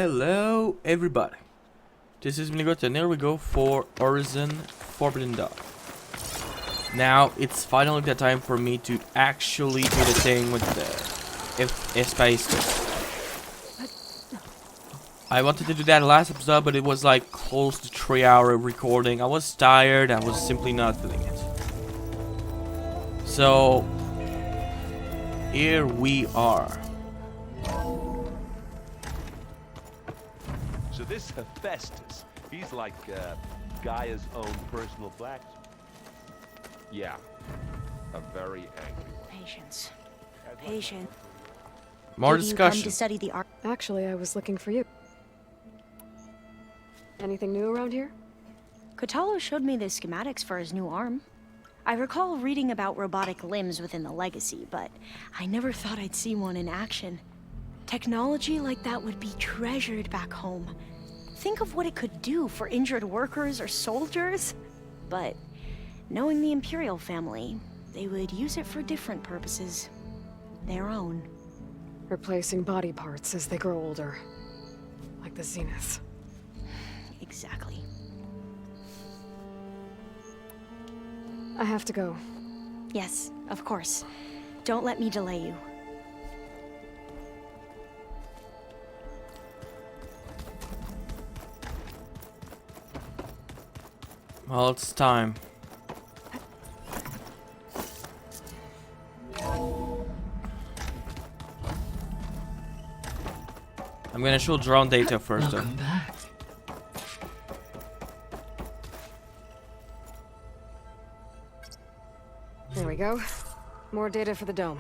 Hello everybody, this is Minigot and here we go for Horizon Forbidden Dawn. Now it's finally the time for me to actually do the thing with the space. I wanted to do that last episode, but it was like close to 3-hour recording. I was tired, I was simply not feeling it. So here we are. So this Hephaestus, he's like Gaia's own personal blacksmith. Yeah, a very angry one. Patience. Patience. More Did you come discussion. to study the art? Actually, I was looking for you. Anything new around here? Kotalo showed me the schematics for his new arm. I recall reading about robotic limbs within the Legacy, but I never thought I'd see one in action. Technology like that would be treasured back home. Think of what it could do for injured workers or soldiers. But knowing the Imperial family, they would use it for different purposes. Their own. Replacing body parts as they grow older. Like the Zenith. Exactly. I have to go. Yes, of course. Don't let me delay you. Well, it's time. I'm gonna show drone data first though. Welcome back. There we go. More data for the dome.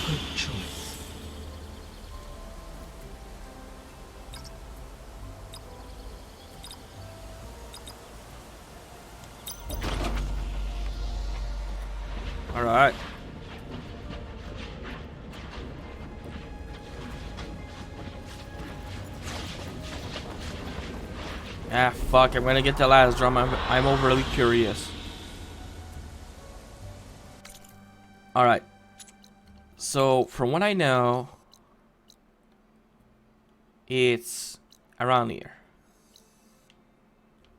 Good choice. All right. Ah, fuck! I'm gonna get the last drum. I'm overly curious. All right. So from what I know, it's around here.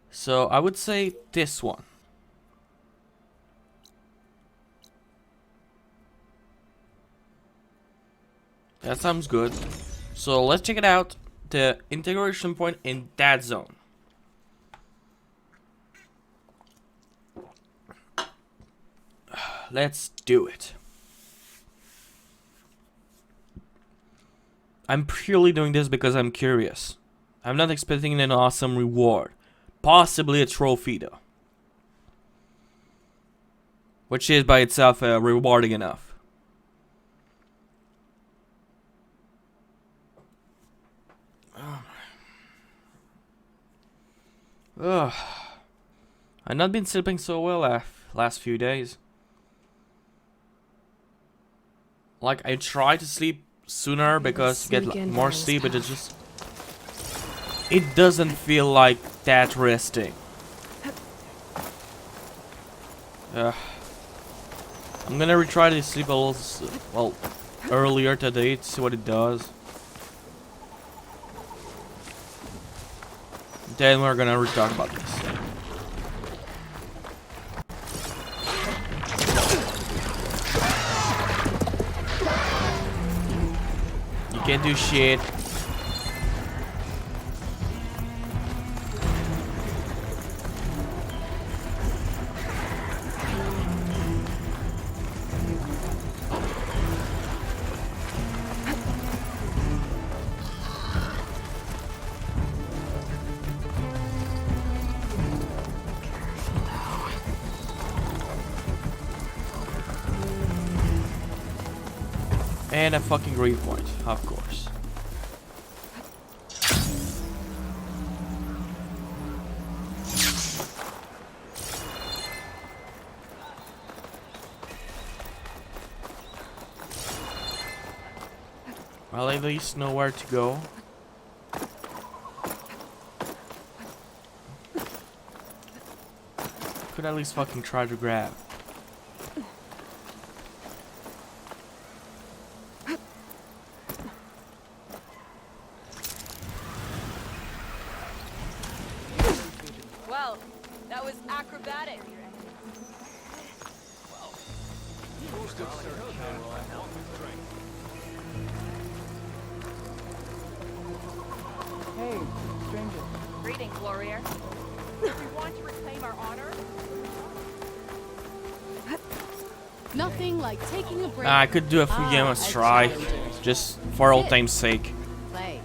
So I would say this one. That sounds good. So let's check it out. The integration point in that zone. Let's do it. I'm purely doing this because I'm curious. I'm not expecting an awesome reward. Possibly a trophy though. Which is by itself rewarding enough. Ugh. I've not been sleeping so well last few days. Like I try to sleep sooner because get more sleep, but it doesn't feel like that resting. I'm gonna retry to sleep a little earlier today to see what it does. Then we're gonna talk about this. You can't do shit. And a fucking green point, of course. I'll at least know where to go. Could at least fucking try to grab. Well, that was acrobatic. Hey, stranger. Greetings, warrior. We want to reclaim our honor. Nothing like taking a break. I could do a full game of as try, challengers. just for old time's sake. Play.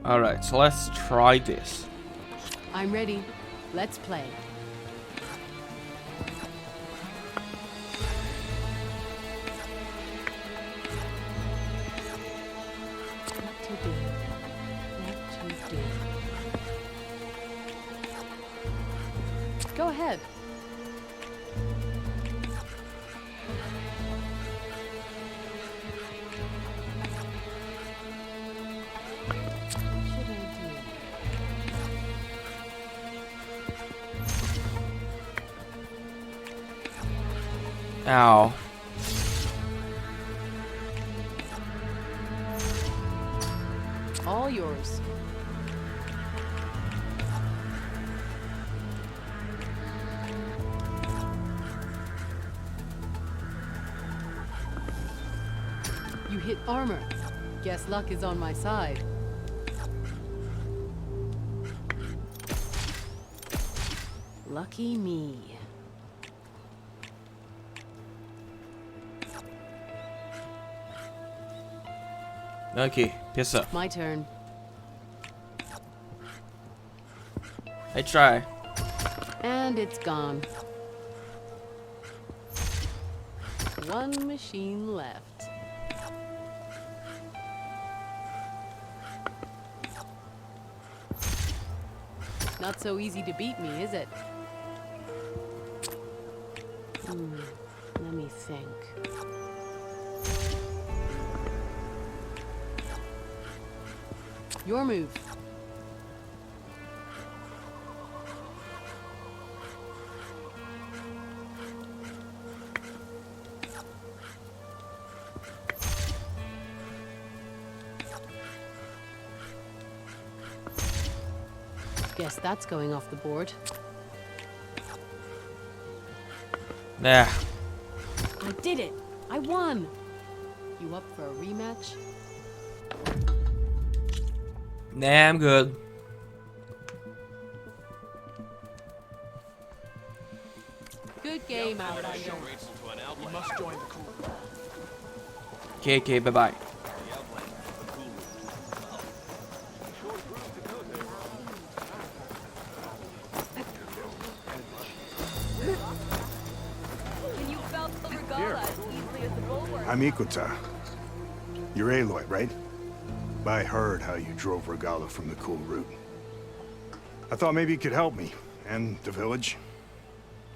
Alright, so let's try this. I'm ready. Let's play. What to do? What to do? Go ahead. What should I do? Ow. All yours. You hit armor. Guess luck is on my side. Lucky me. Okay, piss up. My turn. I try. And it's gone. One machine left. Not so easy to beat me, is it? Let me think. Your move. Guess that's going off the board. Nah. I did it! I won! You up for a rematch? Nah, I'm good. Good game, Outlander. Okay, bye-bye. Can you fell the Regala as easily as the bulwark? I'm Ikuta. You're Aloy, right? I heard how you drove Regala from the cool route. I thought maybe you could help me, and the village.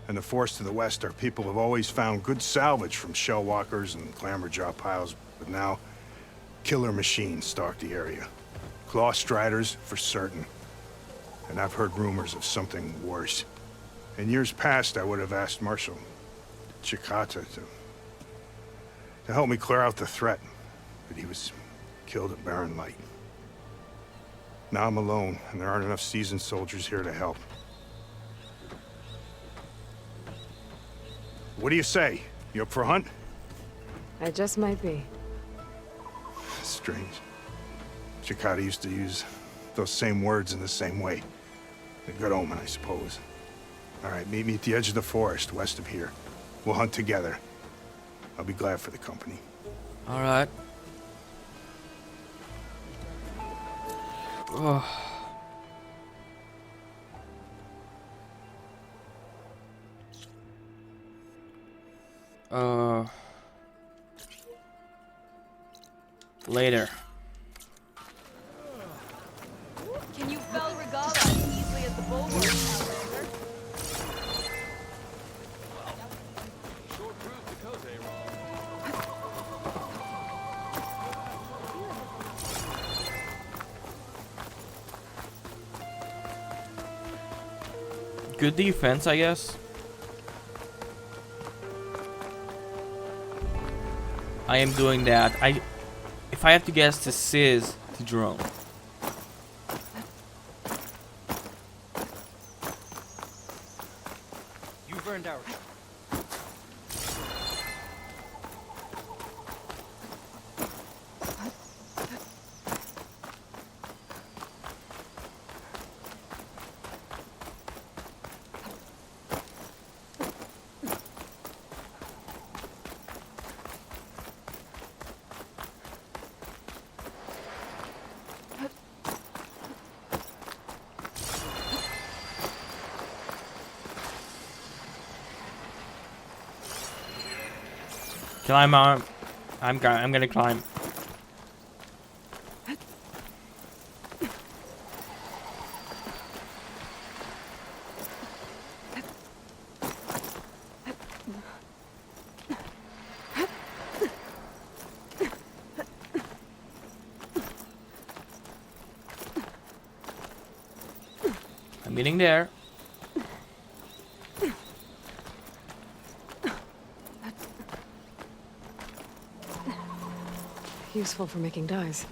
And the forest to the west, our people have always found good salvage from shellwalkers and clamberjaw piles, but now, killer machines stalk the area. Claw striders, for certain. And I've heard rumors of something worse. In years past, I would have asked Marshal Chikata to help me clear out the threat, but he was killed at Barren Light. Now I'm alone, and there aren't enough seasoned soldiers here to help. What do you say? You up for a hunt? I just might be. Strange. Chikata used to use those same words in the same way. A good omen, I suppose. All right, meet me at the edge of the forest, west of here. We'll hunt together. I'll be glad for the company. All right. Oh. Later. Can you fell Regala as easily as the bulwark, Outlander? Good defense, I guess. I am doing that. If I have to guess, this is the drone. You've earned our trust. Climb on. I'm gonna climb. I'm getting there. Useful for making dyes.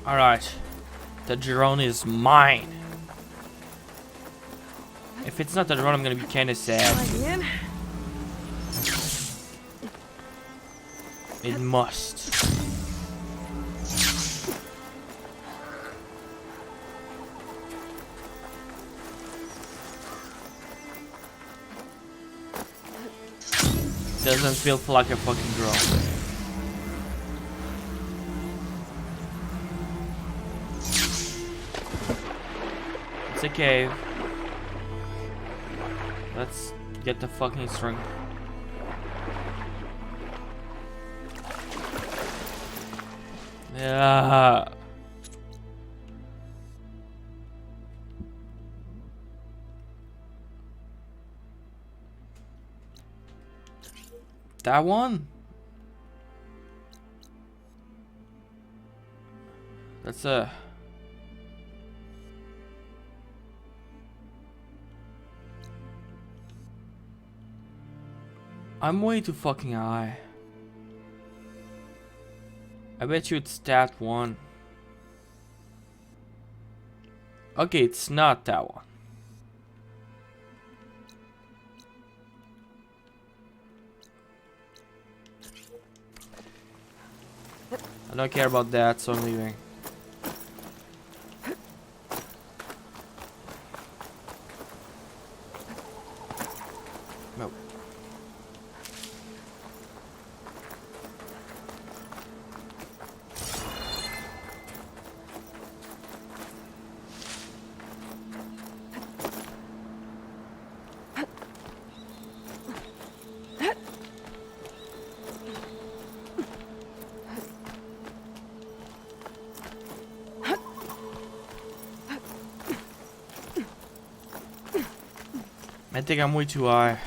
Alright. The drone is mine. If it's not the drone, I'm gonna be kinda sad. Again? It must. Doesn't feel like a fucking drone. It's a cave. Let's get the fucking string. Yeah. That one? That's a... I'm way too fucking high. I bet you it's that one. Okay, it's not that one. I don't care about that, so I'm leaving. No. I think I'm way too high.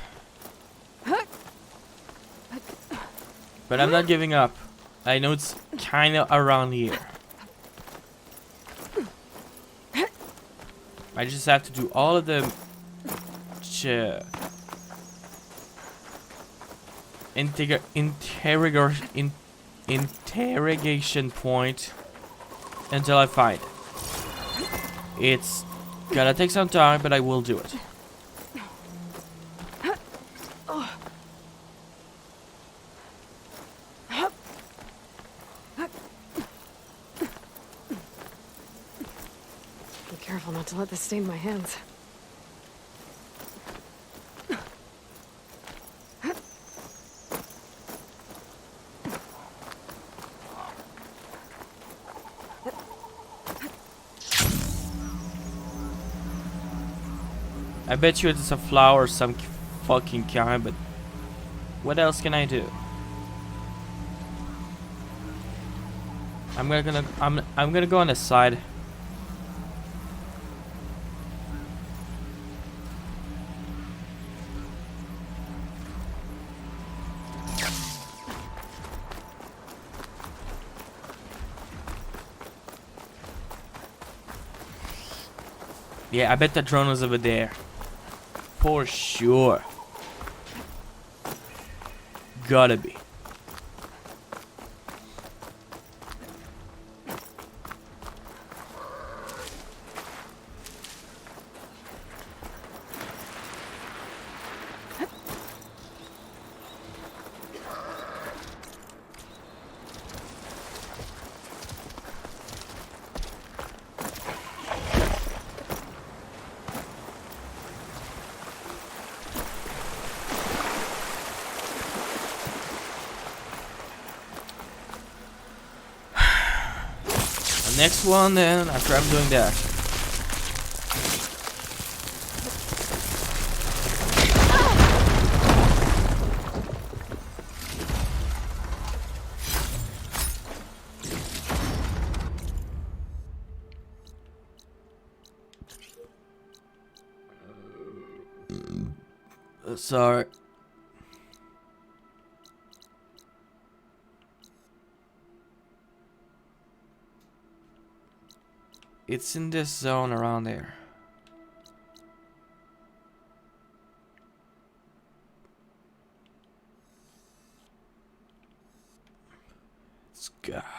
But I'm not giving up. I know it's kind of around here. I just have to do all of the interrogation point until I find it. It's gonna take some time, but I will do it. Be careful not to let this stain my hands. I bet you it's a flower of some fucking kind, but what else can I do? I'm gonna go on the side. Yeah, I bet the drone was over there. For sure. Gotta be. Next one then, after I'm doing that. Sorry. It's in this zone around there.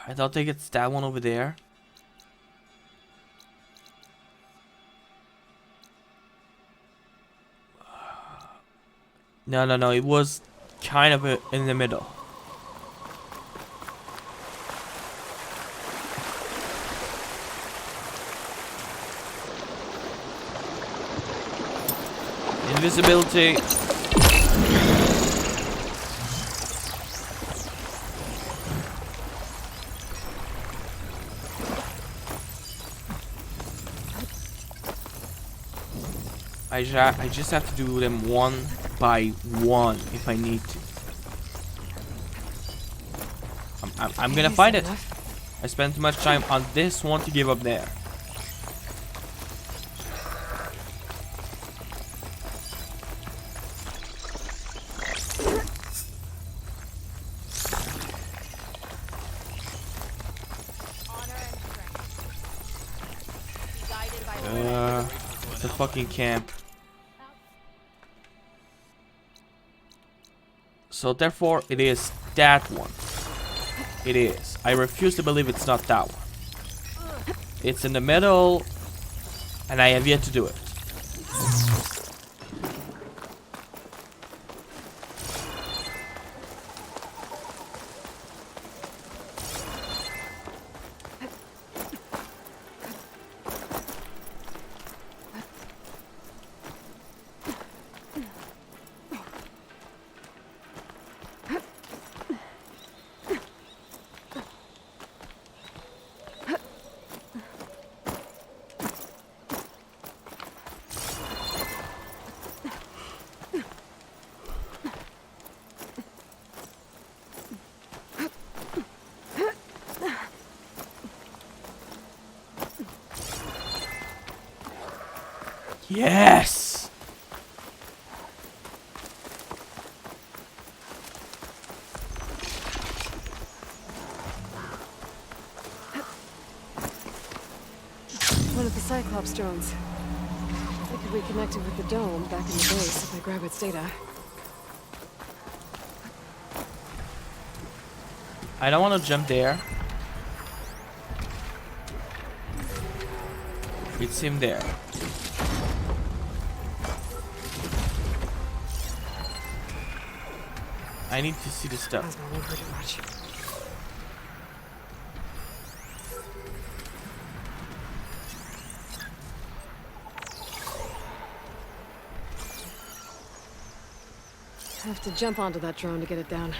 I don't think it's that one over there. No, it was kind of in the middle. Invisibility. I just have to do them one by one if I need to. I'm gonna find it. I spent too much time on this one to give up there. It's a fucking camp. So therefore, it is that one. It is. I refuse to believe it's not that one. It's in the middle, and I have yet to do it. Yes! Cyclops drones. They could reconnect it with the dome back in the base if I grab its data. I don't want to jump there. It's him there. I need to see the stuff. Plasma won't hurt it much. Have to jump onto that drone to get it down.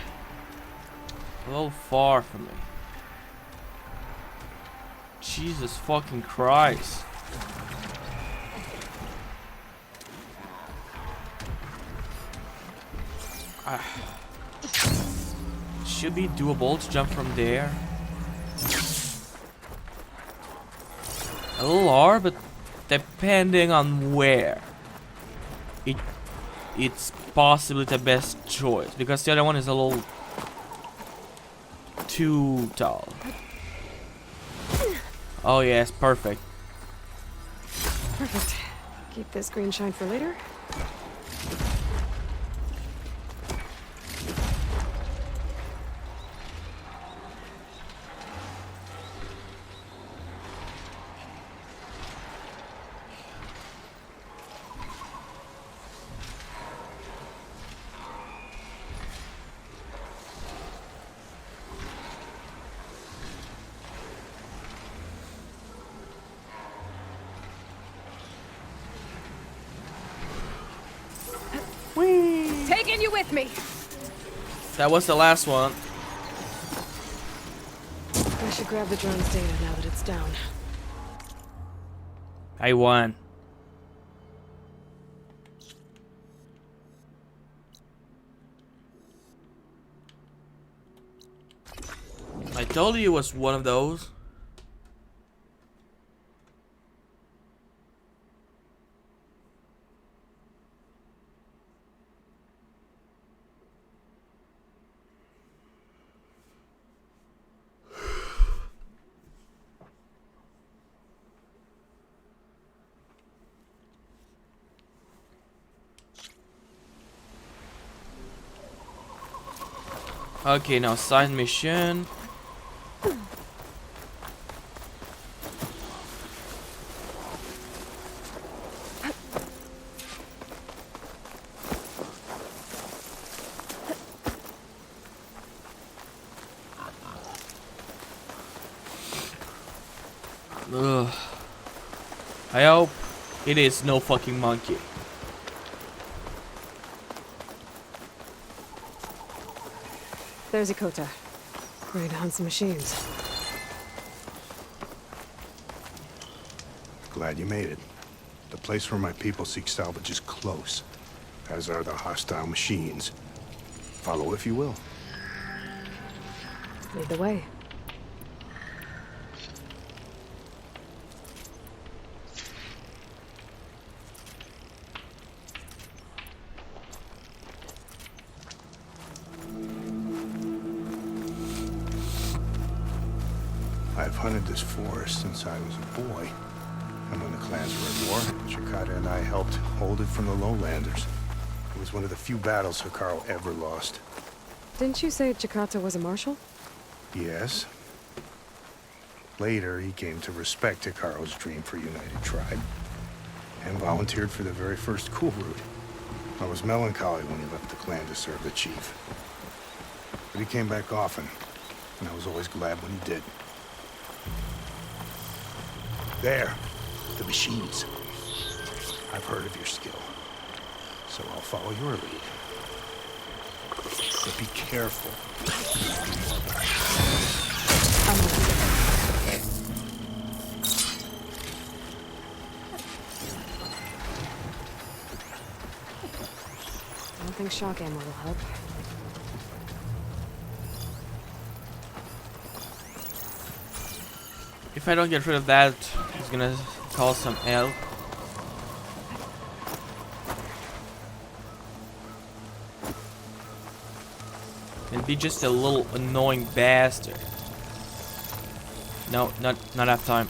A little far from me. Jesus fucking Christ. Should be doable to jump from there. A little hard, but depending on where, it's possibly the best choice, because the other one is a little too tall. Oh yes, perfect. Perfect. Keep this green shine for later. Taking you with me. That was the last one. I should grab the drone's data now that it's down. I won. I told you it was one of those. Okay, now side mission. Ugh. I hope it is no fucking monkey. There's Ikota. Ready to hunt some machines. Glad you made it. The place where my people seek salvage is close, as are the hostile machines. Follow if you will. Lead the way. I've hunted this forest since I was a boy. And when the clans were at war, Chikata and I helped hold it from the lowlanders. It was one of the few battles Hikaru ever lost. Didn't you say Chikata was a marshal? Yes. Later, he came to respect Hikaru's dream for a united tribe, and volunteered for the very first cool route. I was melancholy when he left the clan to serve the chief. But he came back often, and I was always glad when he did. There, the machines. I've heard of your skill, so I'll follow your lead. But be careful. I don't think shock ammo will help. If I don't get rid of that, it's gonna cause some hell. And be just a little annoying bastard. No, not that time.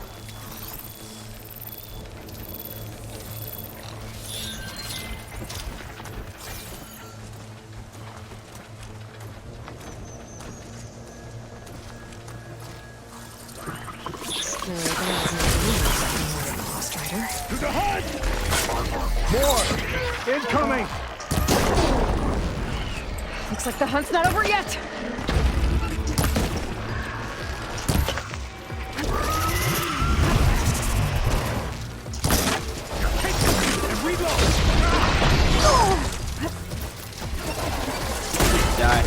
More! Incoming! Looks like the hunt's not over yet! Die.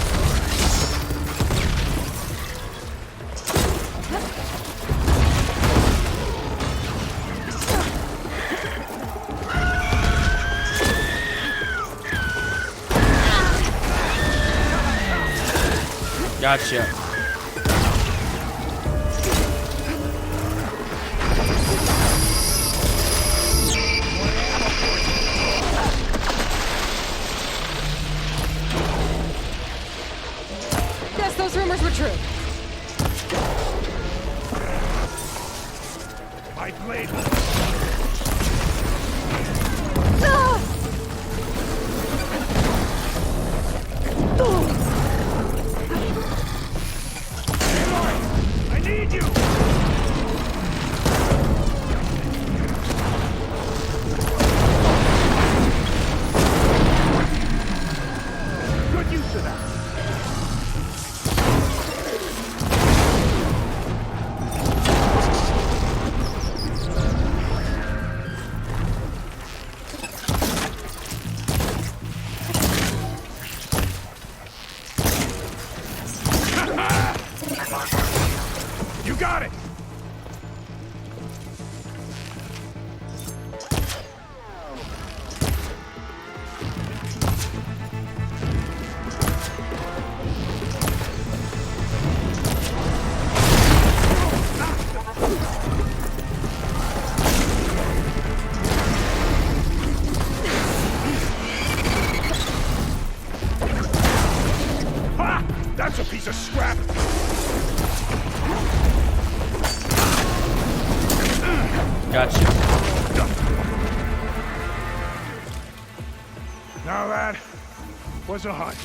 Gotcha. Guess those rumors were true. My blade! I need you! Good use of that! You got it! Ha! That's a piece of scrap! Gotcha. Now that was a hunt.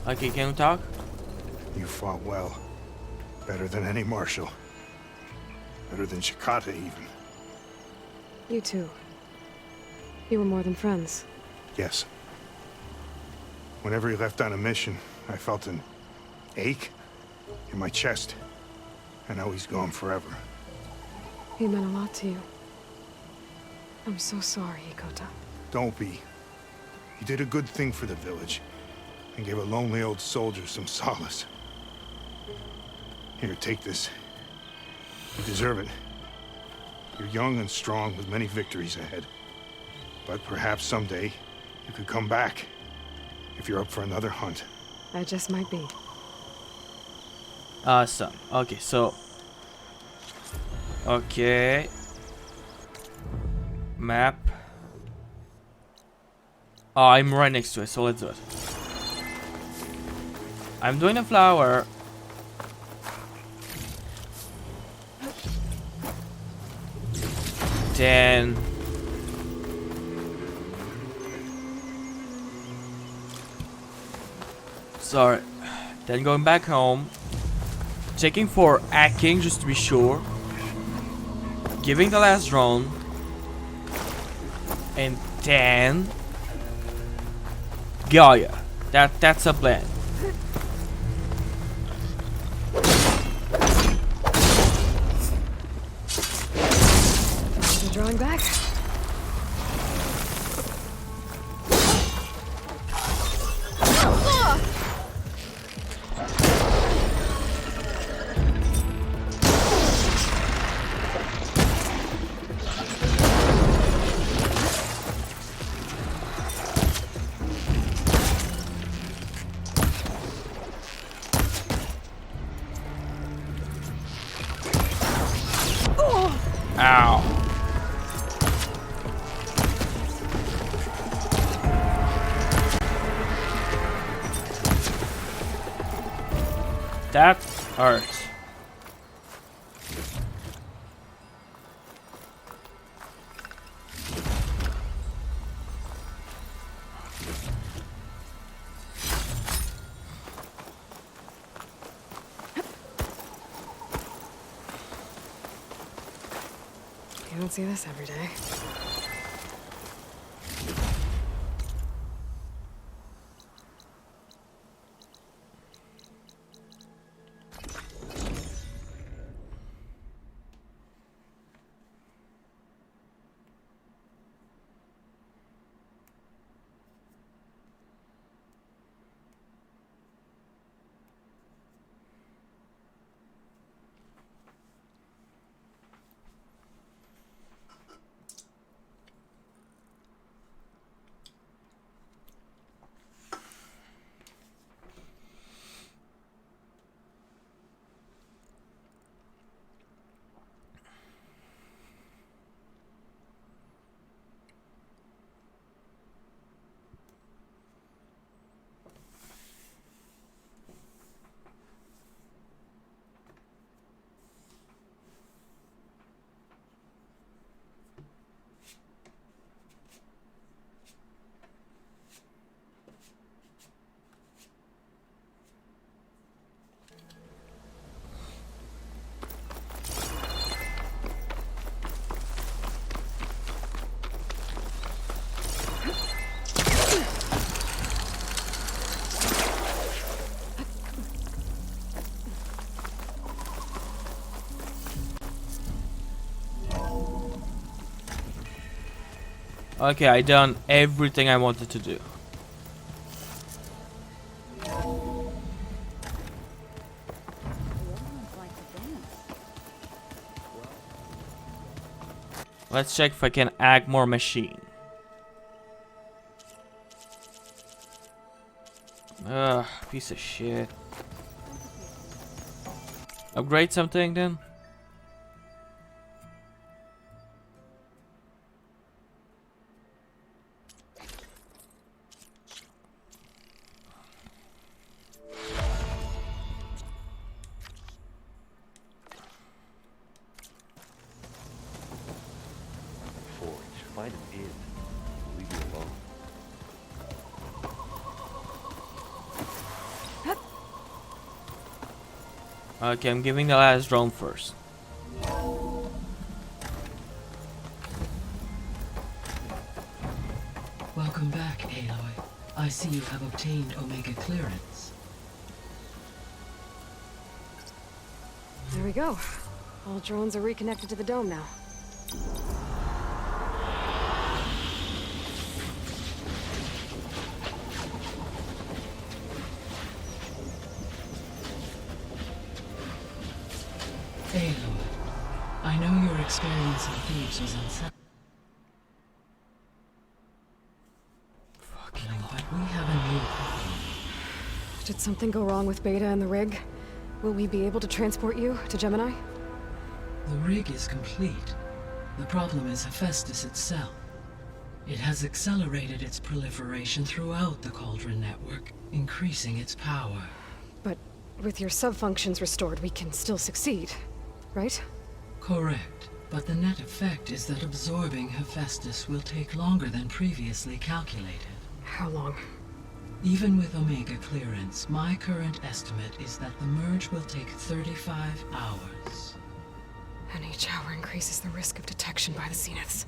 Okay, can we talk? You fought well. Better than any marshal. Better than Shikata, even. You too. You were more than friends. Yes. Whenever he left on a mission, I felt an ache in my chest. I know he's gone forever. He meant a lot to you. I'm so sorry, Hikota. Don't be. He did a good thing for the village and gave a lonely old soldier some solace. Here, take this. You deserve it. You're young and strong with many victories ahead. But perhaps someday you could come back if you're up for another hunt. I just might be. Awesome. Okay, so. Okay. Map. Oh, I'm right next to it, so let's do it. I'm doing a flower. Then. Sorry. Then going back home. Checking for hacking just to be sure. Giving the last drone. And then Gaia. That's a plan. You're drawing back? Ow. That hurts. You don't see this every day. Okay, I done everything I wanted to do. Let's check if I can add more machine. Ugh, piece of shit. Upgrade something then? Find an inn. Leave me alone. Okay, I'm giving the last drone first. Welcome back, Aloy. I see you have obtained Omega clearance. There we go. All drones are reconnected to the dome now. Aloy, I know your experience in Thebes was unsettling. But we have a new problem. Did something go wrong with Beta and the rig? Will we be able to transport you to Gemini? The rig is complete. The problem is Hephaestus itself. It has accelerated its proliferation throughout the Cauldron network, increasing its power. But with your subfunctions restored, we can still succeed, right? Correct. But the net effect is that absorbing Hephaestus will take longer than previously calculated. How long? Even with Omega clearance, my current estimate is that the merge will take 35 hours. And each hour increases the risk of detection by the Zeniths.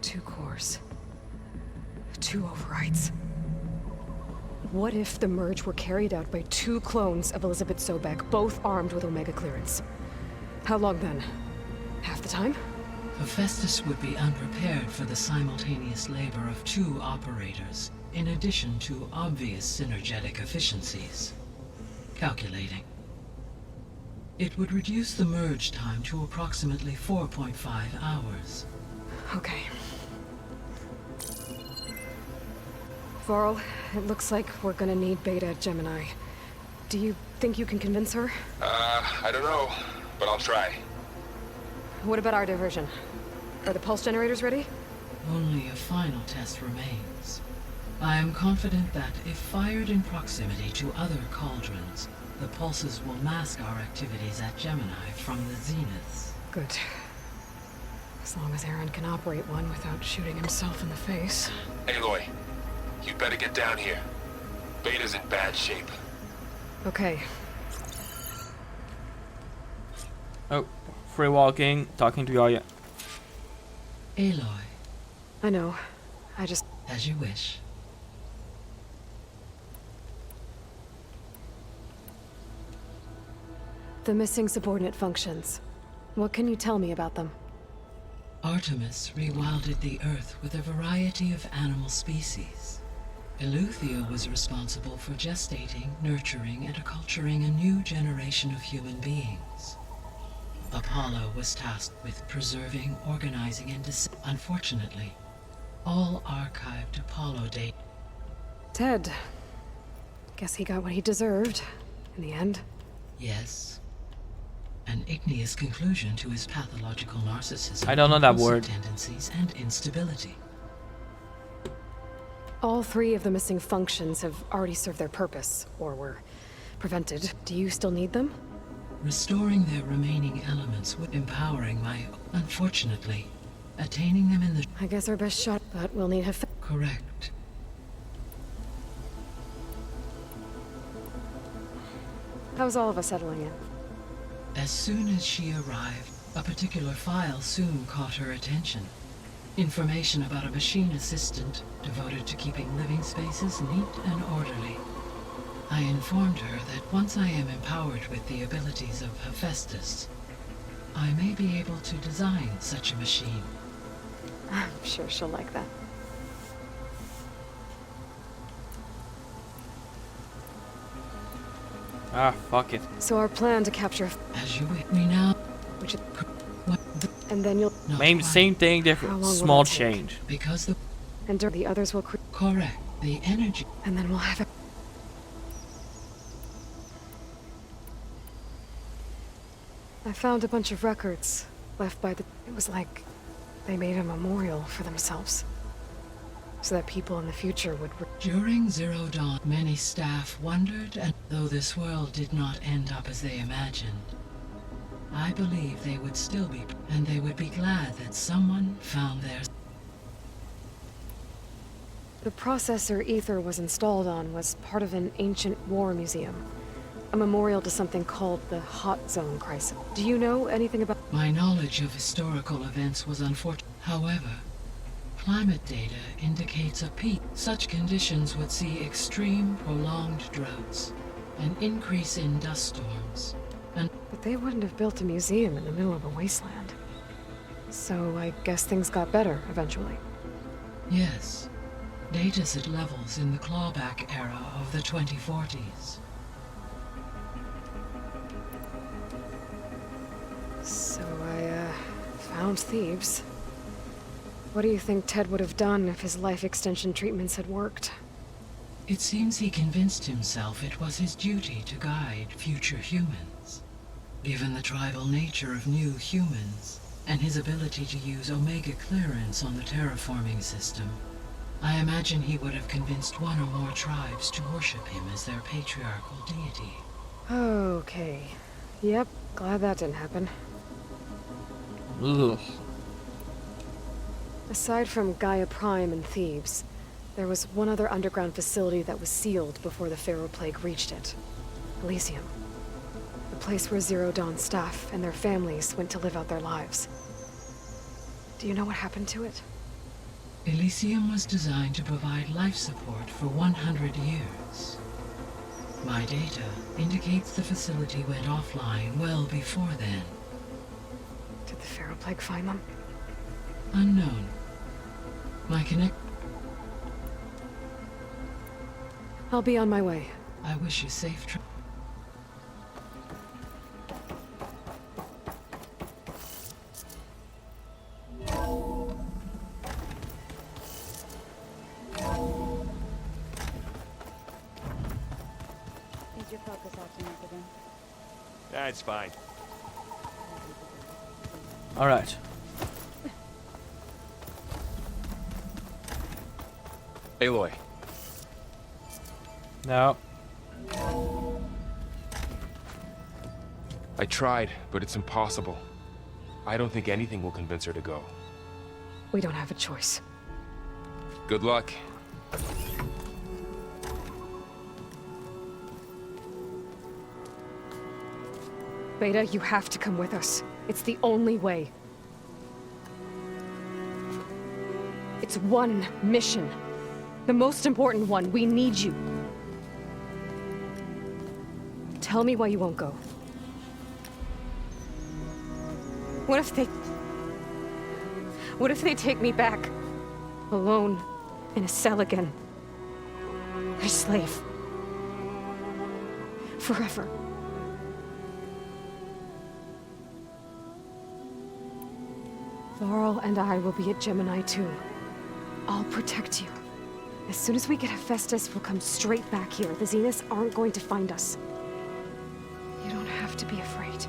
Two cores. Two overrides. What if the merge were carried out by two clones of Elizabeth Sobek, both armed with Omega clearance? How long then? Half the time? Hephaestus would be unprepared for the simultaneous labor of two operators, in addition to obvious synergetic efficiencies. Calculating. It would reduce the merge time to approximately 4.5 hours. Okay. Varl, it looks like we're gonna need Beta at Gemini. Do you think you can convince her? I don't know, but I'll try. What about our diversion? Are the pulse generators ready? Only a final test remains. I am confident that if fired in proximity to other cauldrons, the pulses will mask our activities at Gemini from the Zeniths. Good. As long as Aaron can operate one without shooting himself in the face. Aloy, you better get down here. Beta's in bad shape. Okay. Oh, free walking, talking to Yaya. Aloy, I know. I just... as you wish. The missing subordinate functions. What can you tell me about them? Artemis rewilded the Earth with a variety of animal species. Eleuthia was responsible for gestating, nurturing, and acculturating a new generation of human beings. Apollo was tasked with preserving, organizing, and unfortunately, all archived Apollo data. Ted. Guess he got what he deserved, in the end. Yes. An igneous conclusion to his pathological narcissism. I don't know that impulsive word. Tendencies and instability. All 3 of the missing functions have already served their purpose, or were prevented. Do you still need them? Restoring their remaining elements would empowering my... Unfortunately, attaining them in the... I guess our best shot, but we'll need Heph... Correct. How's all of us settling in? As soon as she arrived, a particular file soon caught her attention. Information about a machine assistant devoted to keeping living spaces neat and orderly. I informed her that once I am empowered with the abilities of Hephaestus, I may be able to design such a machine. I'm sure she'll like that. Ah, fuck it. So our plan to capture... As you wish, we now... Which is... What? And then you'll... Not Same, quite, same thing, How different. long will Small that take? change. because the... And the others will... Correct. The energy... And then we'll have it... I found a bunch of records left by the... It was like they made a memorial for themselves. So that people in the future would... During Zero Dawn, many staff wondered, and though this world did not end up as they imagined, I believe they would still be, and they would be glad that someone found theirs. The processor Ether was installed on was part of an ancient war museum. A memorial to something called the Hot Zone Crisis. Do you know anything about... My knowledge of historical events was unfortunate. However, climate data indicates a peak. Such conditions would see extreme, prolonged droughts, an increase in dust storms, and... But they wouldn't have built a museum in the middle of a wasteland. So I guess things got better eventually. Yes, data's at levels in the clawback era of the 2040s. So I, found thieves. What do you think Ted would have done if his life extension treatments had worked? It seems he convinced himself it was his duty to guide future humans. Given the tribal nature of new humans, and his ability to use Omega clearance on the terraforming system, I imagine he would have convinced one or more tribes to worship him as their patriarchal deity. Okay. Yep, glad that didn't happen. Ugh. Aside from Gaia Prime and Thebes, there was one other underground facility that was sealed before the Pharaoh Plague reached it. Elysium. The place where Zero Dawn staff and their families went to live out their lives. Do you know what happened to it? Elysium was designed to provide life support for 100 years. My data indicates the facility went offline well before then. Did the Pharaoh Plague find them? Unknown. My connect... I'll be on my way. I wish you safe tra- Is your focus acting up again? Yeah, it's fine. Alright. Aloy, Now, I tried, but it's impossible. I don't think anything will convince her to go. We don't have a choice. Good luck. Beta, you have to come with us. It's the only way. It's one mission. The most important one. We need you. Tell me why you won't go. What if they take me back? Alone, in a cell again. A slave. Forever. Laurel and I will be at Gemini too. I'll protect you. As soon as we get Hephaestus, we'll come straight back here. The Zeniths aren't going to find us. You don't have to be afraid.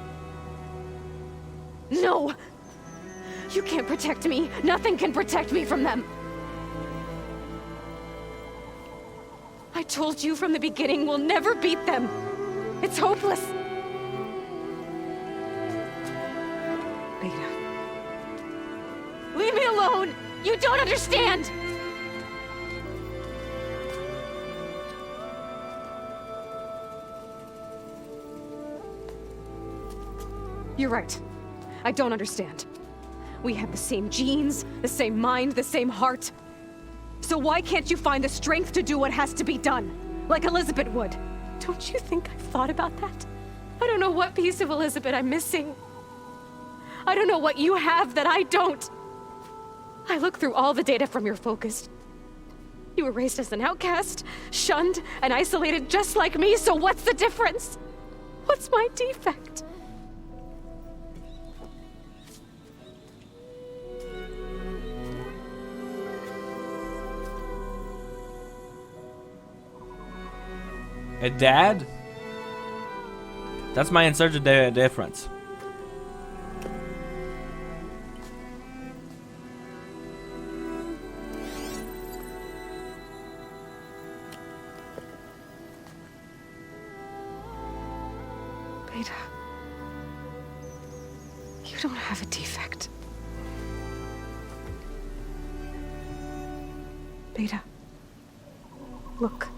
No! You can't protect me. Nothing can protect me from them. I told you from the beginning we'll never beat them. It's hopeless. Beta. Leave me alone! You don't understand! You're right. I don't understand. We have the same genes, the same mind, the same heart. So why can't you find the strength to do what has to be done? Like Elizabeth would. Don't you think I've thought about that? I don't know what piece of Elizabeth I'm missing. I don't know what you have that I don't. I look through all the data from your focus. You were raised as an outcast, shunned, and isolated just like me, so what's the difference? What's my defect? A dad? That's my inserted difference. Beta. You don't have a defect. Beta. Look.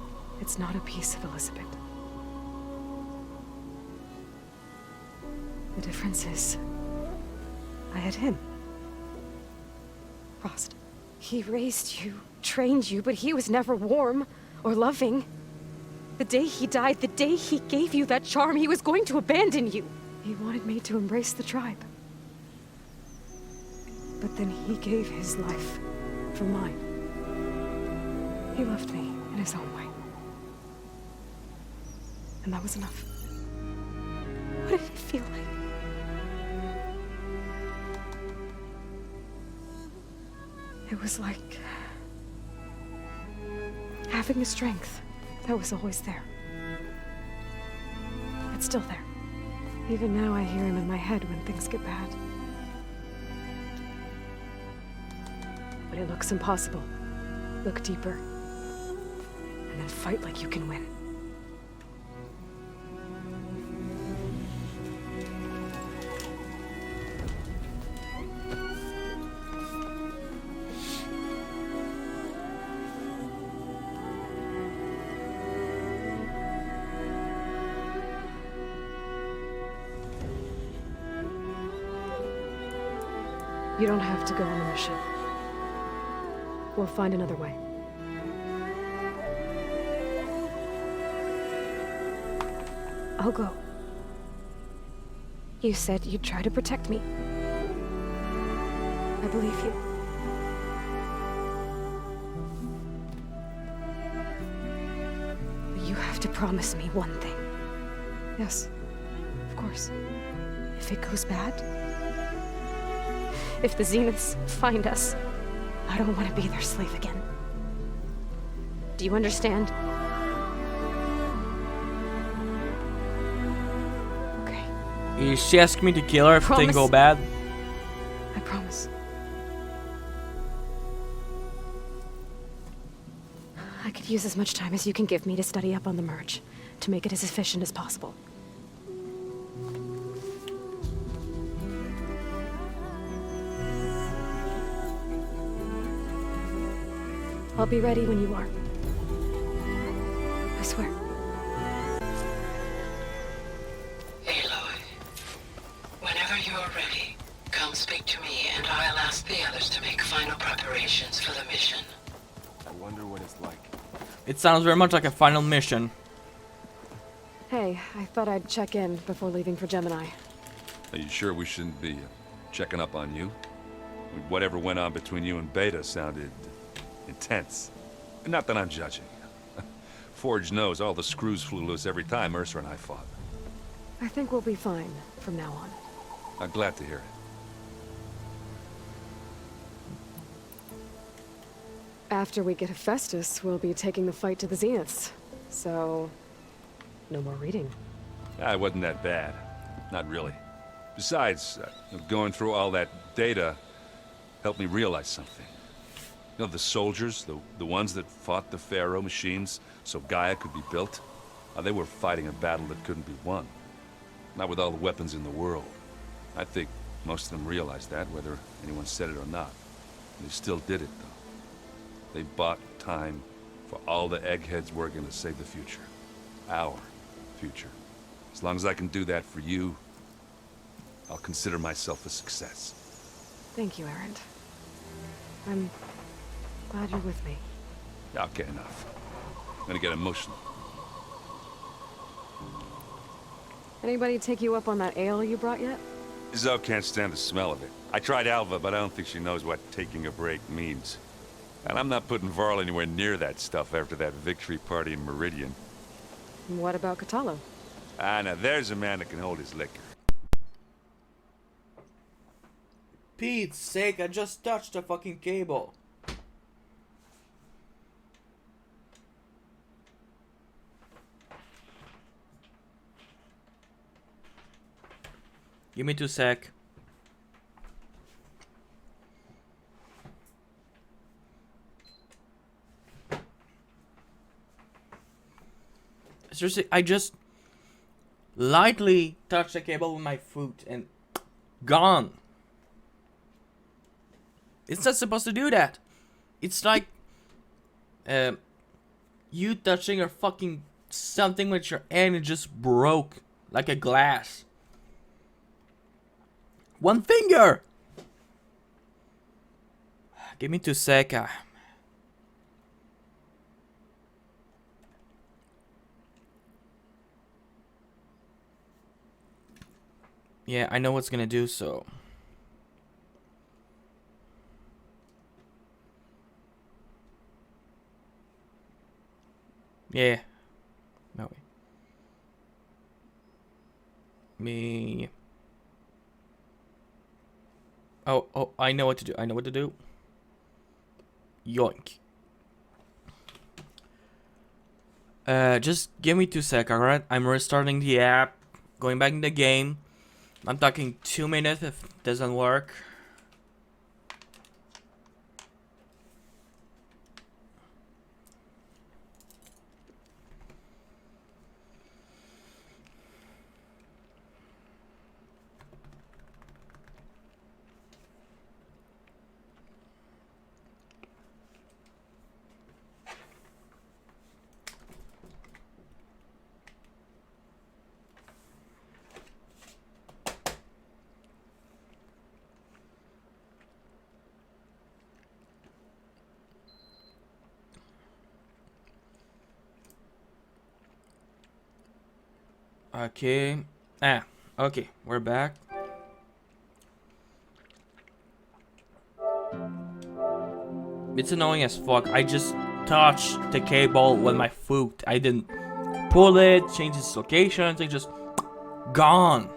It's not a piece of Elizabeth. The difference is, I had him. Frost. He raised you, trained you, but he was never warm or loving. The day he died, the day he gave you that charm, he was going to abandon you. He wanted me to embrace the tribe. But then he gave his life for mine. He loved me in his own way. And that was enough. What did it feel like? It was like having a strength that was always there. It's still there. Even now I hear him in my head when things get bad. But it looks impossible. Look deeper. And then fight like you can win. You don't have to go on the mission. We'll find another way. I'll go. You said you'd try to protect me. I believe you. But you have to promise me one thing. Yes, of course. If it goes bad, if the Zeniths find us, I don't want to be their slave again. Do you understand? Okay. Is she asking me to kill her if things go bad? I promise. I could use as much time as you can give me to study up on the merge, to make it as efficient as possible. I'll be ready when you are. I swear. Aloy, Whenever you're ready, come speak to me and I'll ask the others to make final preparations for the mission. I wonder what it's like. It sounds very much like a final mission. Hey, I thought I'd check in before leaving for Gemini. Are you sure we shouldn't be checking up on you? Whatever went on between you and Beta sounded intense. Not that I'm judging. Forge knows all the screws flew loose every time Ursa and I fought. I think we'll be fine from now on. I'm glad to hear it. After we get Hephaestus, we'll be taking the fight to the Zeniths. So, no more reading. It wasn't that bad. Not really. Besides, going through all that data helped me realize something. You know, the soldiers, the ones that fought the Pharaoh machines so Gaia could be built, they were fighting a battle that couldn't be won. Not with all the weapons in the world. I think most of them realized that, whether anyone said it or not. They still did it, though. They bought time for all the eggheads working to save the future. Our future. As long as I can do that for you, I'll consider myself a success. Thank you, Erend. I'm glad you're with me. Okay, enough. I'm gonna get emotional. Anybody take you up on that ale you brought yet? Zoe can't stand the smell of it. I tried Alva, but I don't think she knows what taking a break means. And I'm not putting Varl anywhere near that stuff after that victory party in Meridian. What about Catalo? Now there's a man that can hold his liquor. Pete's sake, I just touched the fucking cable. Give me 2 sec. Seriously, I just lightly touched the cable with my foot and gone. It's not supposed to do that. It's like you touching your fucking something with your hand and it just broke like a glass. One finger. Give me 2 sec. Yeah, I know what's gonna do, so. Yeah. No way. Me. Oh, I know what to do. I know what to do. Yoink. Just give me 2 sec, alright? I'm restarting the app, going back in the game. I'm talking 2 minutes if it doesn't work. Okay. Okay, we're back. It's annoying as fuck. I just touched the cable with my foot. I didn't pull it, change its location, it's just gone.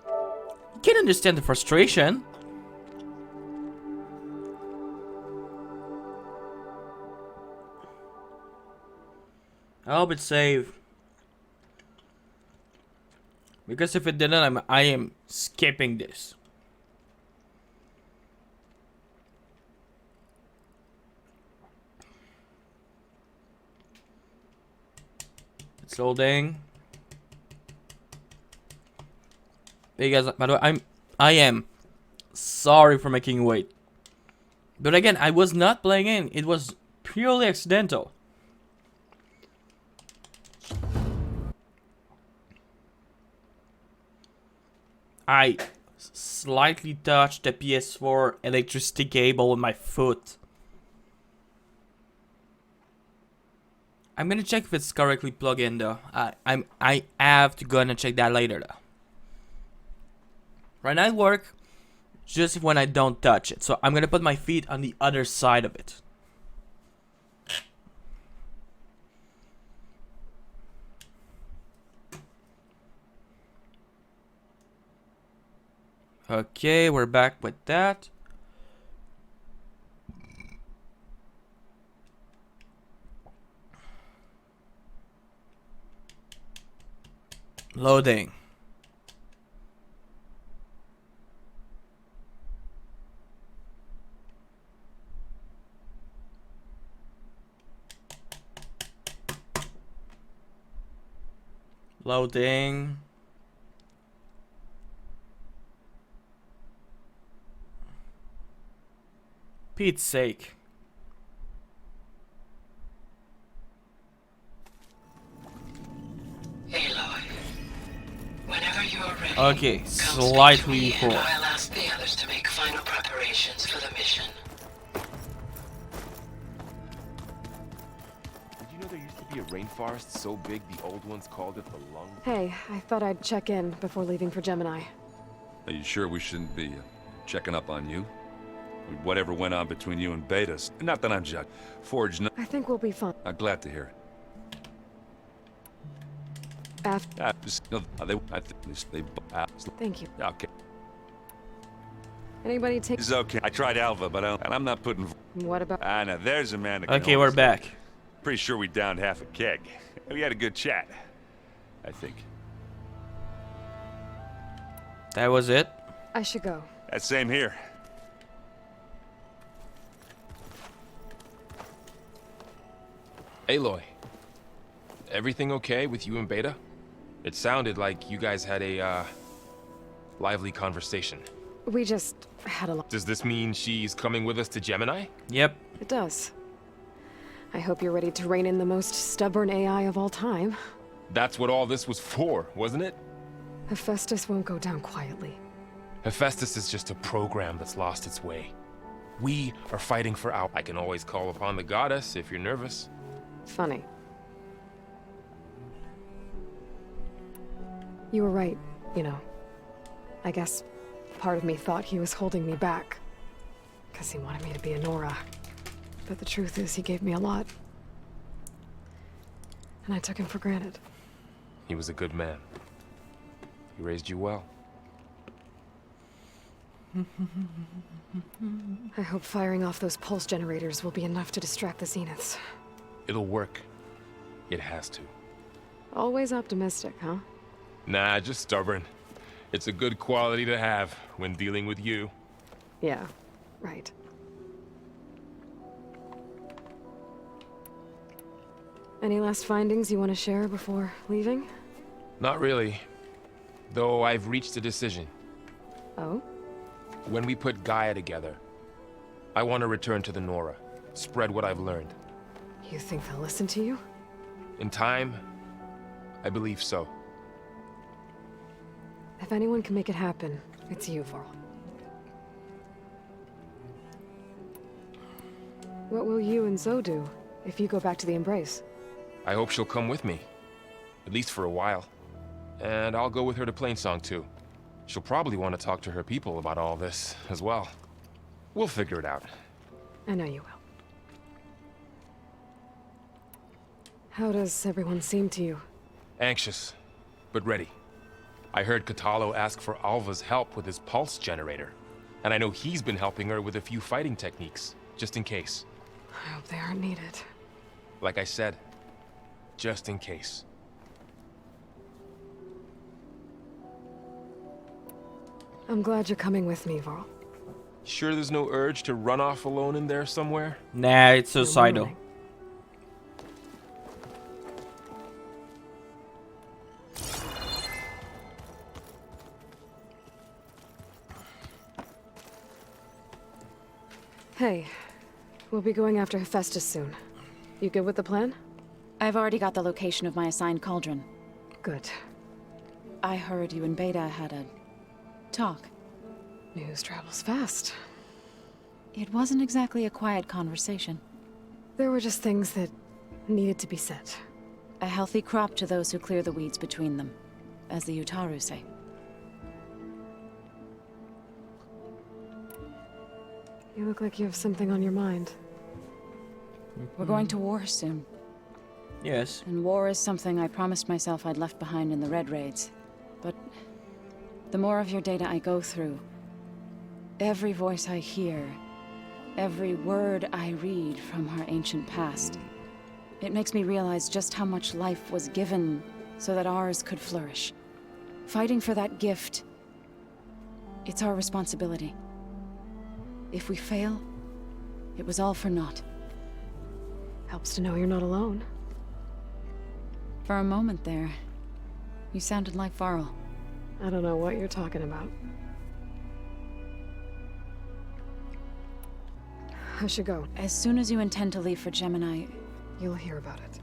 You can't understand the frustration. I hope it's safe. Because if it didn't, I am skipping this. It's loading. Hey guys, by the way, I am sorry for making you wait. But again, I was not playing in. It was purely accidental. I slightly touched the PS4 electricity cable with my foot. I'm gonna check if it's correctly plugged in though. I have to go and check that later though. Right now it works just when I don't touch it. So I'm gonna put my feet on the other side of it. Okay, we're back with that. Loading. Loading. Pete's sake. Aloy, whenever you're ready. Okay, come slightly speak to me, full. and I'll ask the others to make final preparations for the mission. Did you know there used to be a rainforest so big the old ones called it the lung? Hey, I thought I'd check in before leaving for Gemini. Are you sure we shouldn't be checking up on you? Whatever went on between you and Betas. Not that I'm judged. Forge, no. I think we'll be fine. I'm glad to hear it. After. Thank you. Okay. Anybody take? It's okay. I tried Alva, but I'm not putting. What about? Ah, now there's a man that can Okay, hold we're his- back. Pretty sure we downed half a keg. We had a good chat. I think. That was it. I should go. That same here. Aloy, everything okay with you and Beta? It sounded like you guys had a, lively conversation. We just had a lot. Does this mean she's coming with us to Gemini? Yep. It does. I hope you're ready to rein in the most stubborn AI of all time. That's what all this was for, wasn't it? Hephaestus won't go down quietly. Hephaestus is just a program that's lost its way. We are fighting for our... I can always call upon the goddess if you're nervous. Funny. You were right, you know. I guess part of me thought he was holding me back. Because he wanted me to be a Nora. But the truth is, he gave me a lot. And I took him for granted. He was a good man. He raised you well. I hope firing off those pulse generators will be enough to distract the Zeniths. It'll work. It has to. Always optimistic, huh? Nah, just stubborn. It's a good quality to have when dealing with you. Yeah, right. Any last findings you want to share before leaving? Not really. Though I've reached a decision. Oh? When we put Gaia together, I want to return to the Nora. Spread what I've learned. You think they'll listen to you? In time, I believe so. If anyone can make it happen, it's you, Varl. What will you and Zoe do if you go back to the Embrace? I hope she'll come with me. At least for a while. And I'll go with her to Plainsong too. She'll probably want to talk to her people about all this as well. We'll figure it out. I know you will. How does everyone seem to you? Anxious, but ready. I heard Katalo ask for Alva's help with his pulse generator. And I know he's been helping her with a few fighting techniques, just in case. I hope they aren't needed. Like I said, just in case. I'm glad you're coming with me, Varl. Sure there's no urge to run off alone in there somewhere? Nah, it's You're suicidal. learning. Hey, we'll be going after Hephaestus soon. You good with the plan? I've already got the location of my assigned cauldron. Good. I heard you and Beta had a Talk. News travels fast. It wasn't exactly a quiet conversation. There were just things that needed to be said. A healthy crop to those who clear the weeds between them, as the Utaru say. You look like you have something on your mind. We're going to war soon. Yes. And war is something I promised myself I'd left behind in the Red Raids. But the more of your data I go through, every voice I hear, every word I read from our ancient past, it makes me realize just how much life was given so that ours could flourish. Fighting for that gift, it's our responsibility. If we fail, it was all for naught. Helps to know you're not alone. For a moment there, you sounded like Varl. I don't know what you're talking about. I should go. As soon as you intend to leave for Gemini, You'll hear about it.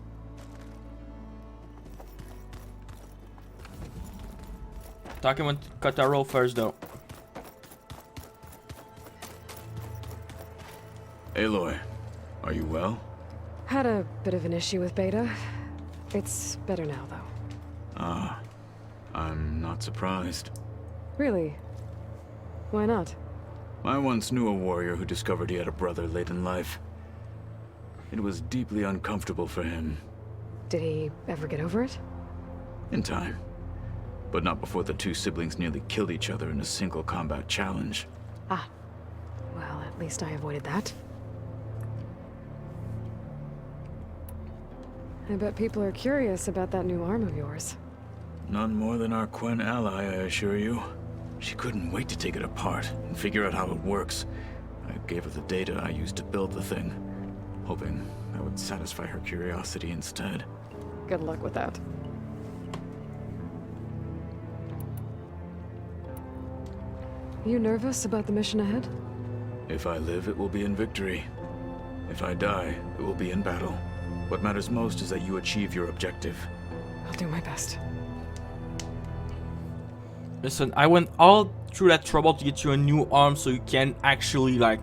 Talking with Kotaro first though. Aloy, are you well? Had a bit of an issue with Beta. It's better now, though. Ah, I'm not surprised. Really? Why not? I once knew a warrior who discovered he had a brother late in life. It was deeply uncomfortable for him. Did he ever get over it? In time. But not before the two siblings nearly killed each other in a single combat challenge. Ah. Well, at least I avoided that. I bet people are curious about that new arm of yours. None more than our Quen ally, I assure you. She couldn't wait to take it apart and figure out how it works. I gave her the data I used to build the thing, hoping that would satisfy her curiosity instead. Good luck with that. You nervous about the mission ahead? If I live, it will be in victory. If I die, it will be in battle. What matters most is that you achieve your objective. I'll do my best. Listen, I went all through that trouble to get you a new arm so you can actually, like,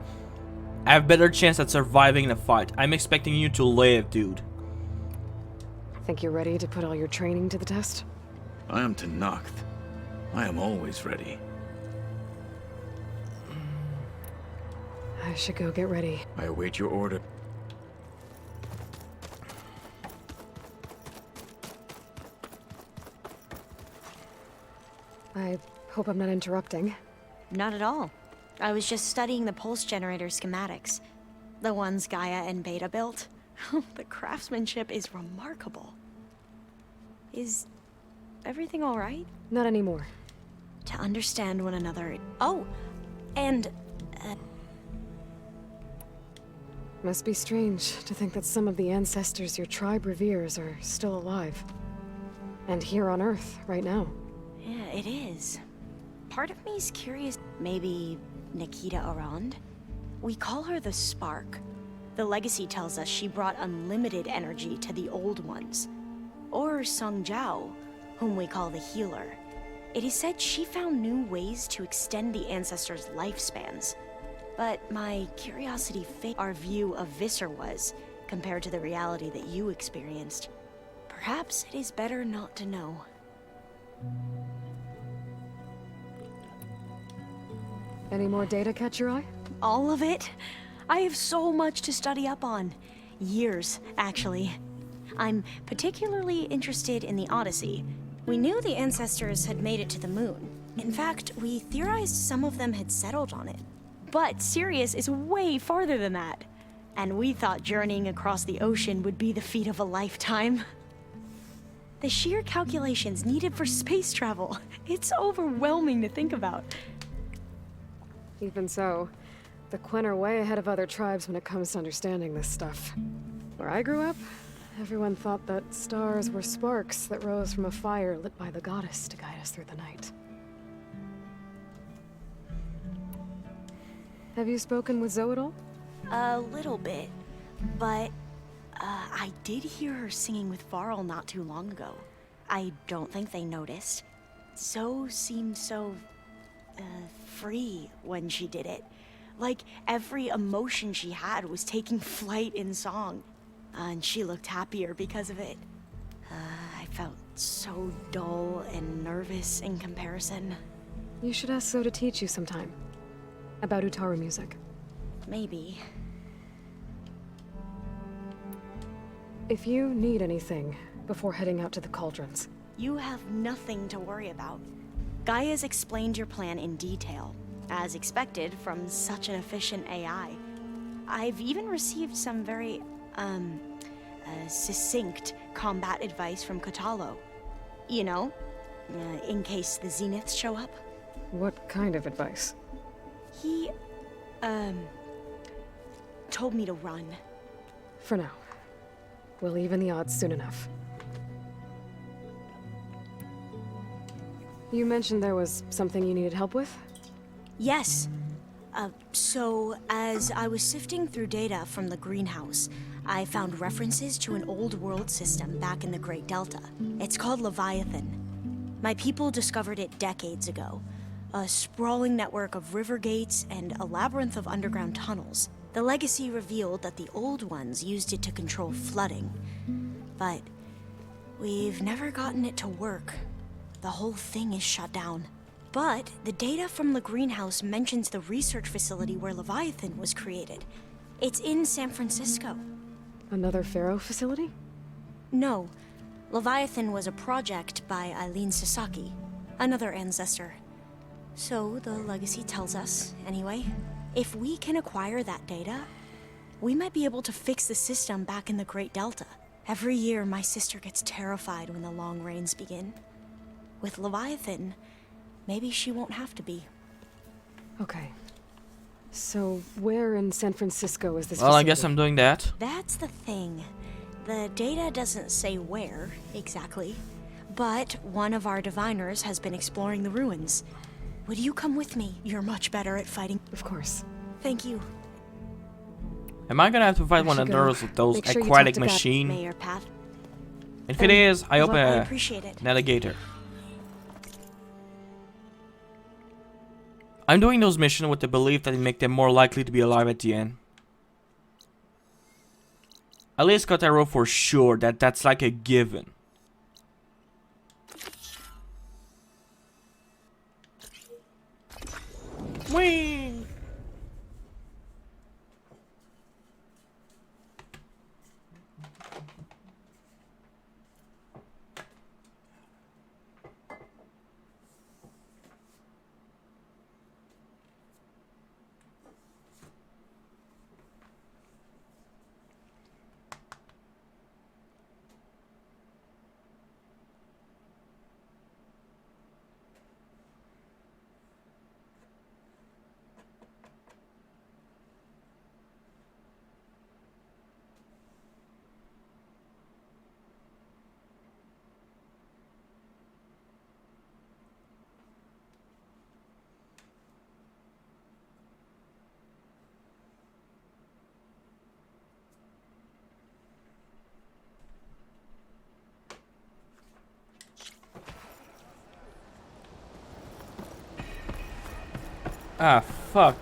have better chance at surviving in a fight. I'm expecting you to live, dude. Think you're ready to put all your training to the test? I am Tenakth. I am always ready. I should go get ready. I await your order. I hope I'm not interrupting. Not at all. I was just studying the pulse generator schematics. The ones Gaia and Beta built. The craftsmanship is remarkable. Is everything all right? Not anymore. To understand one another. Oh, and Must be strange to think that some of the ancestors your tribe reveres are still alive. And here on Earth, right now. yeah, it is. Part of me's curious. Maybe Nikita Arand? We call her the Spark. The legacy tells us she brought unlimited energy to the old ones. Or Sung Jiao, whom we call the Healer. It is said she found new ways to extend the ancestors' lifespans. But my curiosity our view of Visser was, compared to the reality that you experienced. Perhaps it is better not to know. Any more data catch your eye? All of it? I have so much to study up on. Years, actually. I'm particularly interested in the Odyssey. We knew the ancestors had made it to the moon. In fact, we theorized some of them had settled on it. But Sirius is way farther than that. And we thought journeying across the ocean would be the feat of a lifetime. The sheer calculations needed for space travel, it's overwhelming to think about. Even so, the Quen are way ahead of other tribes when it comes to understanding this stuff. Where I grew up, everyone thought that stars were sparks that rose from a fire lit by the goddess to guide us through the night. Have you spoken with Zoe at all? A little bit, but I did hear her singing with Varl not too long ago. I don't think they noticed. Zoe seemed so free when she did it. Like, every emotion she had was taking flight in song. And she looked happier because of it. I felt so dull and nervous in comparison. You should ask Zoe to teach you sometime. About Utaru music. Maybe. If you need anything before heading out to the cauldrons. You have nothing to worry about. Gaia's explained your plan in detail, as expected from such an efficient AI. I've even received some very, succinct combat advice from Katalo. You know, in case the Zeniths show up. What kind of advice? He, told me to run. For now. We'll even the odds soon enough. You mentioned there was something you needed help with? Yes. So, as I was sifting through data from the greenhouse, I found references to an old world system back in the Great Delta. It's called Leviathan. My people discovered it decades ago. A sprawling network of river gates and a labyrinth of underground tunnels. The legacy revealed that the old ones used it to control flooding. But we've never gotten it to work. The whole thing is shut down. But the data from the greenhouse mentions the research facility where Leviathan was created. It's in San Francisco. Another Pharaoh facility? No. Leviathan was a project by Eileen Sasaki, another ancestor. So the legacy tells us, anyway. If we can acquire that data, we might be able to fix the system back in the Great Delta. Every year, my sister gets terrified when the long rains begin. With Leviathan, maybe she won't have to be. Okay. So, where in San Francisco is this Well, I facility? guess I'm doing that. That's the thing. The data doesn't say where, exactly. But one of our diviners has been exploring the ruins. Would you come with me? You're much better at fighting. Of course. Thank you. Am I gonna have to fight I one should of go. those Make sure you aquatic talk to Bat- machine? Mayor Pat. If it is, I hope Look, I appreciate it. an alligator. I'm doing those missions with the belief that it make them more likely to be alive at the end. At least Kotaro for sure, that's like a given. Whee! Ah, fuck.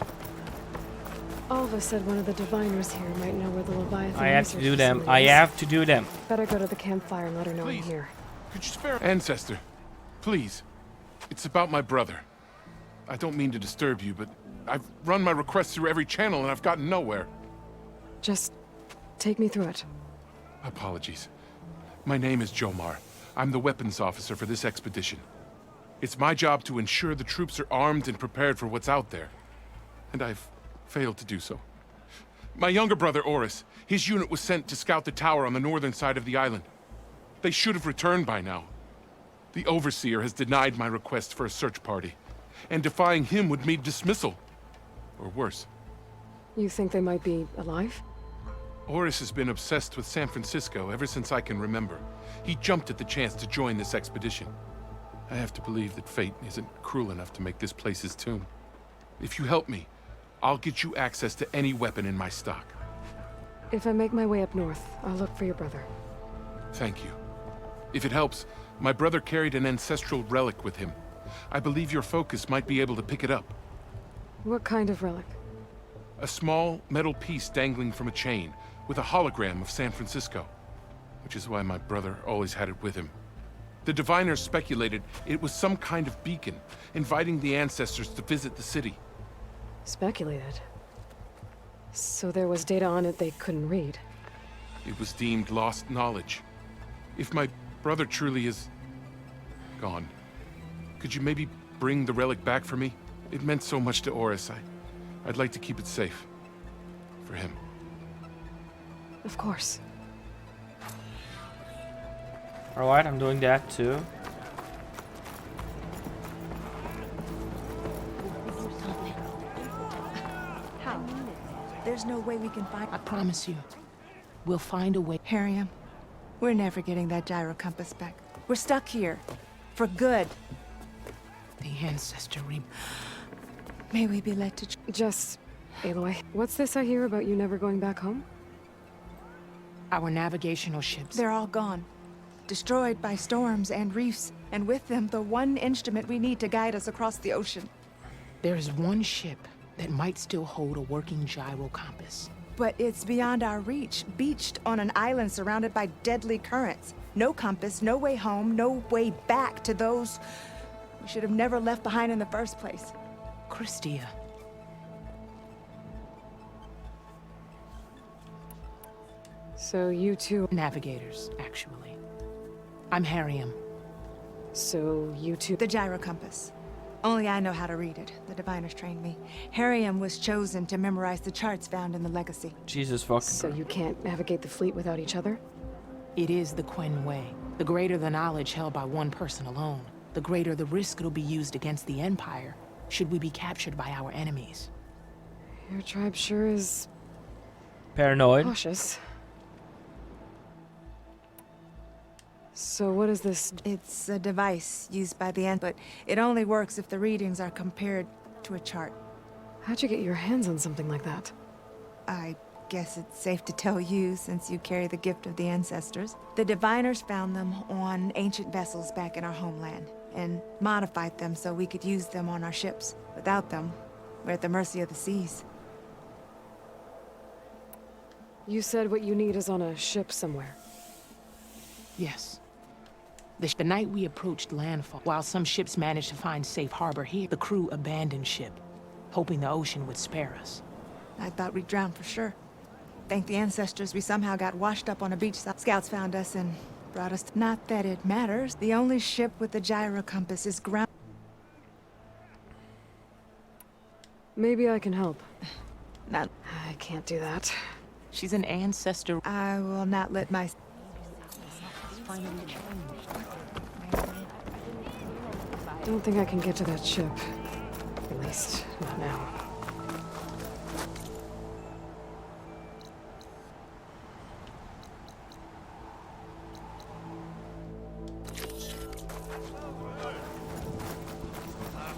Alva said one of the diviners here might know where the Leviathan I have to research do them. facility I is. have to do them. Better go to the campfire and let her know I'm Please. here. Could you spare Ancestor, please. It's about my brother. I don't mean to disturb you, but I've run my requests through every channel and I've gotten nowhere. Just take me through it. Apologies. My name is Jomar. I'm the weapons officer for this expedition. It's my job to ensure the troops are armed and prepared for what's out there. And I've failed to do so. My younger brother, Oris, his unit was sent to scout the tower on the northern side of the island. They should have returned by now. The Overseer has denied my request for a search party, and defying him would mean dismissal. Or worse. You think they might be alive? Oris has been obsessed with San Francisco ever since I can remember. He jumped at the chance to join this expedition. I have to believe that fate isn't cruel enough to make this place his tomb. If you help me, I'll get you access to any weapon in my stock. If I make my way up north, I'll look for your brother. Thank you. If it helps, my brother carried an ancestral relic with him. I believe your focus might be able to pick it up. What kind of relic? A small metal piece dangling from a chain, with a hologram of San Francisco. Which is why my brother always had it with him. The diviners speculated it was some kind of beacon, inviting the ancestors to visit the city. Speculated. So there was data on it they couldn't read. It was deemed lost knowledge. If my brother truly is gone, could you maybe bring the relic back for me? It meant so much to Oris. I'd like to keep it safe. For him. Of course. Alright, I'm doing that too. How? There's no way we can find... I promise you, we'll find a way. Harriam, we're never getting that gyro compass back. We're stuck here. For good. The ancestor May we be led to... Jess, Aloy, what's this I hear about you never going back home? Our navigational ships. They're all gone. Destroyed by storms and reefs, and with them the one instrument we need to guide us across the ocean. There is one ship that might still hold a working gyro compass. But it's beyond our reach, beached on an island surrounded by deadly currents. No compass, no way home, no way back to those we should have never left behind in the first place. Christia. So you two... Navigators, actually. I'm Harriam. So you two... The gyro compass. Only I know how to read it. The diviners trained me. Harriam was chosen to memorize the charts found in the Legacy. Jesus fucking So Christ. you can't navigate the fleet without each other? It is the Quen way. The greater the knowledge held by one person alone, the greater the risk it'll be used against the Empire, should we be captured by our enemies. Your tribe sure is... Paranoid. cautious. So what is this? It's a device used by the end, but it only works if the readings are compared to a chart. How'd you get your hands on something like that? I guess it's safe to tell you, since you carry the gift of the ancestors. The diviners found them on ancient vessels back in our homeland, and modified them so we could use them on our ships. Without them, we're at the mercy of the seas. You said what you need is on a ship somewhere. Yes. The night we approached landfall, while some ships managed to find safe harbor here, the crew abandoned ship, hoping the ocean would spare us. I thought we'd drown for sure. Thank the ancestors we somehow got washed up on a beach. Scouts found us and brought us. Not that it matters. The only ship with the gyro compass is ground. Maybe I can help. Not. I can't do that. She's an ancestor. I will not let my... Don't think I can get to that ship. At least, not now.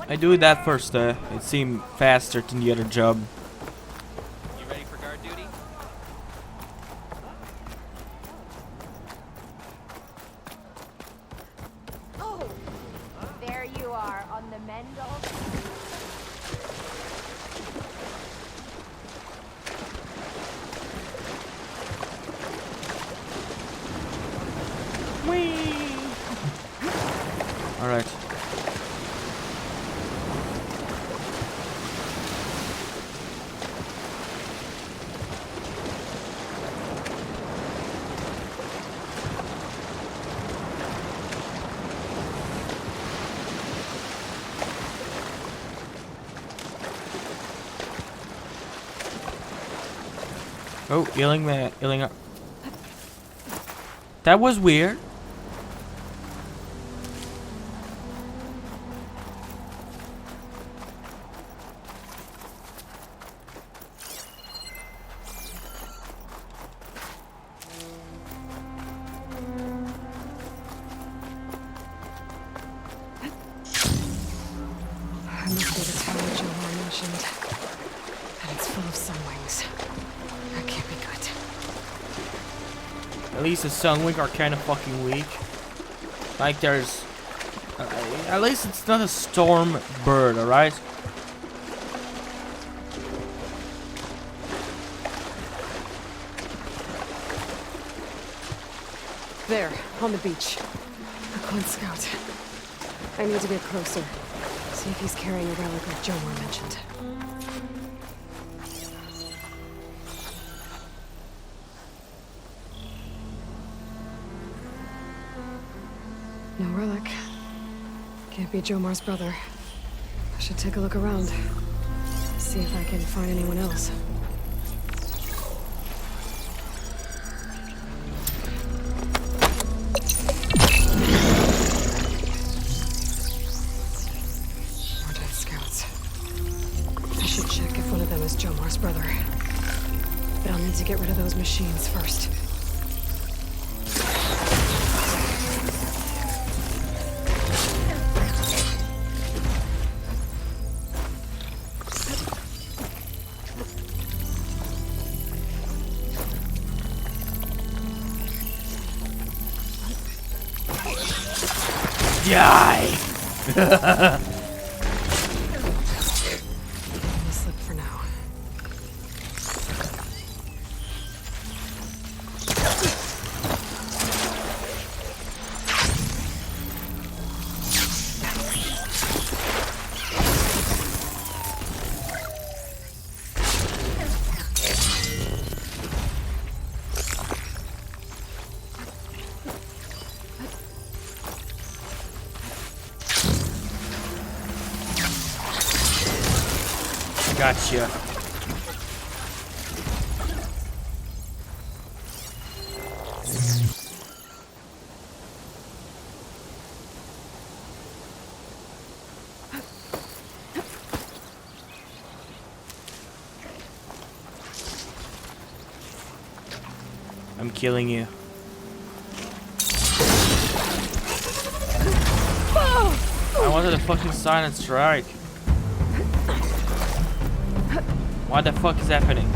I do that first, it seemed faster than the other job. You ready for guard duty? Oh, there you are on the Mendel. Alright. Oh, healing man, healing up. That was weird. I must be the tower Johar mentioned. And it's full of sunwings. That can't be good. At least the Sunwing are kind of fucking weak. Like there's At least it's not a storm bird, alright? There, on the beach. A Quinn scout. I need to get closer. See if he's carrying a relic like Jomar mentioned. No relic. Can't be Jomar's brother. I should take a look around. See if I can find anyone else. More dead scouts. I should check if one of them is Jomar's brother. But I'll need to get rid of those machines first. Die! Slip for now. Gotcha. I'm killing you. I wanted a fucking silent strike. What the fuck is happening?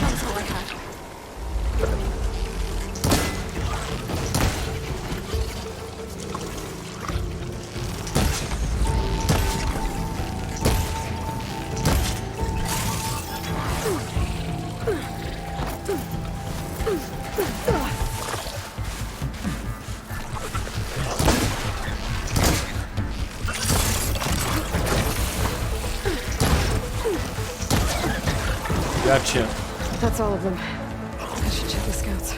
That's all I had. Gotcha. That's all of them. I should check the scouts.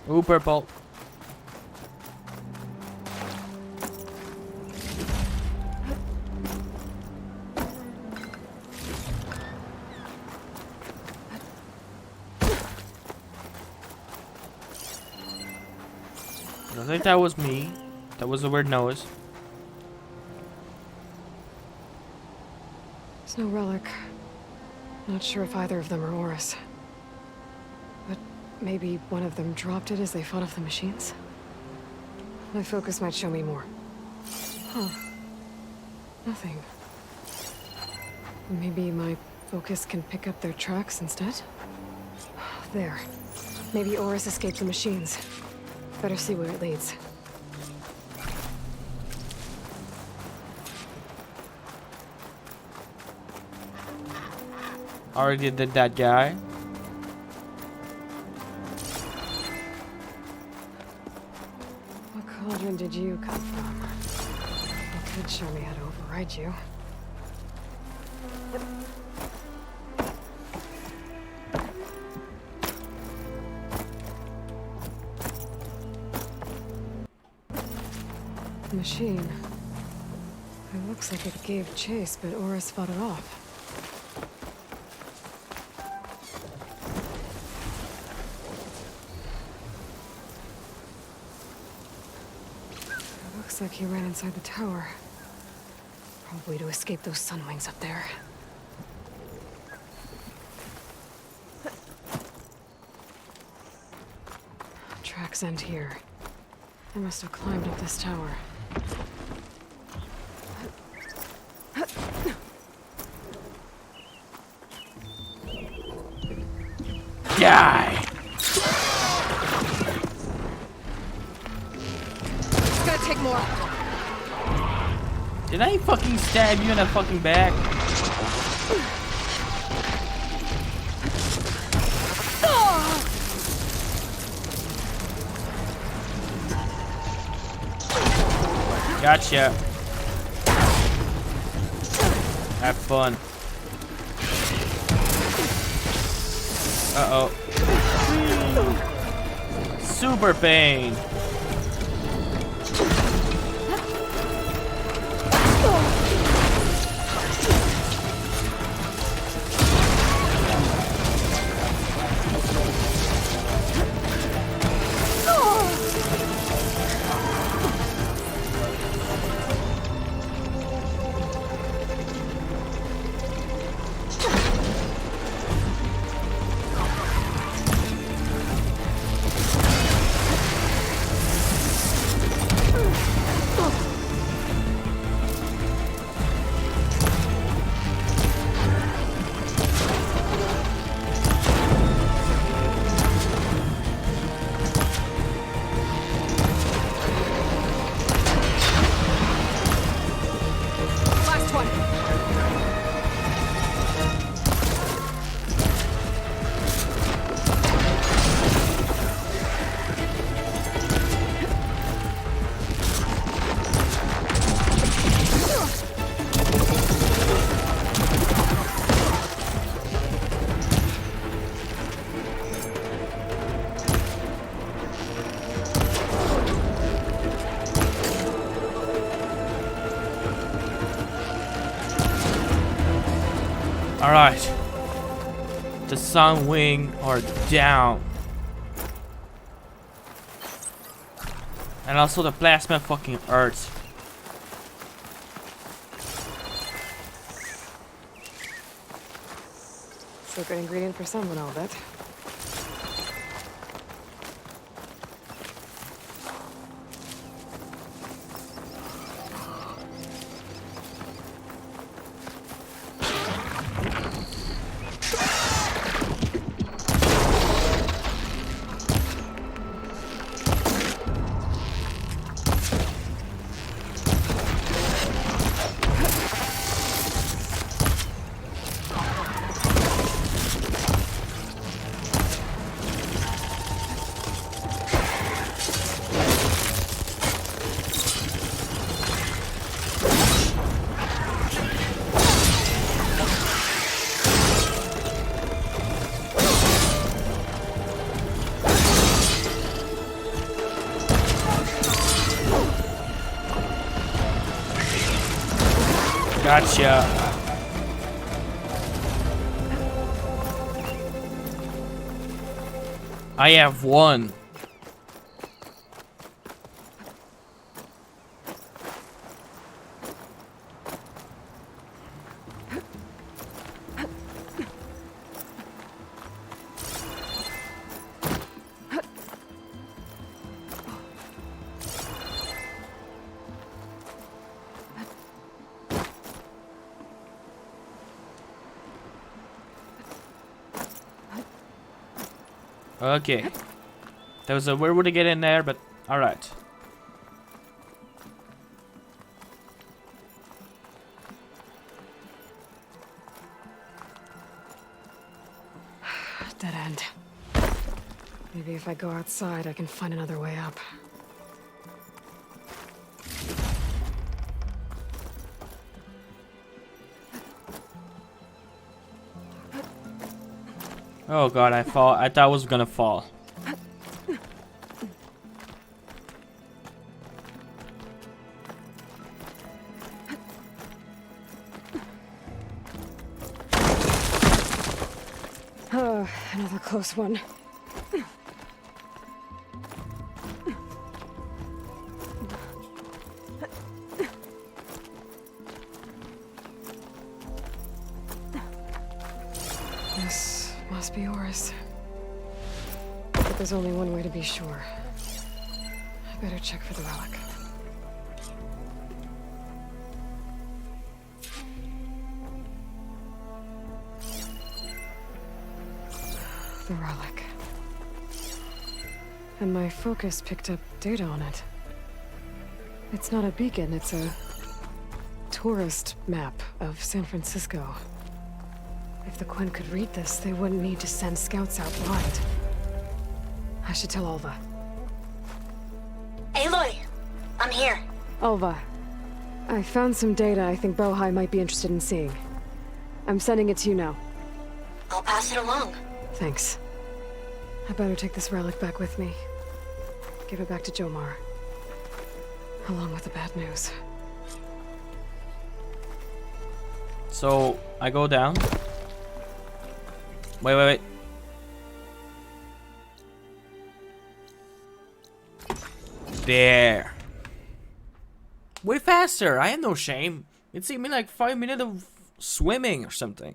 Ooh, purple. I think that was me. That was a weird noise. There's no relic. Not sure if either of them are Oris. But maybe one of them dropped it as they fought off the machines? My focus might show me more. Huh. Nothing. Maybe my focus can pick up their tracks instead? There. Maybe Oris escaped the machines. Better see where it leads. Already did that guy. What cauldron did you come from? You could show me how to override you. Machine. It looks like it gave chase, but Oris fought it off. It looks like he ran inside the tower. Probably to escape those sunwings up there. Tracks end here. I must have climbed up this tower. Die! It's gonna take more. Did I fucking stab you in the fucking back? Gotcha. Have fun. Uh-oh. Super pain. Last one. Alright. The sun wing are down. And also the plasma fucking hurts. It's a good ingredient for someone, I'll bet. Gotcha. I have one. Okay. There was a weird way to get in there, but alright. Dead end. Maybe if I go outside, I can find another way up. Oh god, I thought I was gonna fall. Oh, another close one. This must be yours. But there's only one way to be sure. I better check for the relic. The relic. And my focus picked up data on it. It's not a beacon, it's a tourist map of San Francisco. If the Quinn could read this, they wouldn't need to send scouts out blind. I should tell Alva. Aloy! I'm here. Alva, I found some data I think Bohai might be interested in seeing. I'm sending it to you now. I'll pass it along. Thanks. I better take this relic back with me. Give it back to Jomar. Along with the bad news. So, I go down. Wait. There. Way faster. I had no shame. It took me like 5 minutes of swimming or something.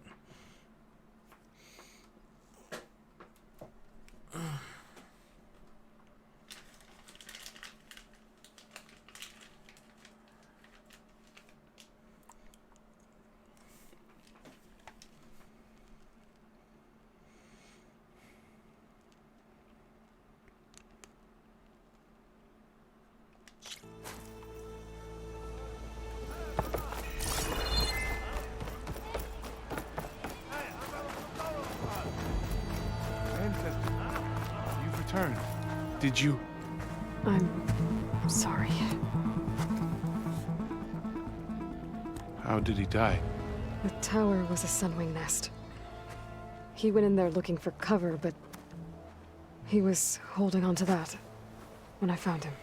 You've returned. Did you? I'm sorry. How did he die? The tower was a sunwing nest. He went in there looking for cover, but he was holding on to that when I found him.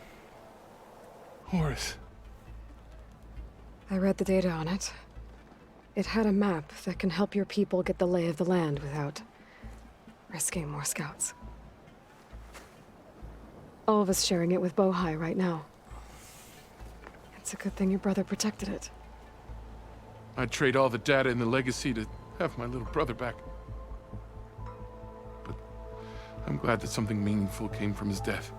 Horace. I read the data on it. It had a map that can help your people get the lay of the land without risking more scouts. All of us sharing it with Bohai right now. It's a good thing your brother protected it. I'd trade all the data in the legacy to have my little brother back. But I'm glad that something meaningful came from his death.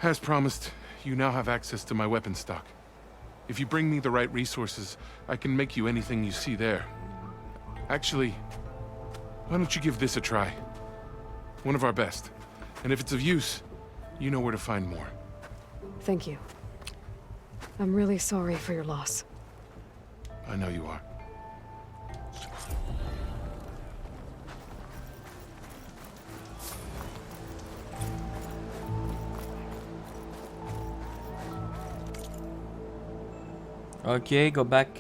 As promised, you now have access to my weapon stock. If you bring me the right resources, I can make you anything you see there. Actually, why don't you give this a try? One of our best. And if it's of use, you know where to find more. Thank you. I'm really sorry for your loss. I know you are. Okay, go back.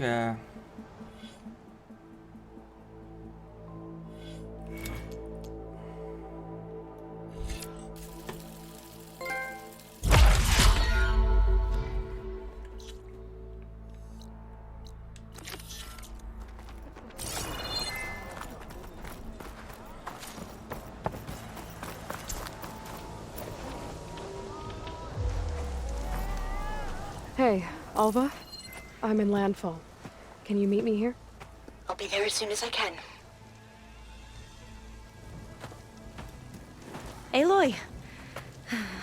Hey, Alva? I'm in landfall. Can you meet me here? I'll be there as soon as I can. Aloy!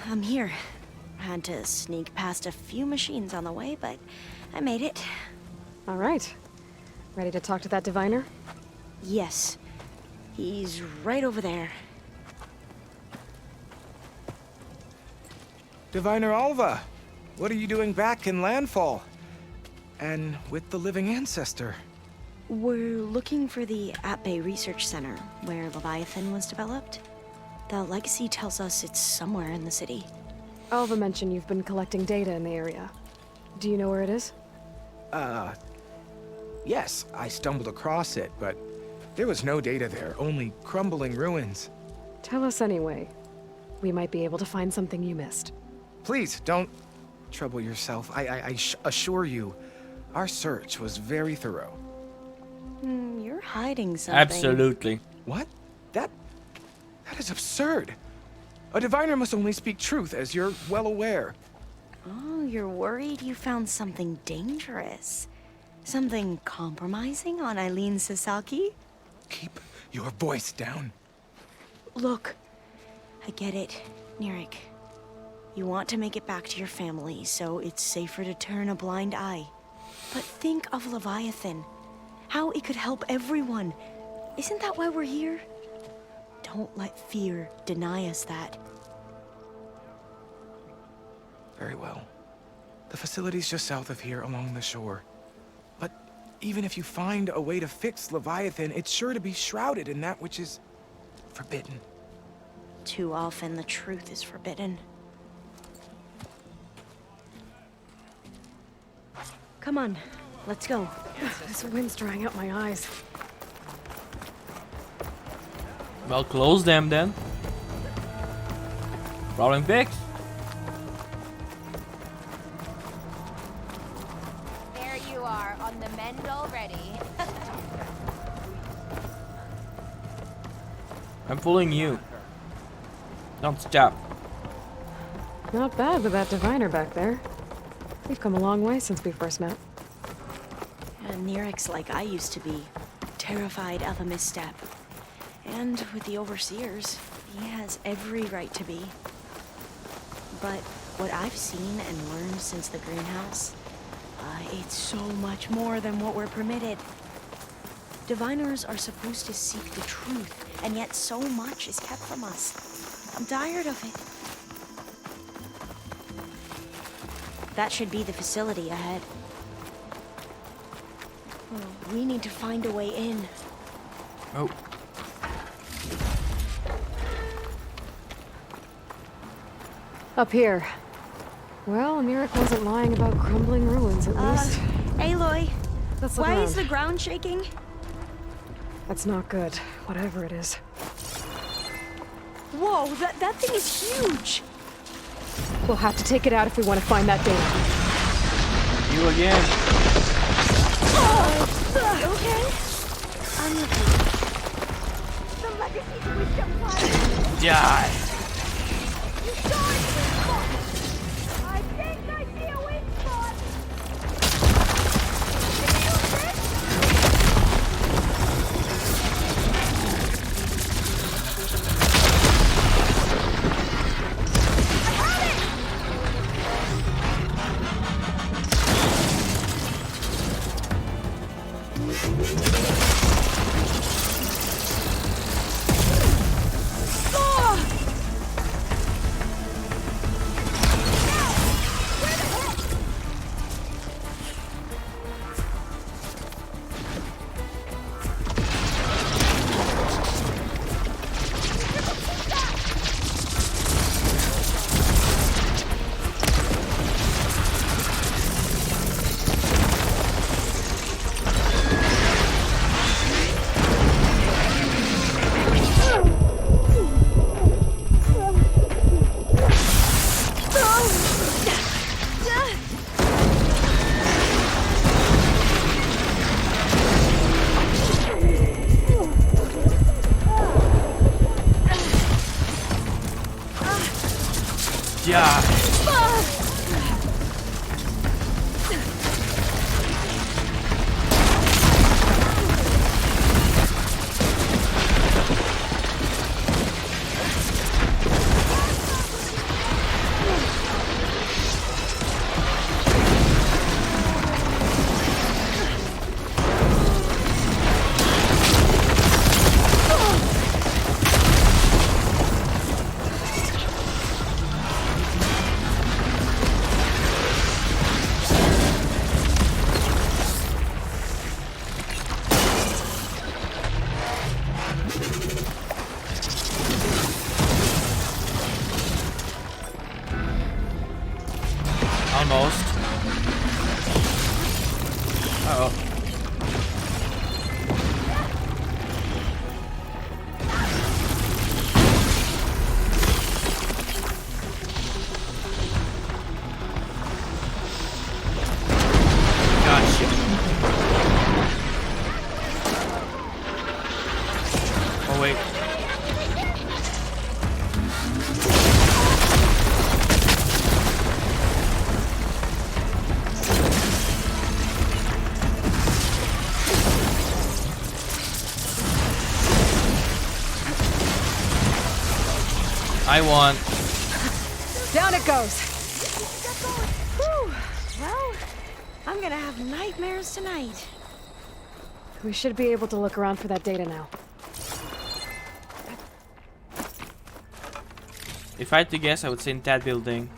I'm here. Had to sneak past a few machines on the way, but I made it. All right. Ready to talk to that diviner? Yes. He's right over there. Diviner Alva, what are you doing back in landfall? And with the living ancestor? We're looking for the At Bay Research Center, where Leviathan was developed. The legacy tells us it's somewhere in the city. Alva mentioned you've been collecting data in the area. Do you know where it is? Yes, I stumbled across it, but there was no data there, only crumbling ruins. Tell us anyway. We might be able to find something you missed. Please, don't trouble yourself. I assure you, our search was very thorough. You're hiding something. Absolutely. What? That is absurd. A diviner must only speak truth, as you're well aware. Oh, you're worried you found something dangerous? Something compromising on Eileen Sasaki? Keep your voice down. Look, I get it, Nirik. You want to make it back to your family, so it's safer to turn a blind eye. But think of Leviathan. How it could help everyone. Isn't that why we're here? Don't let fear deny us that. Very well. The facility's just south of here along the shore. But even if you find a way to fix Leviathan, it's sure to be shrouded in that which is forbidden. Too often the truth is forbidden. Come on, let's go. This wind's drying out my eyes. Well, close them then. Problem fixed. There you are, on the mend already. I'm fooling you. Don't stop. Not bad with that diviner back there. We've come a long way since we first met. And Nerek's like I used to be, terrified of a misstep. And with the Overseers, he has every right to be. But what I've seen and learned since the greenhouse, it's so much more than what we're permitted. Diviners are supposed to seek the truth, and yet so much is kept from us. I'm tired of it. That should be the facility ahead. Oh, we need to find a way in. Oh. Up here. Well, Nerek wasn't lying about crumbling ruins, at least. Aloy, Let's look why around. is the ground shaking? That's not good, whatever it is. Whoa, that thing is huge! We'll have to take it out if we want to find that data. You again. Okay. I'm with you. The legacy wisdom fire. Die. I think I see a weak spot. Yeah. Almost. Uh-oh. Gotcha. Oh, wait. I won. Down it goes. Whew. Well, I'm gonna have nightmares tonight. We should be able to look around for that data now. If I had to guess, I would say in that building.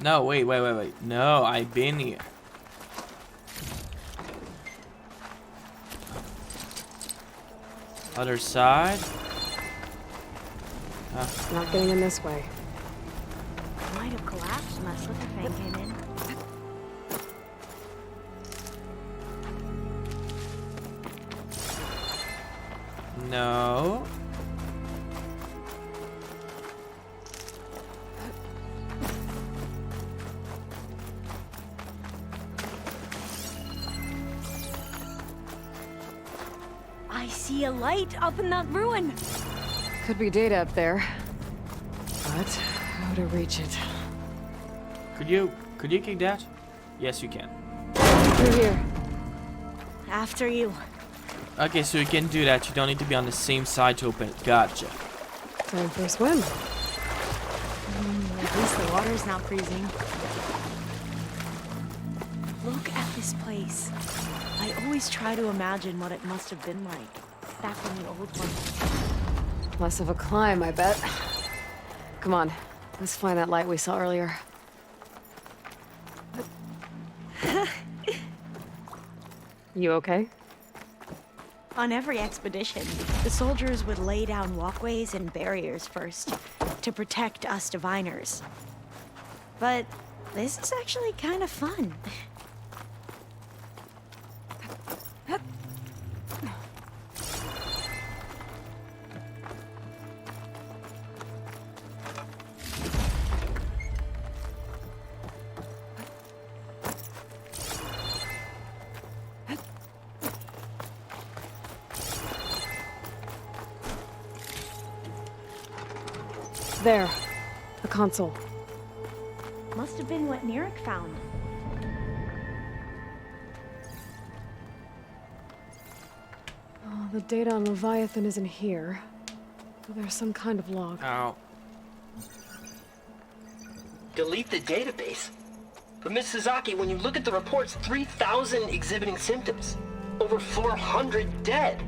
No, wait. No, I've been here. Other side. Not getting in this way. Might have collapsed when that slipper fan came in. No. I see a light up in that ruin. Could be data up there. But how to reach it? Could you kick that? Yes, you can. Through here. After you. Okay, so you can do that. You don't need to be on the same side to open it. Gotcha. Time for a swim. At least the water's not freezing. Look at this place. I always try to imagine what it must have been like back in the old one. Less of a climb, I bet. Come on, let's find that light we saw earlier. You okay? On every expedition, the soldiers would lay down walkways and barriers first to protect us diviners. But this is actually kind of fun. There. A console. Must have been what Neric found. Oh, the data on Leviathan isn't here. But there's some kind of log. Ow. Delete the database? But Miss Sasaki, when you look at the reports, 3,000 exhibiting symptoms. Over 400 dead.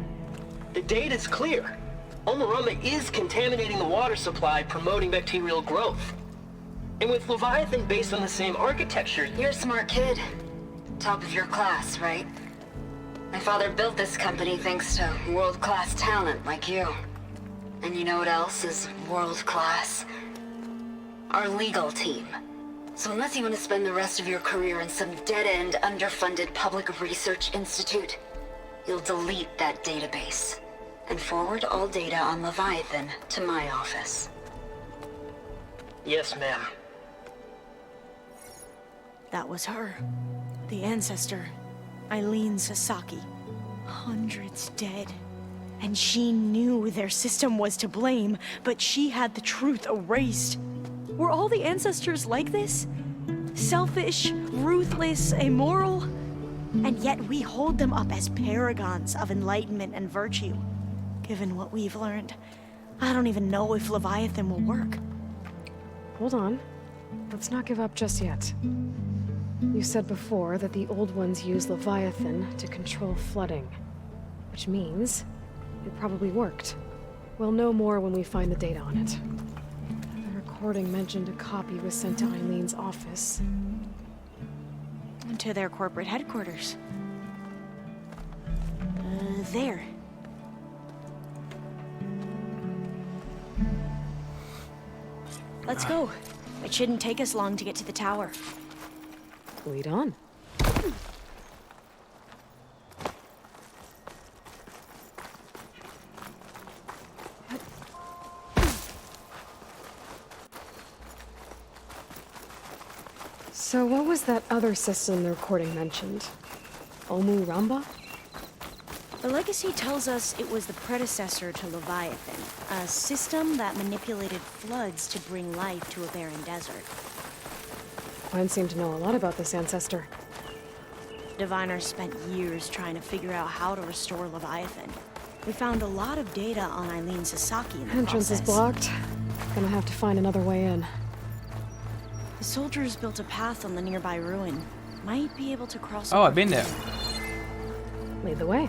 The data's clear. Omarama is contaminating the water supply, promoting bacterial growth. And with Leviathan based on the same architecture... You're a smart kid. Top of your class, right? My father built this company thanks to world-class talent like you. And you know what else is world-class? Our legal team. So unless you want to spend the rest of your career in some dead-end, underfunded public research institute, you'll delete that database and forward all data on Leviathan to my office. Yes, ma'am. That was her. The ancestor. Eileen Sasaki. Hundreds dead. And she knew their system was to blame, but she had the truth erased. Were all the ancestors like this? Selfish, ruthless, immoral? And yet we hold them up as paragons of enlightenment and virtue. Given what we've learned, I don't even know if Leviathan will work. Hold on. Let's not give up just yet. You said before that the old ones use Leviathan to control flooding. Which means it probably worked. We'll know more when we find the data on it. The recording mentioned a copy was sent to Eileen's office. To their corporate headquarters. There. Let's go. It shouldn't take us long to get to the tower. Lead on. So what was that other system the recording mentioned? Omu Ramba? The legacy tells us it was the predecessor to Leviathan, a system that manipulated floods to bring life to a barren desert. Quinn seemed to know a lot about this ancestor. Diviners spent years trying to figure out how to restore Leviathan. We found a lot of data on Eileen Sasaki in the Entrance is blocked. Gonna have to find another way in. The soldiers built a path on the nearby ruin. Might be able to cross Oh, over I've been there. Lead the way.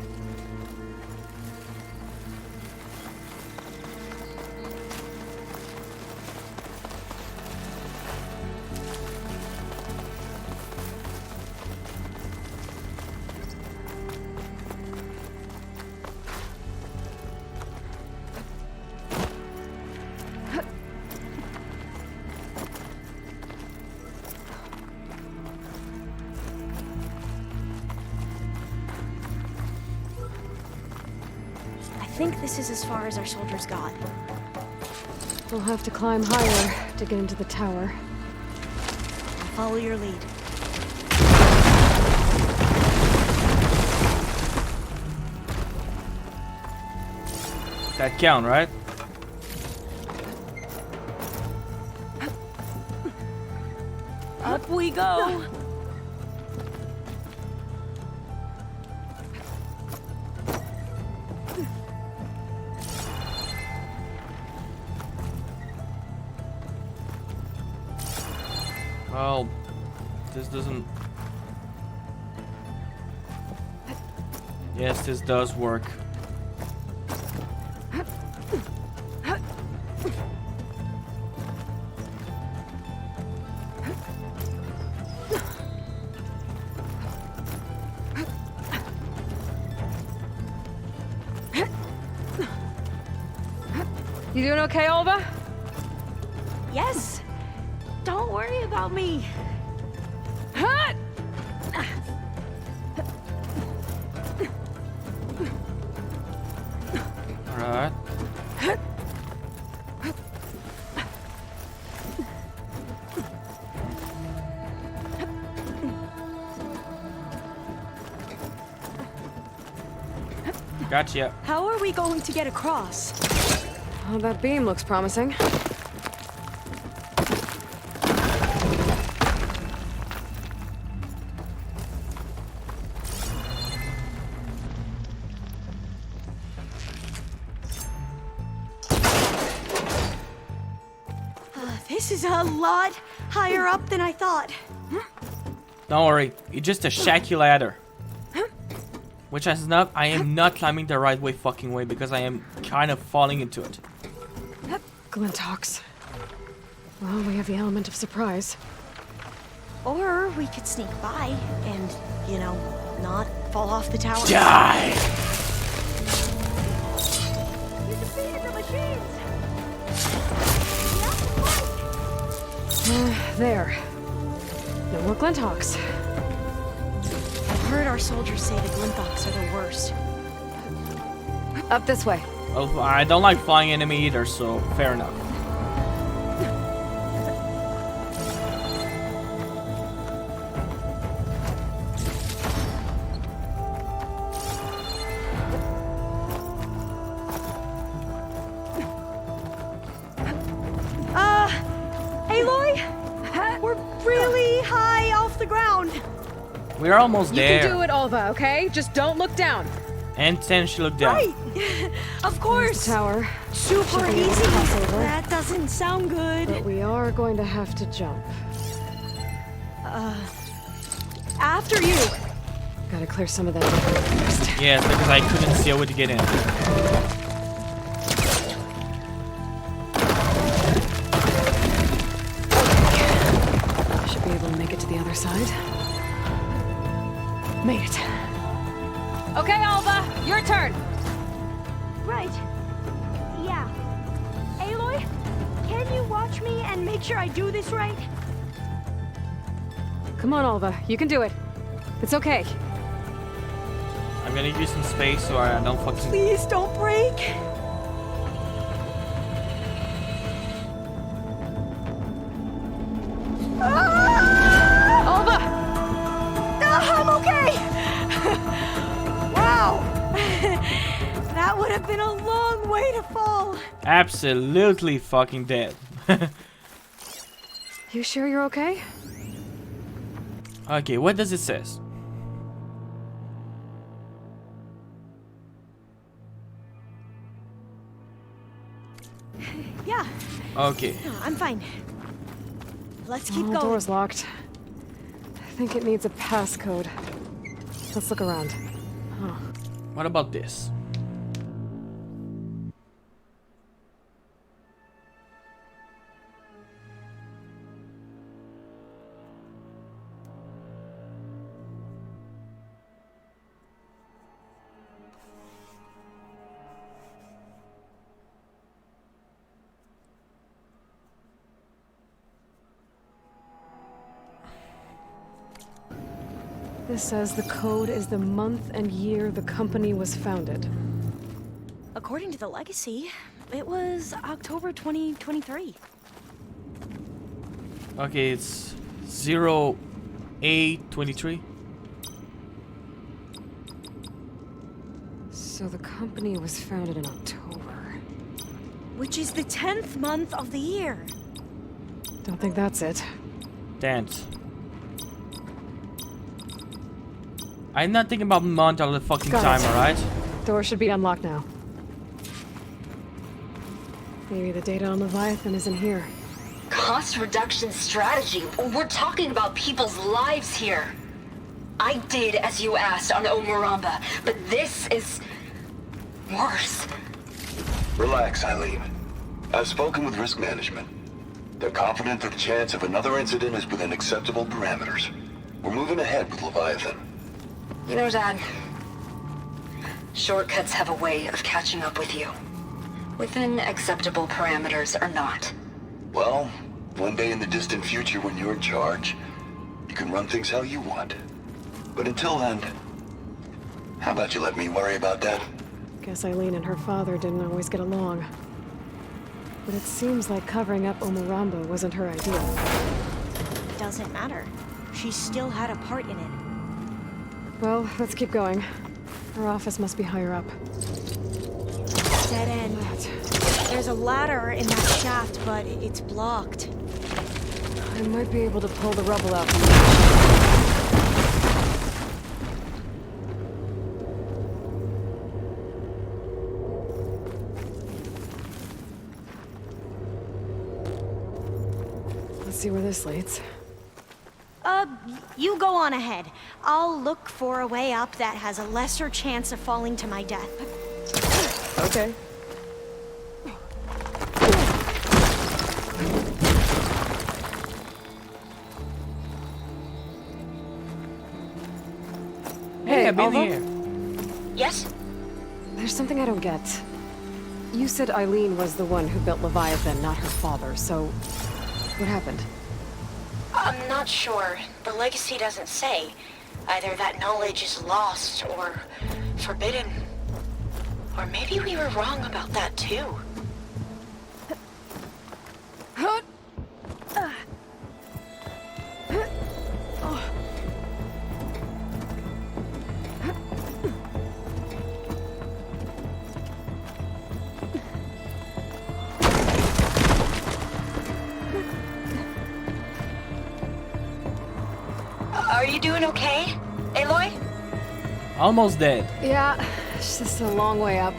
I think this is as far as our soldiers got. We'll have to climb higher to get into the tower. I'll follow your lead. That count, right? Up we go! Well, this doesn't... Yes, this does work. You doing okay, Olva? Yes! Don't worry about me! Hut! Alright. Gotcha. How are we going to get across? Oh, that beam looks promising. This is a lot higher up than I thought. Don't worry, it's just a shaky ladder. Which is not, I am not climbing the right way fucking way because I am kind of falling into it. Glinthawks. Well, we have the element of surprise. Or we could sneak by and, you know, not fall off the tower. Die! You defeated the machines! There. No more Glinthawks. I've heard our soldiers say the Glinthawks are the worst. Up this way. Well, I don't like flying enemy either, so fair enough. Aloy? We're really high off the ground. We're almost there. You can do it, Olva, okay? Just don't look down. And then she looked down. Right. Of course. The tower. Super Should be able easy. to pass over. That doesn't sound good. But we are going to have to jump. After you. Gotta clear some of that debris first. Yes, because I couldn't see a way to get in. Should be able to make it to the other side. Made it. Okay, Alva, your turn. Right. Yeah. Aloy, can you watch me and make sure I do this right? Come on, Alva, you can do it. It's okay. I'm gonna give you some space so I don't fucking... Please don't break. Alva! I'm okay. Wow. That would have been a long way to fall. Absolutely fucking dead. You sure you're okay? Okay, what does it says? Yeah. Okay. No, I'm fine. Let's keep The going. door's locked. I think it needs a passcode. Let's look around. Oh, What about this? This says the code is the month and year the company was founded. According to the legacy, it was October 2023. Okay, it's 0823. So the company was founded in October. Which is the 10th month of the year. Don't think that's it. Dance. I'm not thinking about month all the fucking time, alright? Door should be unlocked now. Maybe the data on Leviathan is in here. Cost reduction strategy? We're talking about people's lives here. I did as you asked on Omuramba, but this is worse. Relax, Eileen. I've spoken with risk management. They're confident that the chance of another incident is within acceptable parameters. We're moving ahead with Leviathan. You know, Dad, shortcuts have a way of catching up with you. Within acceptable parameters or not. Well, one day in the distant future when you're in charge, you can run things how you want. But until then, how about you let me worry about that? Guess Eileen and her father didn't always get along. But it seems like covering up Omuramba wasn't her idea. Doesn't matter. She still had a part in it. Well, let's keep going. Her office must be higher up. Dead end. There's a ladder in that shaft, but it's blocked. I might be able to pull the rubble out from the Let's see where this leads. You go on ahead. I'll look for a way up that has a lesser chance of falling to my death. Okay. Hey, I've been Alva? here. Yes? There's something I don't get. You said Eileen was the one who built Leviathan, not her father, so what happened? I'm not sure. The legacy doesn't say. Either that knowledge is lost or forbidden. Or maybe we were wrong about that too. Are you doing okay, Aloy? Almost dead. Yeah, it's just a long way up.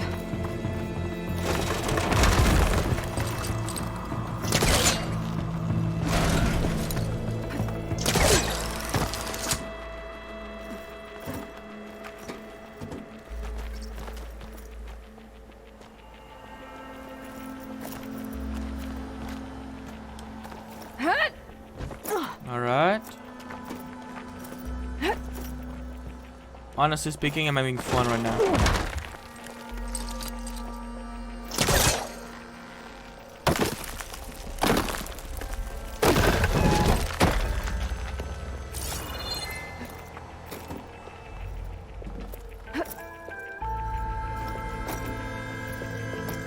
Alright. Honestly speaking, I'm having fun right now.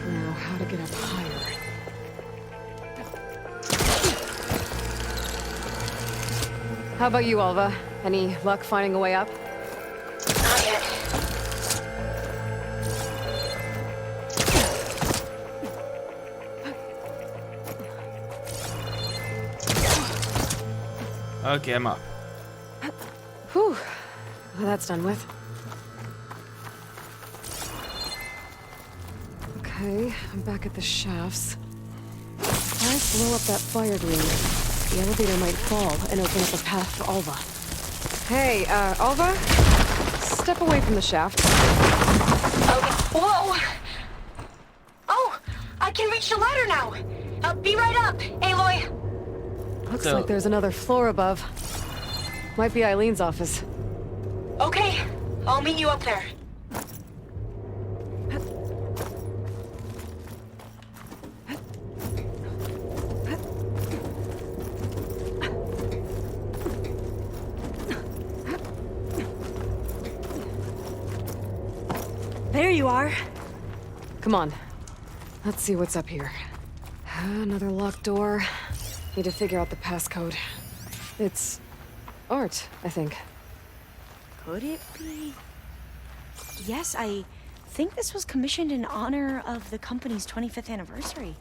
Now, how to get up higher? How about you, Alva? Any luck finding a way up? Not yet. Okay, I'm up. Whew. Well, that's done with. Okay, I'm back at the shafts. If I blow up that fire green, the elevator might fall and open up a path for Alva. Hey, Alva? Step away from the shaft. Okay. Whoa! Oh, I can reach the ladder now. Be right up, Aloy. Looks like there's another floor above. Might be Eileen's office. Okay, I'll meet you up there. There you are. Come on. Let's see what's up here. Another locked door. Need to figure out the passcode. It's art, I think. Could it be? Yes, I think this was commissioned in honor of the company's 25th anniversary.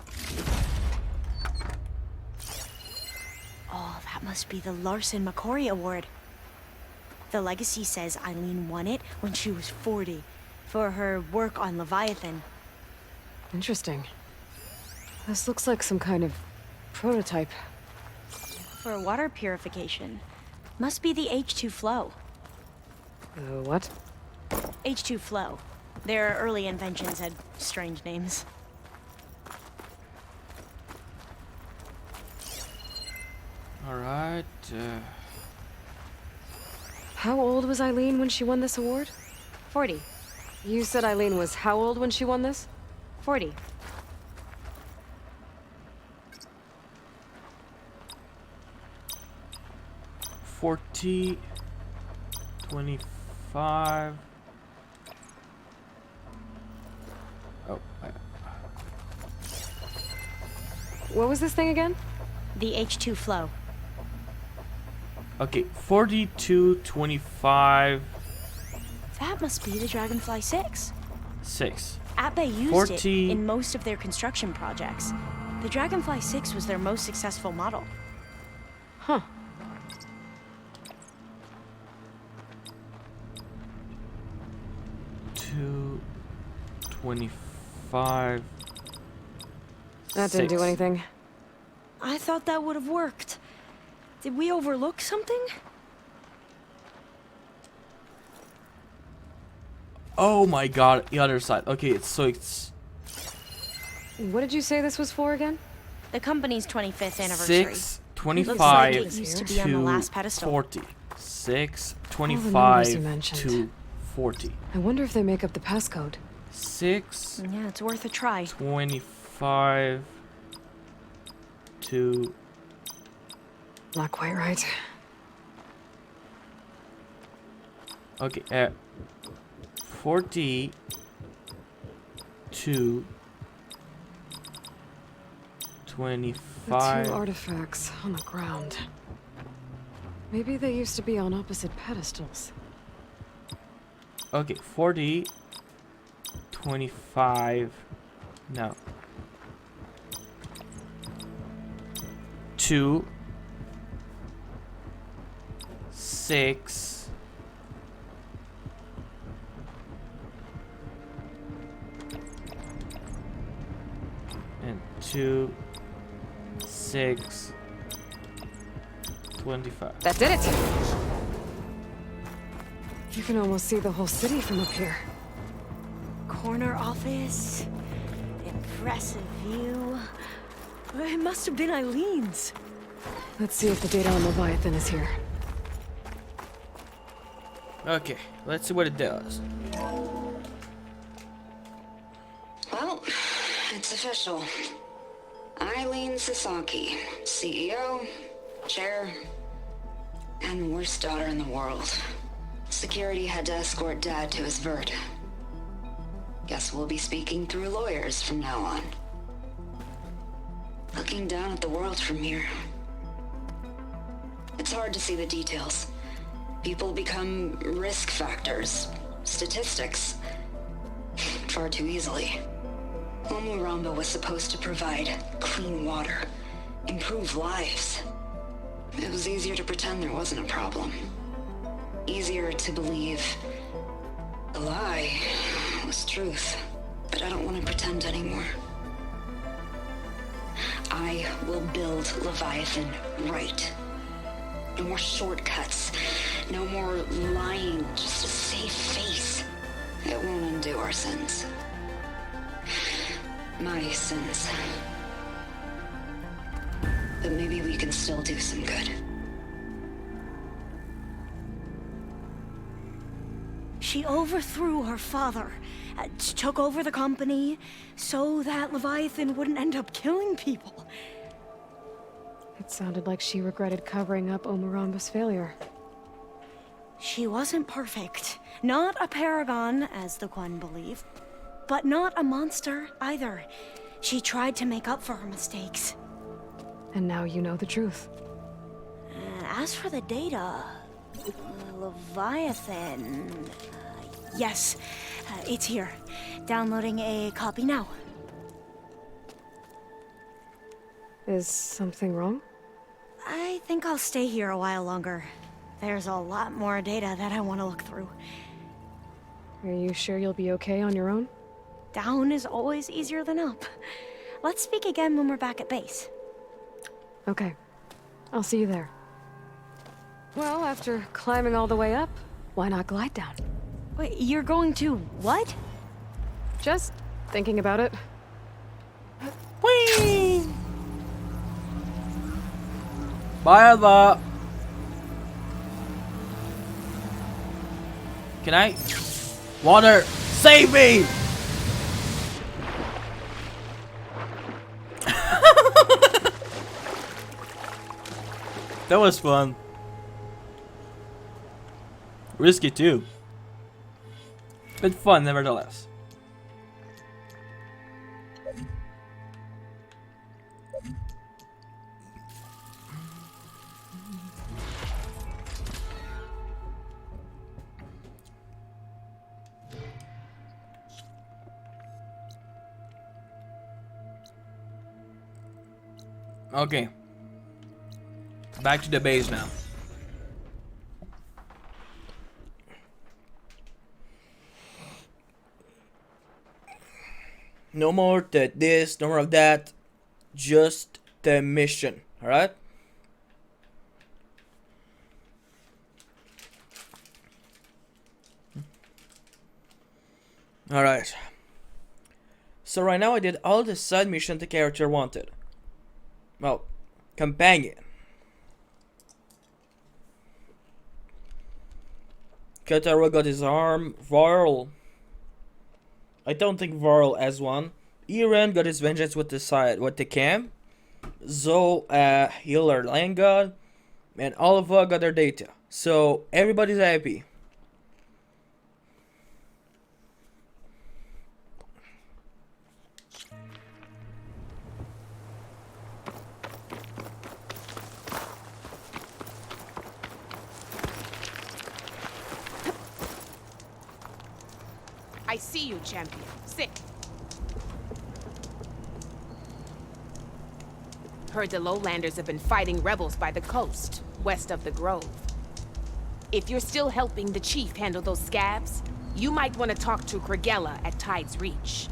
Oh, that must be the Larson McCory Award. The legacy says Eileen won it when she was 40 for her work on Leviathan. Interesting. This looks like some kind of prototype. For water purification. Must be the H2 flow. What? H2 flow. Their early inventions had strange names. Alright. How old was Eileen when she won this award? 40. You said Eileen was how old when she won this? 40. $40, 25. Oh, what was this thing again? The H2 flow. Okay, 42, 25. That must be the Dragonfly 6. 6. Abe used 40. it in most of their construction projects. The Dragonfly 6 was their most successful model. Huh. $2.25. That didn't do 6. anything. I thought that would have worked. Did we overlook something? Oh my god, the other side. Okay, so it's What did you say this was for again? The company's 25th anniversary. 6, Looks 25 like it used to be on the to last pedestal. 40. 6, All the numbers you 25 mentioned. to 40. I wonder if they make up the passcode. 6, Yeah, it's worth a try. 25 to... Not quite right. Okay, 40 to The 25. two artifacts on the ground. Maybe they used to be on opposite pedestals. Okay, 40, 25, no. 2, 6, and 2, 6, 25. That did it! You can almost see the whole city from up here. Corner office. Impressive view. It must have been Eileen's. Let's see if the data on Leviathan is here. Okay, let's see what it does. Well, it's official. Eileen Sasaki, CEO, chair, and worst daughter in the world. Security had to escort Dad to his vert. Guess we'll be speaking through lawyers from now on. Looking down at the world from here. It's hard to see the details. People become risk factors, statistics, far too easily. Omuramba was supposed to provide clean water, improve lives. It was easier to pretend there wasn't a problem. Easier to believe the lie was truth. But I don't want to pretend anymore. I will build Leviathan right. No more shortcuts. No more lying just to save face. It won't undo our sins. My sins. But maybe we can still do some good. She overthrew her father, took over the company, so that Leviathan wouldn't end up killing people. It sounded like she regretted covering up Omaramba's failure. She wasn't perfect. Not a paragon, as the Quan believe, but not a monster either. She tried to make up for her mistakes. And now you know the truth. As for the data, Leviathan... yes, it's here. Downloading a copy now. Is something wrong? I think I'll stay here a while longer. There's a lot more data that I want to look through. Are you sure you'll be okay on your own? Down is always easier than up. Let's speak again when we're back at base. Okay. I'll see you there. Well, after climbing all the way up, why not glide down? Wait, you're going to what? Just thinking about it. Whee! Bye, Alva. Can I? Water! Save me! That was fun. Risky too. But fun nevertheless. Okay. Back to the base now. No more this, no more of that. Just the mission, alright? Alright. So right now I did all the side mission the character wanted. Well, companion. Kotaro got his arm. Varl. I don't think Varl has one. Eren got his vengeance with the camp. Zoe, healer land god. And Oliva got their data. So everybody's happy. I see you, champion. Sit. Heard the lowlanders have been fighting rebels by the coast, west of the grove. If you're still helping the chief handle those scabs, you might want to talk to Kragella at Tide's Reach.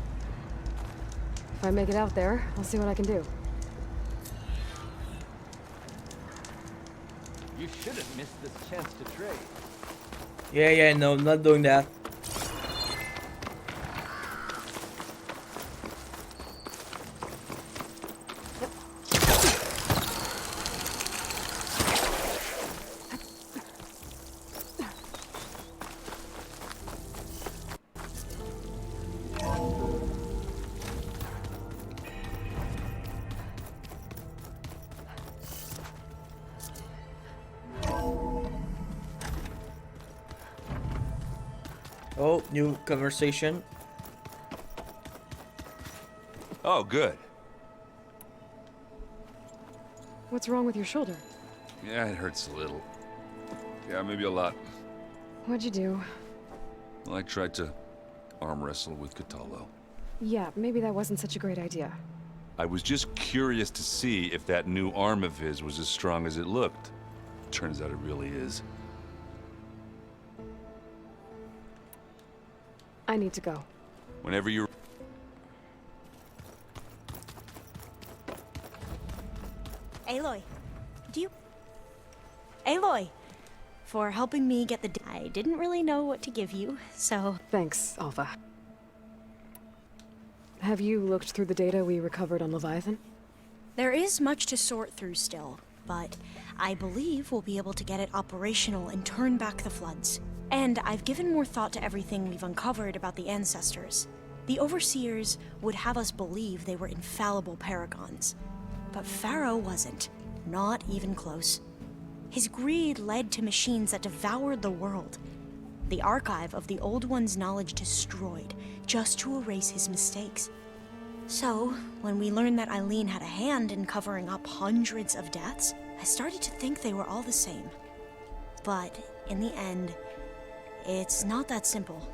If I make it out there, I'll see what I can do. You shouldn't miss this chance to trade. Yeah, no, I'm not doing that. Oh, new conversation. Oh, good. What's wrong with your shoulder? Yeah, it hurts a little. Yeah, maybe a lot. What'd you do? Well, I tried to arm wrestle with Cataldo. Yeah, maybe that wasn't such a great idea. I was just curious to see if that new arm of his was as strong as it looked. Turns out it really is. I need to go. Whenever you're... Aloy, Aloy, for helping me get the... I didn't really know what to give you, so... Thanks, Alpha. Have you looked through the data we recovered on Leviathan? There is much to sort through still, but I believe we'll be able to get it operational and turn back the floods. And I've given more thought to everything we've uncovered about the ancestors. The Overseers would have us believe they were infallible paragons. But Pharaoh wasn't. Not even close. His greed led to machines that devoured the world. The archive of the Old One's knowledge destroyed, just to erase his mistakes. So, when we learned that Eileen had a hand in covering up hundreds of deaths, I started to think they were all the same. But, in the end, it's not that simple.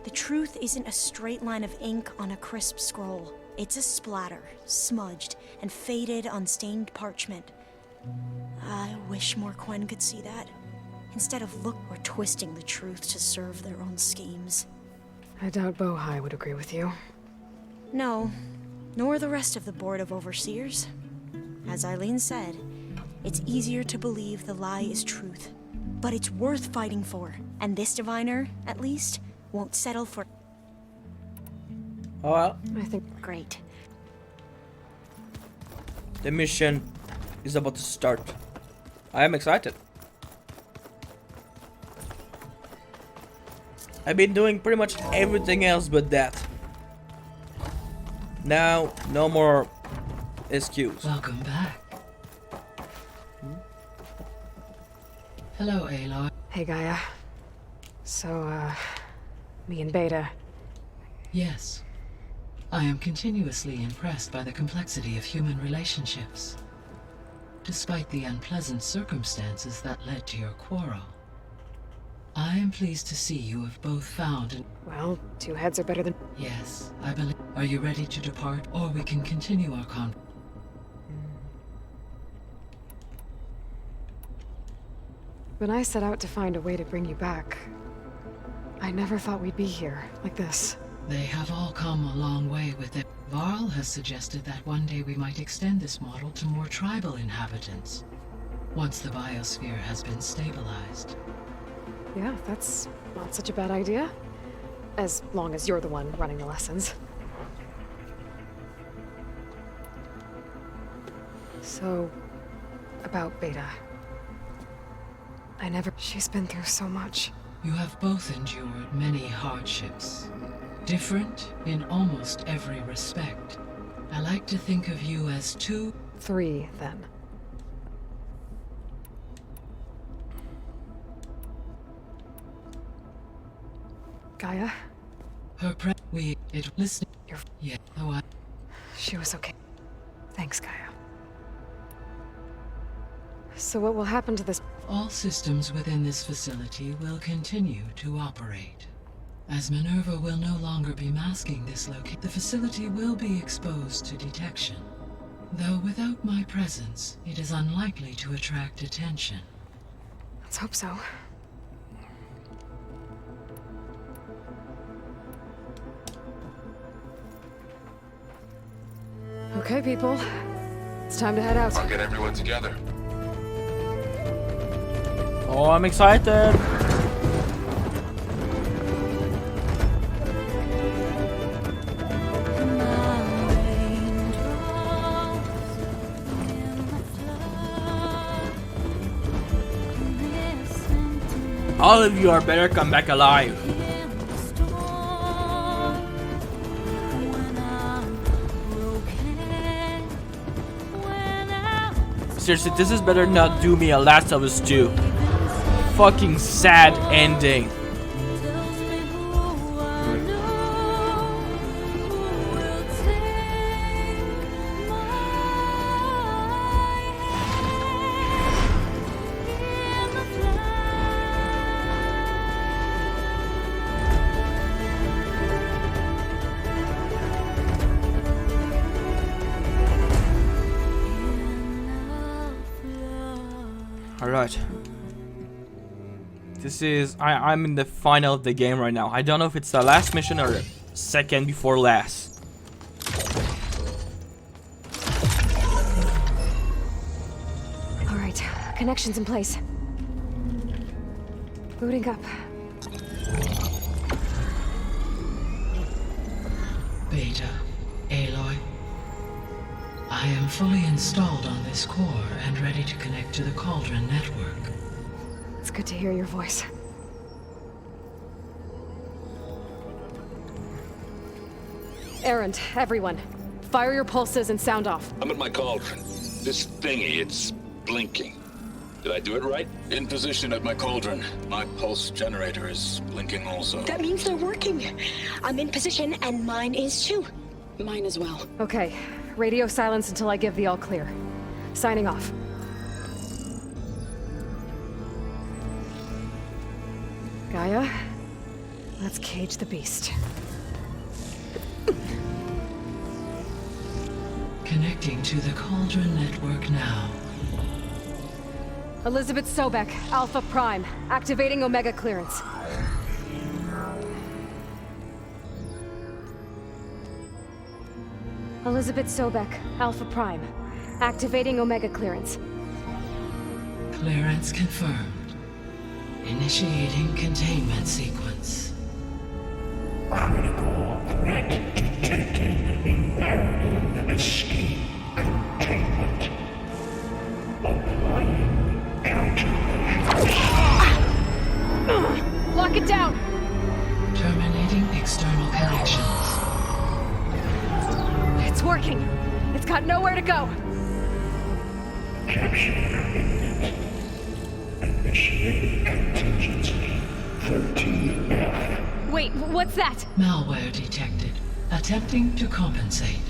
The truth isn't a straight line of ink on a crisp scroll. It's a splatter, smudged, and faded on stained parchment. I wish more Quen could see that, instead of look or twisting the truth to serve their own schemes. I doubt Bohai would agree with you. No, nor the rest of the Board of Overseers. As Eileen said, it's easier to believe the lie is truth, but it's worth fighting for, and this diviner, at least, won't settle for... Oh well. I think... Great. The mission is about to start. I am excited. I've been doing pretty much everything else but that. Now, no more excuse. Welcome back. Hello, Aloy. Hey, Gaia. So, me and Beta. Yes. I am continuously impressed by the complexity of human relationships. Despite the unpleasant circumstances that led to your quarrel, I am pleased to see you have both found an... Well, two heads are better than... Yes, I believe... Are you ready to depart, or we can continue our con... When I set out to find a way to bring you back, I never thought we'd be here, like this. They have all come a long way with it. Varl has suggested that one day we might extend this model to more tribal inhabitants, once the biosphere has been stabilized. Yeah, that's not such a bad idea. As long as you're the one running the lessons. So, about Beta. She's been through so much. You have both endured many hardships. Different in almost every respect. I like to think of you as three, then. Gaia? Listen. Yeah, oh, She was okay. Thanks, Gaia. So what will happen to this? All systems within this facility will continue to operate. As Minerva will no longer be masking this location, the facility will be exposed to detection. Though without my presence, it is unlikely to attract attention. Let's hope so. Okay, people. It's time to head out. I'll get everyone together. Oh, I'm excited. All of you are better come back alive. Seriously, this is better not do me a Last of Us 2. Fucking sad ending. Alright. This is... I'm in the final of the game right now. I don't know if it's the last mission or the second before last. Alright, connections in place. Booting up. Beta, Aloy. I am fully installed on this core and ready to connect to the Cauldron network. It's good to hear your voice. Errand, everyone. Fire your pulses and sound off. I'm at my cauldron. This thingy, it's blinking. Did I do it right? In position at my cauldron. My pulse generator is blinking also. That means they're working. I'm in position, and mine is too. Mine as well. Okay. Radio silence until I give the all clear. Signing off. Gaia, let's cage the beast. Connecting to the Cauldron network now. Elizabeth Sobek, Alpha Prime, activating Omega clearance. Elizabeth Sobek, Alpha Prime, activating Omega clearance. Clearance confirmed. Initiating containment sequence. Critical threat detected. Imperative escape containment. Applying countermeasures. Lock it down! Terminating external connections. It's working. It's got nowhere to go. Capture imminent. Initiating contingency 13F. Wait, what's that? Malware detected. Attempting to compensate.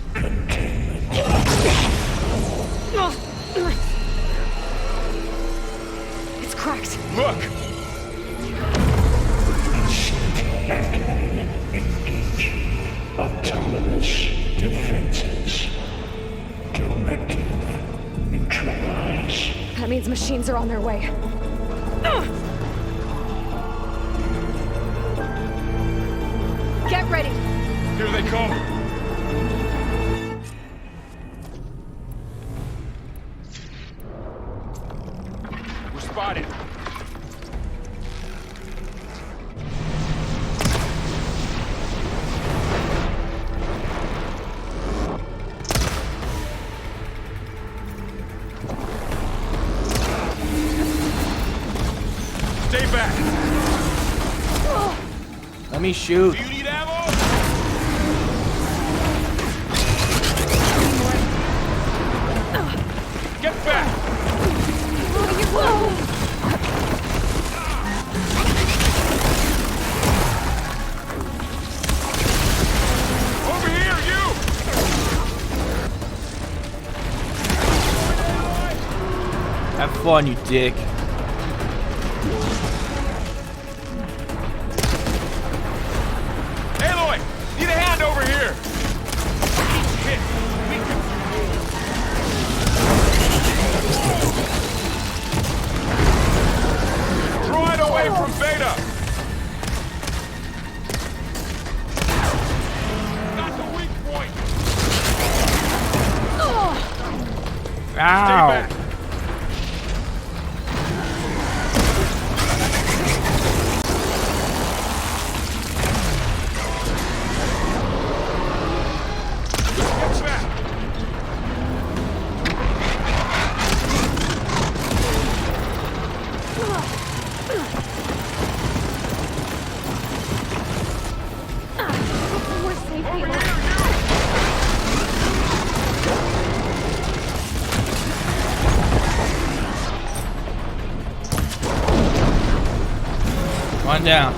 It's cracked. Look! Engage. Autonomous defenses. Directive. Neutralize. That means machines are on their way. Get ready! Here they come! We're spotted! Stay back! Let me shoot. Do you need ammo? Get back! Over here, you! Have fun, you dick. Aloy! Need a hand over here! Shit! We can... Draw it away from Beta! Got the weak point! Stay Ow! back! Get back! We're safe Over here. here, One down.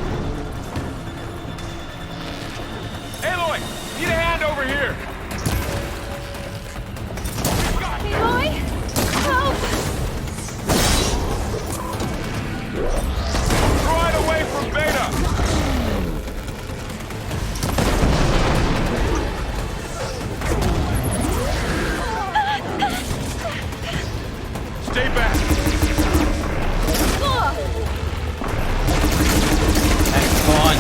Aloy! Need a hand over here! Aloy? Help! Draw it away from Beta! Stay back! Have fun.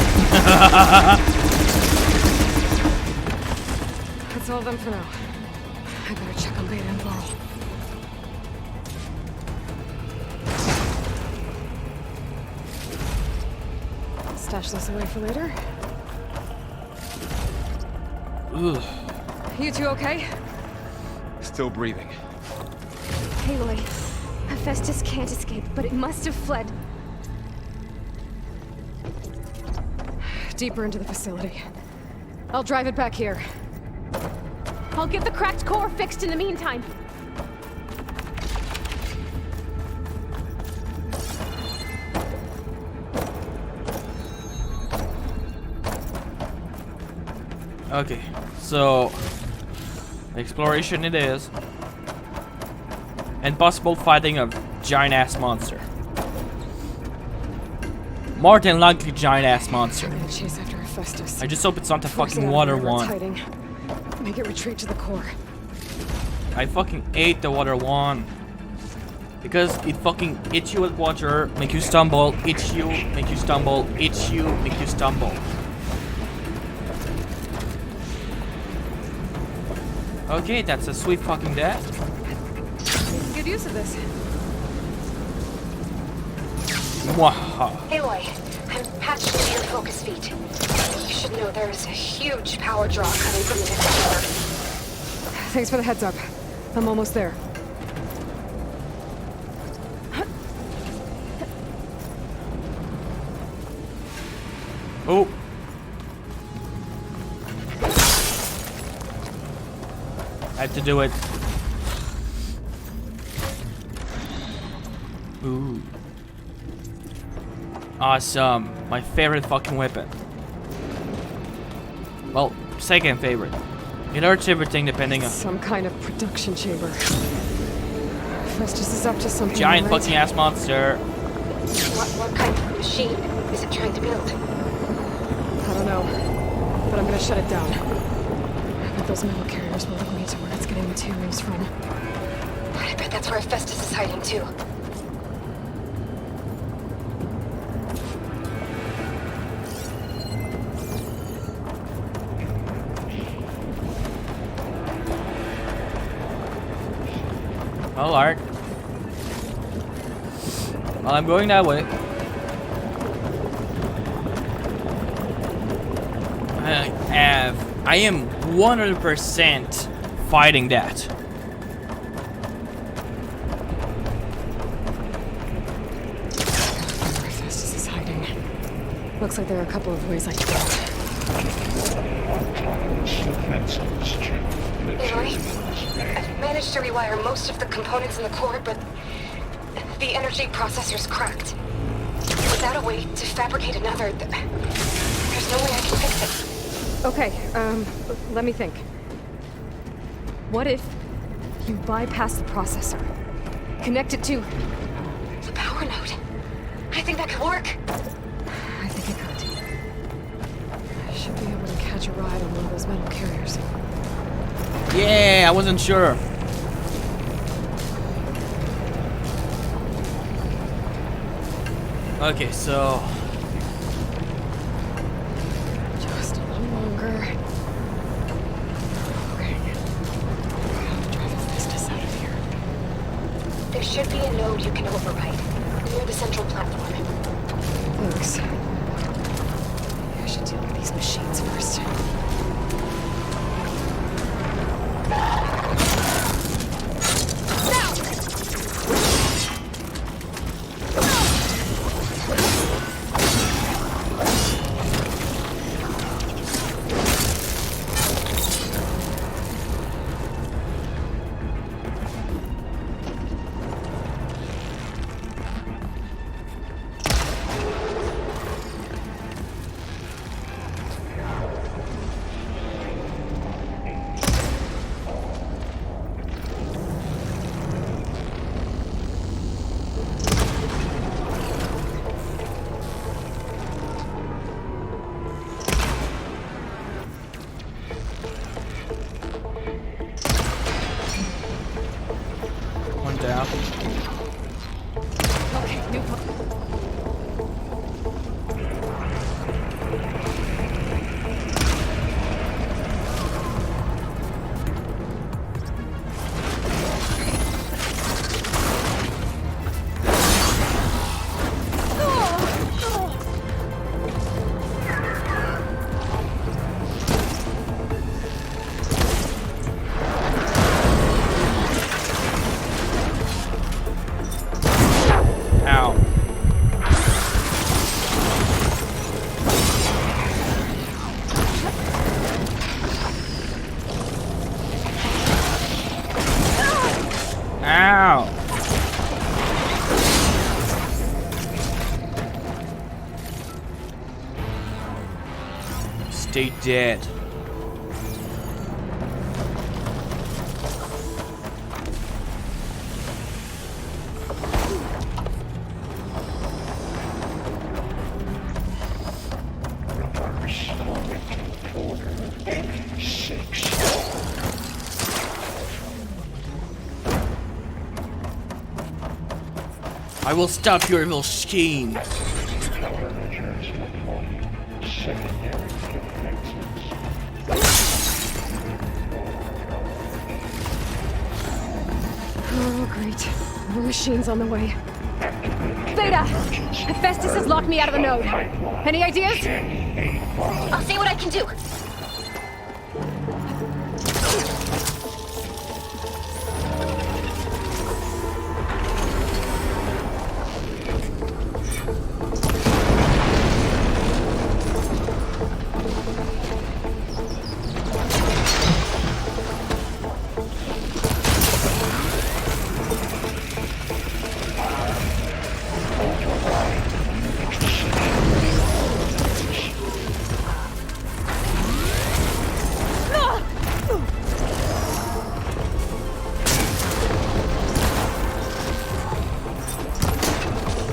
That's all of them for now. I better check on Beta and Laurel. stash this away for later. Ugh. You two okay? Still breathing. Aloy, Hephaestus can't escape, but it must have fled. Deeper into the facility. I'll drive it back here. I'll get the cracked core fixed in the meantime. Okay, so exploration it is, and possible fighting of giant ass monster. More than likely giant ass monster. I'm gonna chase after Hephaestus. I just hope it's not the Force it fucking out of water wherever it's one. hiding. Make it retreat to the core. I fucking hate the water one. Because it fucking hits you with water, make you stumble, hits you, make you stumble, hits you, make you stumble. Okay, that's a sweet fucking death. Making good use of this. Waha. Aloy, I'm patched into your focus feed. You should know there is a huge power draw coming from the next door. Thanks for the heads up. I'm almost there. Oh. I have to do it. Ooh. Awesome. My favorite fucking weapon. Well, second favorite. It hurts everything depending on... Some kind of production chamber. Hephaestus is up to something. Giant right? fucking ass monster. What kind of machine is it trying to build? I don't know, but I'm gonna shut it down. But those metal carriers will lead me to where it's getting materials from. I bet that's where Hephaestus is hiding too. Well, Art. Well, I'm going that way. I am 100% fighting that. Where Hephaestus is hiding. Looks like there are a couple of ways I can get. Aloy, I've managed to rewire most of the components in the core, but the energy processor's cracked. Without a way to fabricate another, there's no way I can fix it. Okay, let me think. What if you bypass the processor? Connect it to the power node. I think that could work. I think it could. I should be able to catch a ride on one of those metal carriers. Yeah, I wasn't sure. Okay, so... Just a little longer. Okay. I'll drive Hephaestus out of here. There should be a node you can override, near the central platform. Thanks. Maybe I should deal with these machines first. One down. Okay, new Ow! Stay dead. Reverse order ep26. I will stop your evil scheme. Countermeasures deployed. Secondary defenses. Oh, great. More machines on the way. Beta! Hephaestus has locked me out of the node. Any ideas? I'll see what I can do.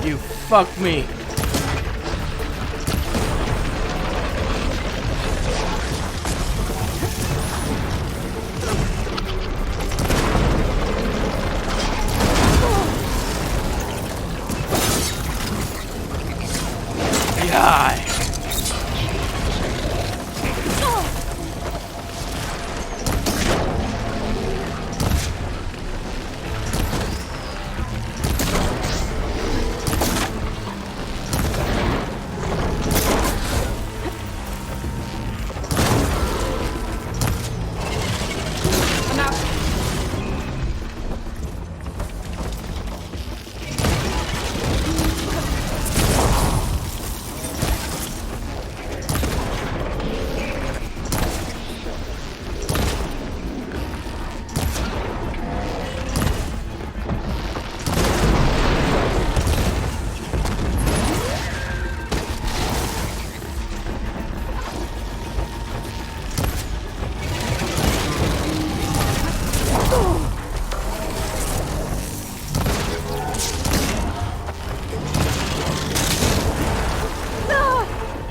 You fuck me. Die.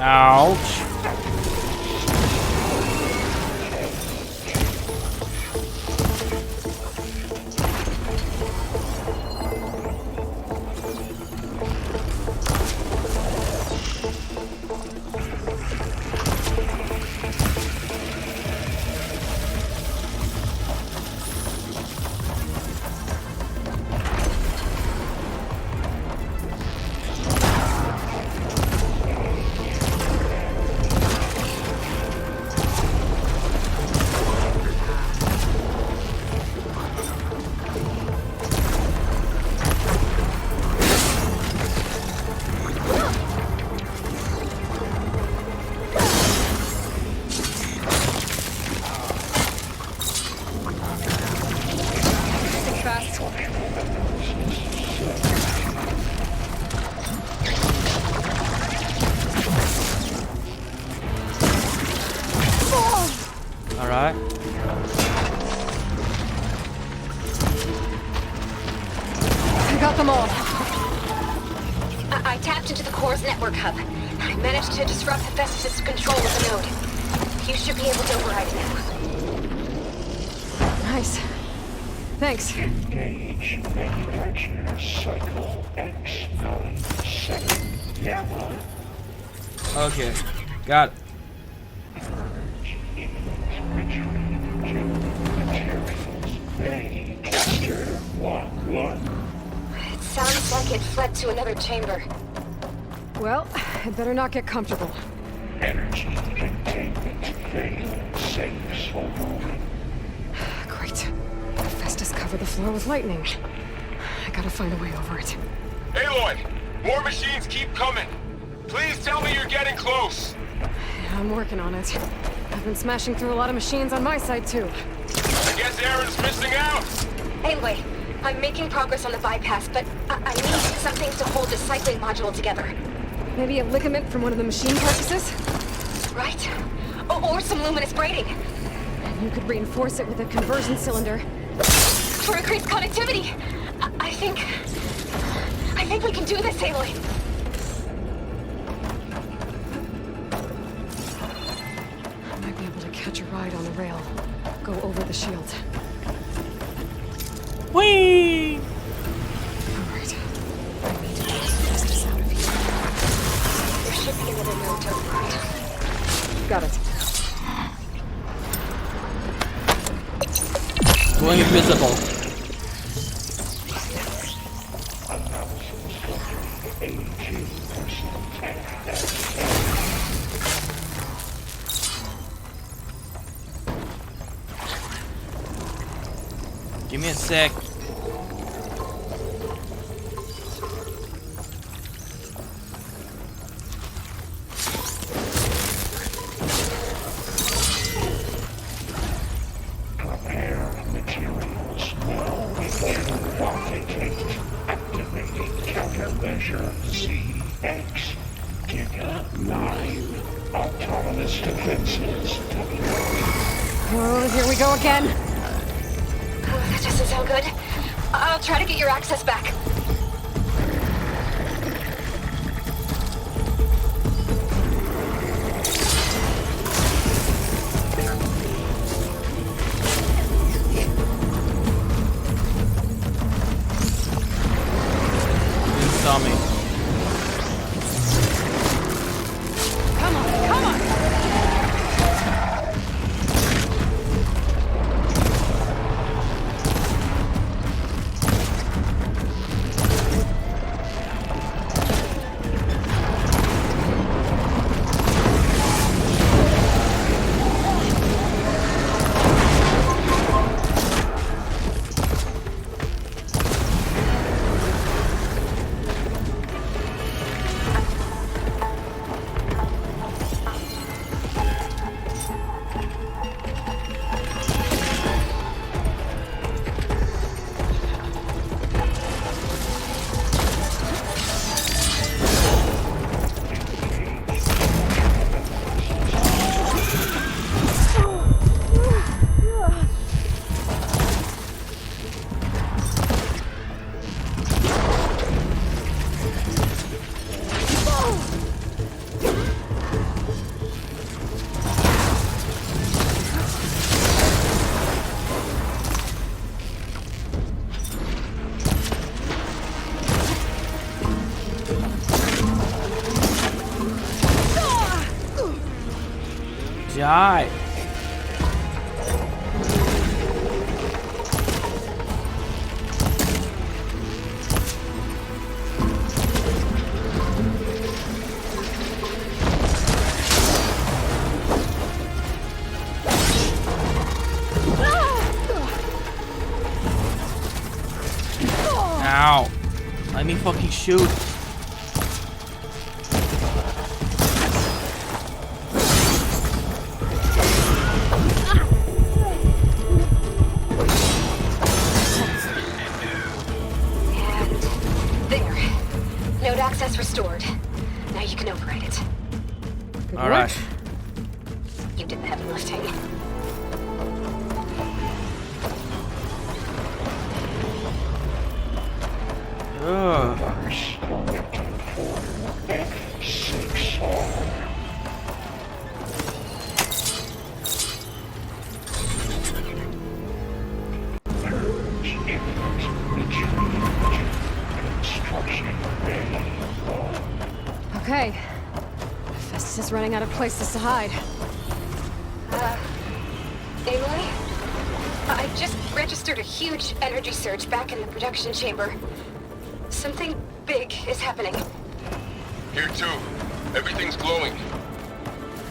Ouch. Alright. I got them all. I tapped into the core's network hub. I managed to disrupt Hephaestus' control of the node. You should be able to override it now. Nice. Thanks. Engage manufacturer cycle X97. Yeah. Okay. Got it. Purge imminent retreat to materials. They capture 1-1. It sounds like it fled to another chamber. Well, I'd better not get comfortable. Energy containment failed. Safe hold. Great. Hephaestus covered the floor with lightning. I gotta find a way over it. Aloy! More machines keep coming! Please tell me you're getting close! I'm working on it. I've been smashing through a lot of machines on my side, too. I guess Aaron's missing out! Anyway, I'm making progress on the bypass, but I need something to hold the cycling module together. Maybe a ligament from one of the machine carcasses? Right? Or some luminous braiding. And you could reinforce it with a conversion cylinder. For increased connectivity. I think we can do this, Aloy. I might be able to catch a ride on the rail. Go over the shield. Whee! Alright. I need to test us out of here. There should be another node to override. Got it. Going invisible. Give me a sec. Prepare materials. Now begin rocket. Activating countermeasure ZX. Giga 9. Autonomous defenses deployed. Oh, here we go again. That doesn't sound good. I'll try to get your access back. You saw me. Come on, come on! Die. Ow. Let me fucking shoot. There. Node access restored. Now you can override it. All right. You did the heavy lifting. Ugh. F6R. Purge input retrieved. Construction ready. Okay. Festus is running out of places to hide. Aloy? I just registered a huge energy surge back in the production chamber. Something big is happening. Here too. Everything's glowing.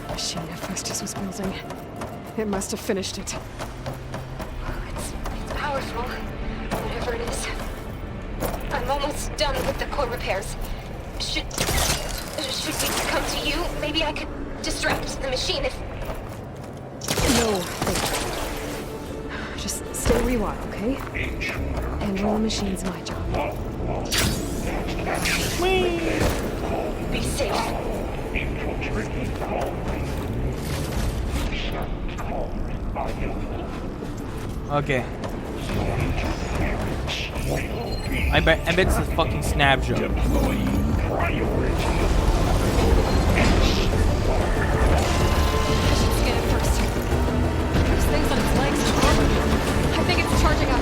The machine that Festus was building. It must have finished it. It's powerful, whatever it is. I'm almost done with the core repairs. Should we come to you? Maybe I could distract the machine if... No, thank you. Just stay where you are, okay? Handling the machine's my job. Be safe. Okay. I bet it's a fucking snap joke. Scan it first. There's things on its legs and armor. I think it's charging up.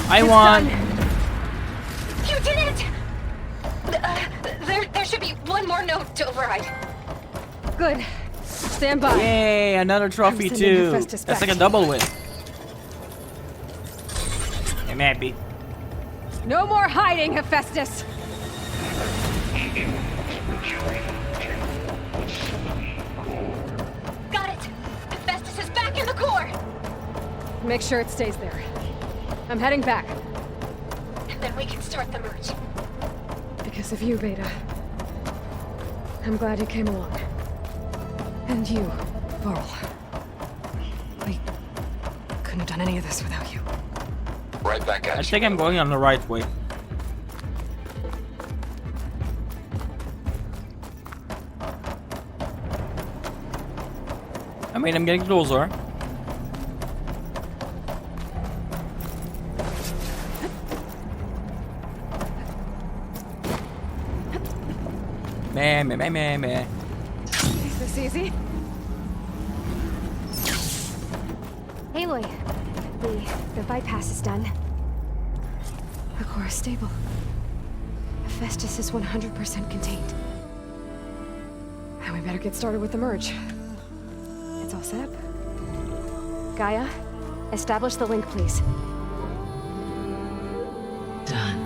I won. You did it! There should be one more note to override. Good. Stand by. Yay, another trophy I'm sending too. Hephaestus That's back. like a double win. I'm happy. No more hiding, Hephaestus. Got it! Hephaestus is back in the core! Make sure it stays there. I'm heading back. And then we can start the merge. Because of you, Beta. I'm glad you came along. And you, Varl. We couldn't have done any of this without you. Right back at I you. think I'm going on the right way. I mean, I'm getting closer. Meh. Is this easy? Aloy, the bypass is done. The core is stable. Hephaestus is 100% contained. And we better get started with the merge. It's all set up. Gaia, establish the link, please. Done.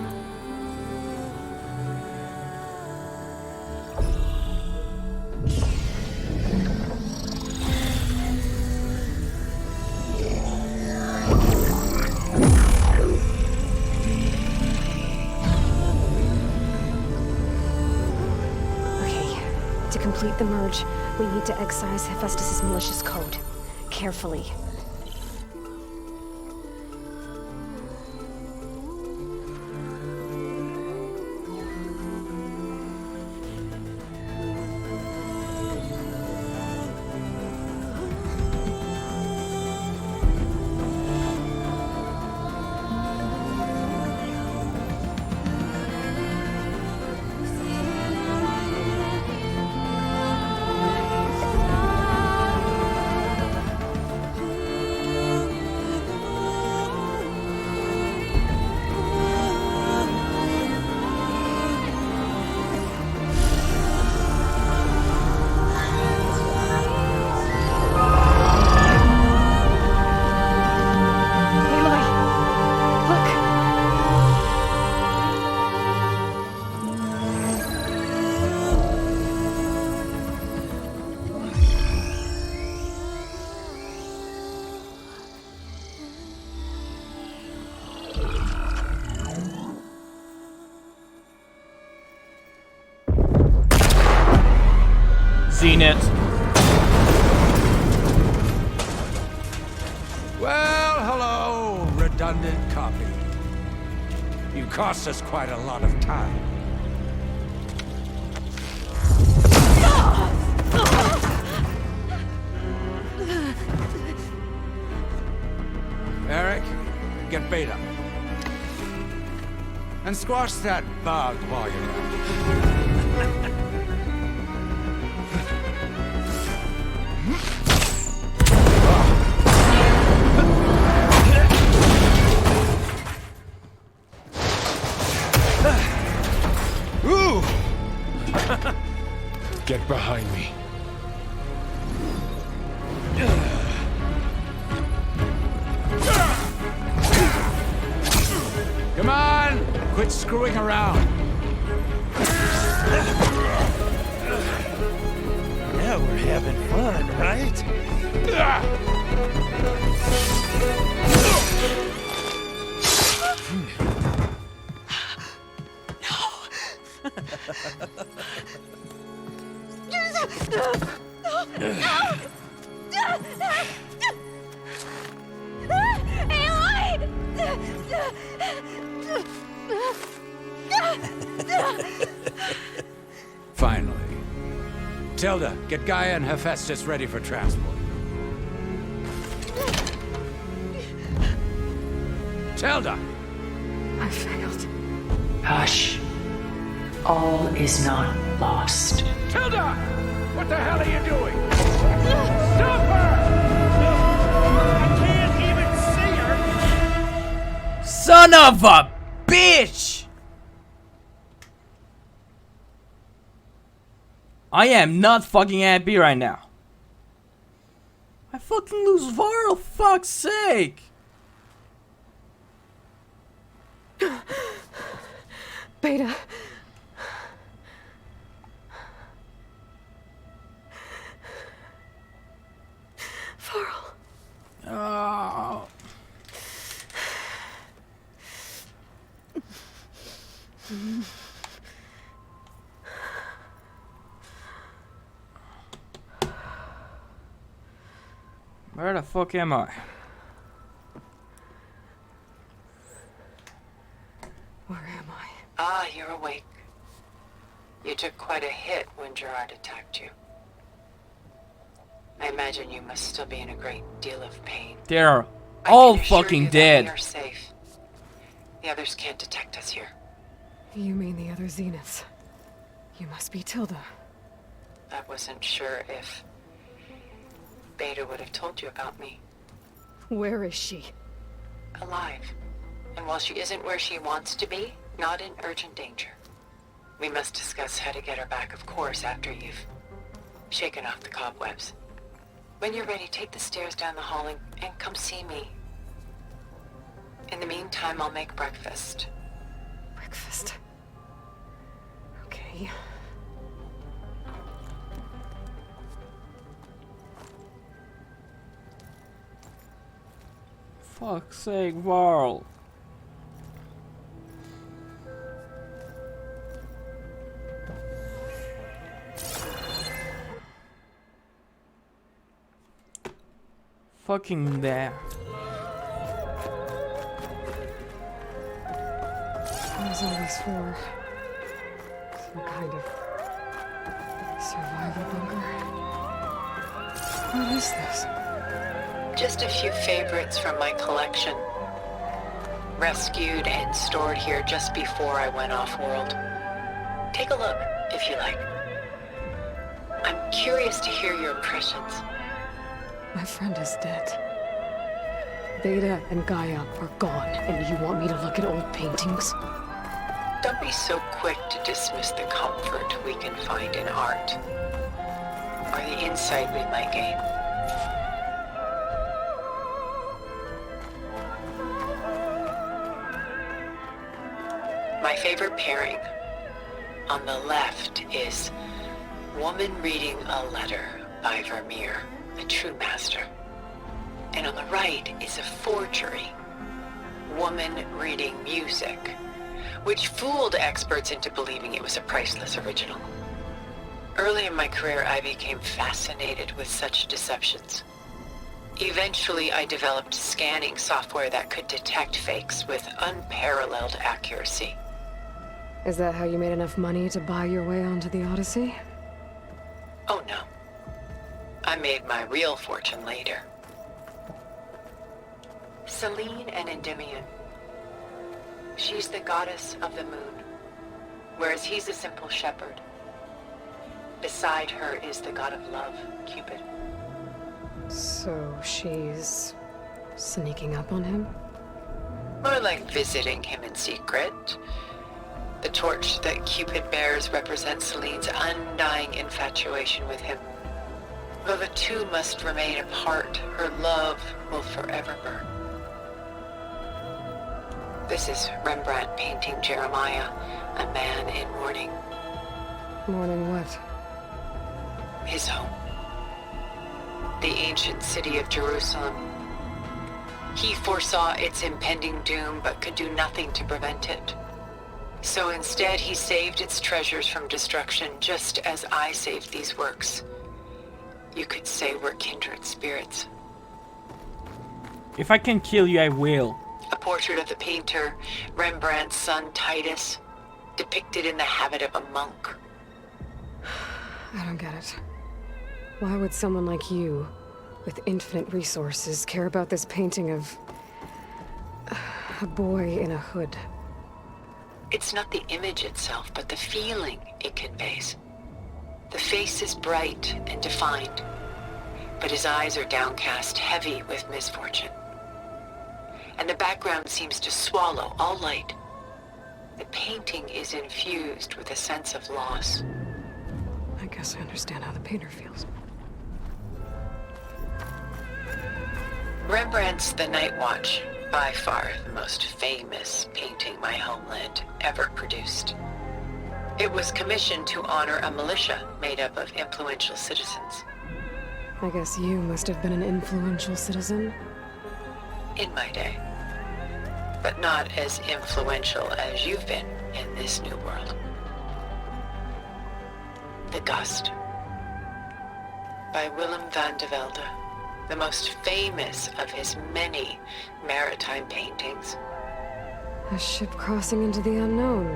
To complete the merge, we need to excise Hephaestus' malicious code. Carefully. Seen it. Well, hello, redundant copy. You cost us quite a lot of time. Eric, get Beta. And squash that bug while you're at it. Ooh! Get behind me. Come on! Quit screwing around. Now we're having fun, right? Finally. Tilda, get Gaia and Hephaestus ready for transport. Tilda! I failed. Hush. All is not lost. Tilda! What the hell are you doing? Stop her! I can't even see her! Son of a bitch! I am not fucking happy right now. I fucking lose Varl, fuck's sake! Beta. Varl. Oh. Where the fuck am I? Where am I? Ah, you're awake. You took quite a hit when Gerard attacked you. I imagine you must still be in a great deal of pain. They're all fucking dead. You're safe. The others can't detect us here. You mean the other Zeniths? You must be Tilda. I wasn't sure if Beta would have told you about me. Where is she? Alive. And while she isn't where she wants to be, not in urgent danger. We must discuss how to get her back, of course, after you've shaken off the cobwebs. When you're ready, take the stairs down the hall and come see me. In the meantime, I'll make breakfast. Breakfast. Okay. Fuck's sake, Varl. Fucking there. What is all this for? Some kind of survival bunker? What is this? Just a few favorites from my collection. Rescued and stored here just before I went off-world. Take a look, if you like. I'm curious to hear your impressions. My friend is dead. Beta and Gaia are gone, and you want me to look at old paintings? Don't be so quick to dismiss the comfort we can find in art, or the insight we might gain. My favorite pairing on the left is Woman Reading a Letter by Vermeer, a true master. And on the right is a forgery, Woman Reading Music, which fooled experts into believing it was a priceless original. Early in my career, I became fascinated with such deceptions. Eventually, I developed scanning software that could detect fakes with unparalleled accuracy. Is that how you made enough money to buy your way onto the Odyssey? Oh no. I made my real fortune later. Selene and Endymion. She's the goddess of the moon, whereas he's a simple shepherd. Beside her is the god of love, Cupid. So she's sneaking up on him? More like visiting him in secret. The torch that Cupid bears represents Celine's undying infatuation with him. Though the two must remain apart, her love will forever burn. This is Rembrandt painting Jeremiah, a man in mourning. Mourning what? His home. The ancient city of Jerusalem. He foresaw its impending doom, but could do nothing to prevent it. So instead, he saved its treasures from destruction, just as I saved these works. You could say we're kindred spirits. If I can kill you, I will. A portrait of the painter, Rembrandt's son Titus, depicted in the habit of a monk. I don't get it. Why would someone like you, with infinite resources, care about this painting of a boy in a hood? It's not the image itself, but the feeling it conveys. The face is bright and defined, but his eyes are downcast, heavy with misfortune. And the background seems to swallow all light. The painting is infused with a sense of loss. I guess I understand how the painter feels. Rembrandt's The Night Watch, by far the most famous painting my homeland ever produced. It was commissioned to honor a militia made up of influential citizens. I guess you must have been an influential citizen? In my day. But not as influential as you've been in this new world. The Gust, by Willem van de Velde, the most famous of his many maritime paintings. A ship crossing into the unknown.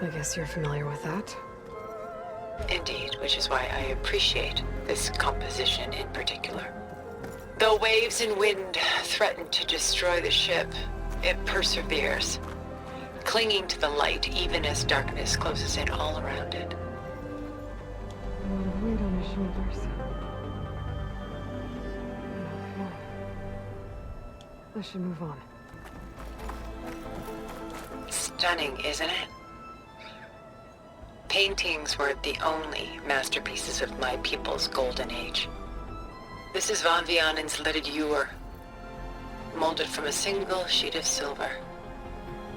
I guess you're familiar with that. Indeed, which is why I appreciate this composition in particular. Though waves and wind threaten to destroy the ship, it perseveres, clinging to the light even as darkness closes in all around it. Weight on my shoulders. I should move on. Stunning, isn't it? Paintings were the only masterpieces of my people's golden age. This is Van Vianen's leaded ewer, molded from a single sheet of silver.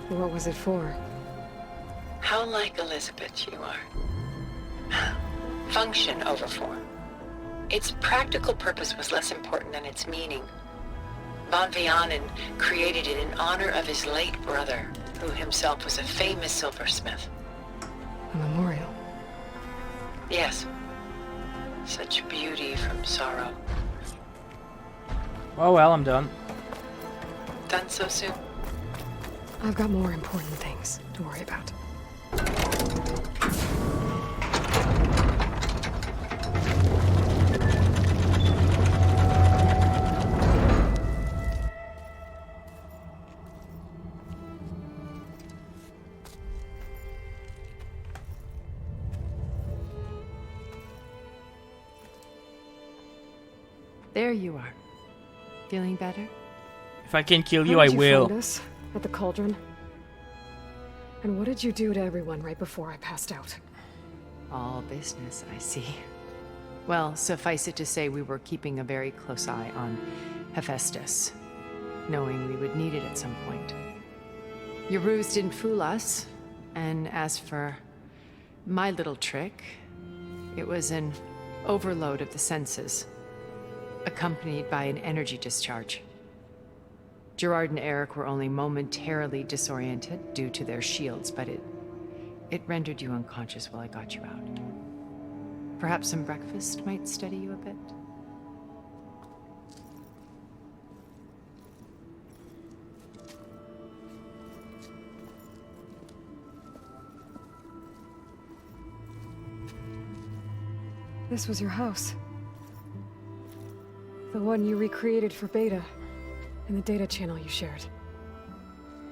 What was it for? How like Elizabeth you are. Function over form. Its practical purpose was less important than its meaning. Van Vianen created it in honor of his late brother, who himself was a famous silversmith. A memorial. Yes. Such beauty from sorrow. Oh well, I'm done. Done so soon? I've got more important things to worry about. There you are. Feeling better? If I can kill How you, I did you will. find us at the cauldron? And what did you do to everyone right before I passed out? All business, I see. Well, suffice it to say we were keeping a very close eye on Hephaestus, knowing we would need it at some point. Your ruse didn't fool us, and as for my little trick, it was an overload of the senses, accompanied by an energy discharge. Gerard and Eric were only momentarily disoriented due to their shields, but it rendered you unconscious while I got you out. Perhaps some breakfast might steady you a bit? This was your house. The one you recreated for Beta, in the data channel you shared.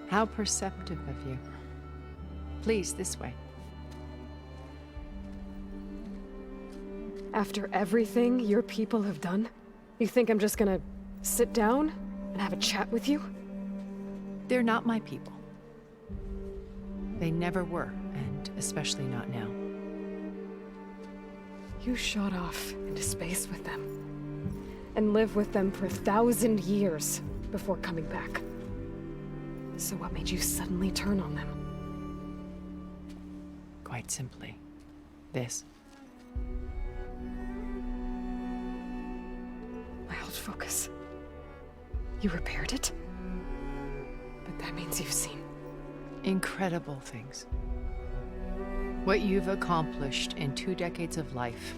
How perceptive of you. Please, this way. After everything your people have done? You think I'm just gonna sit down and have a chat with you? They're not my people. They never were, and especially not now. You shot off into space with them. And lived with them for 1,000 years before coming back. So what made you suddenly turn on them? Quite simply, this. My old focus. You repaired it? But that means you've seen incredible things. What you've accomplished in 2 decades of life.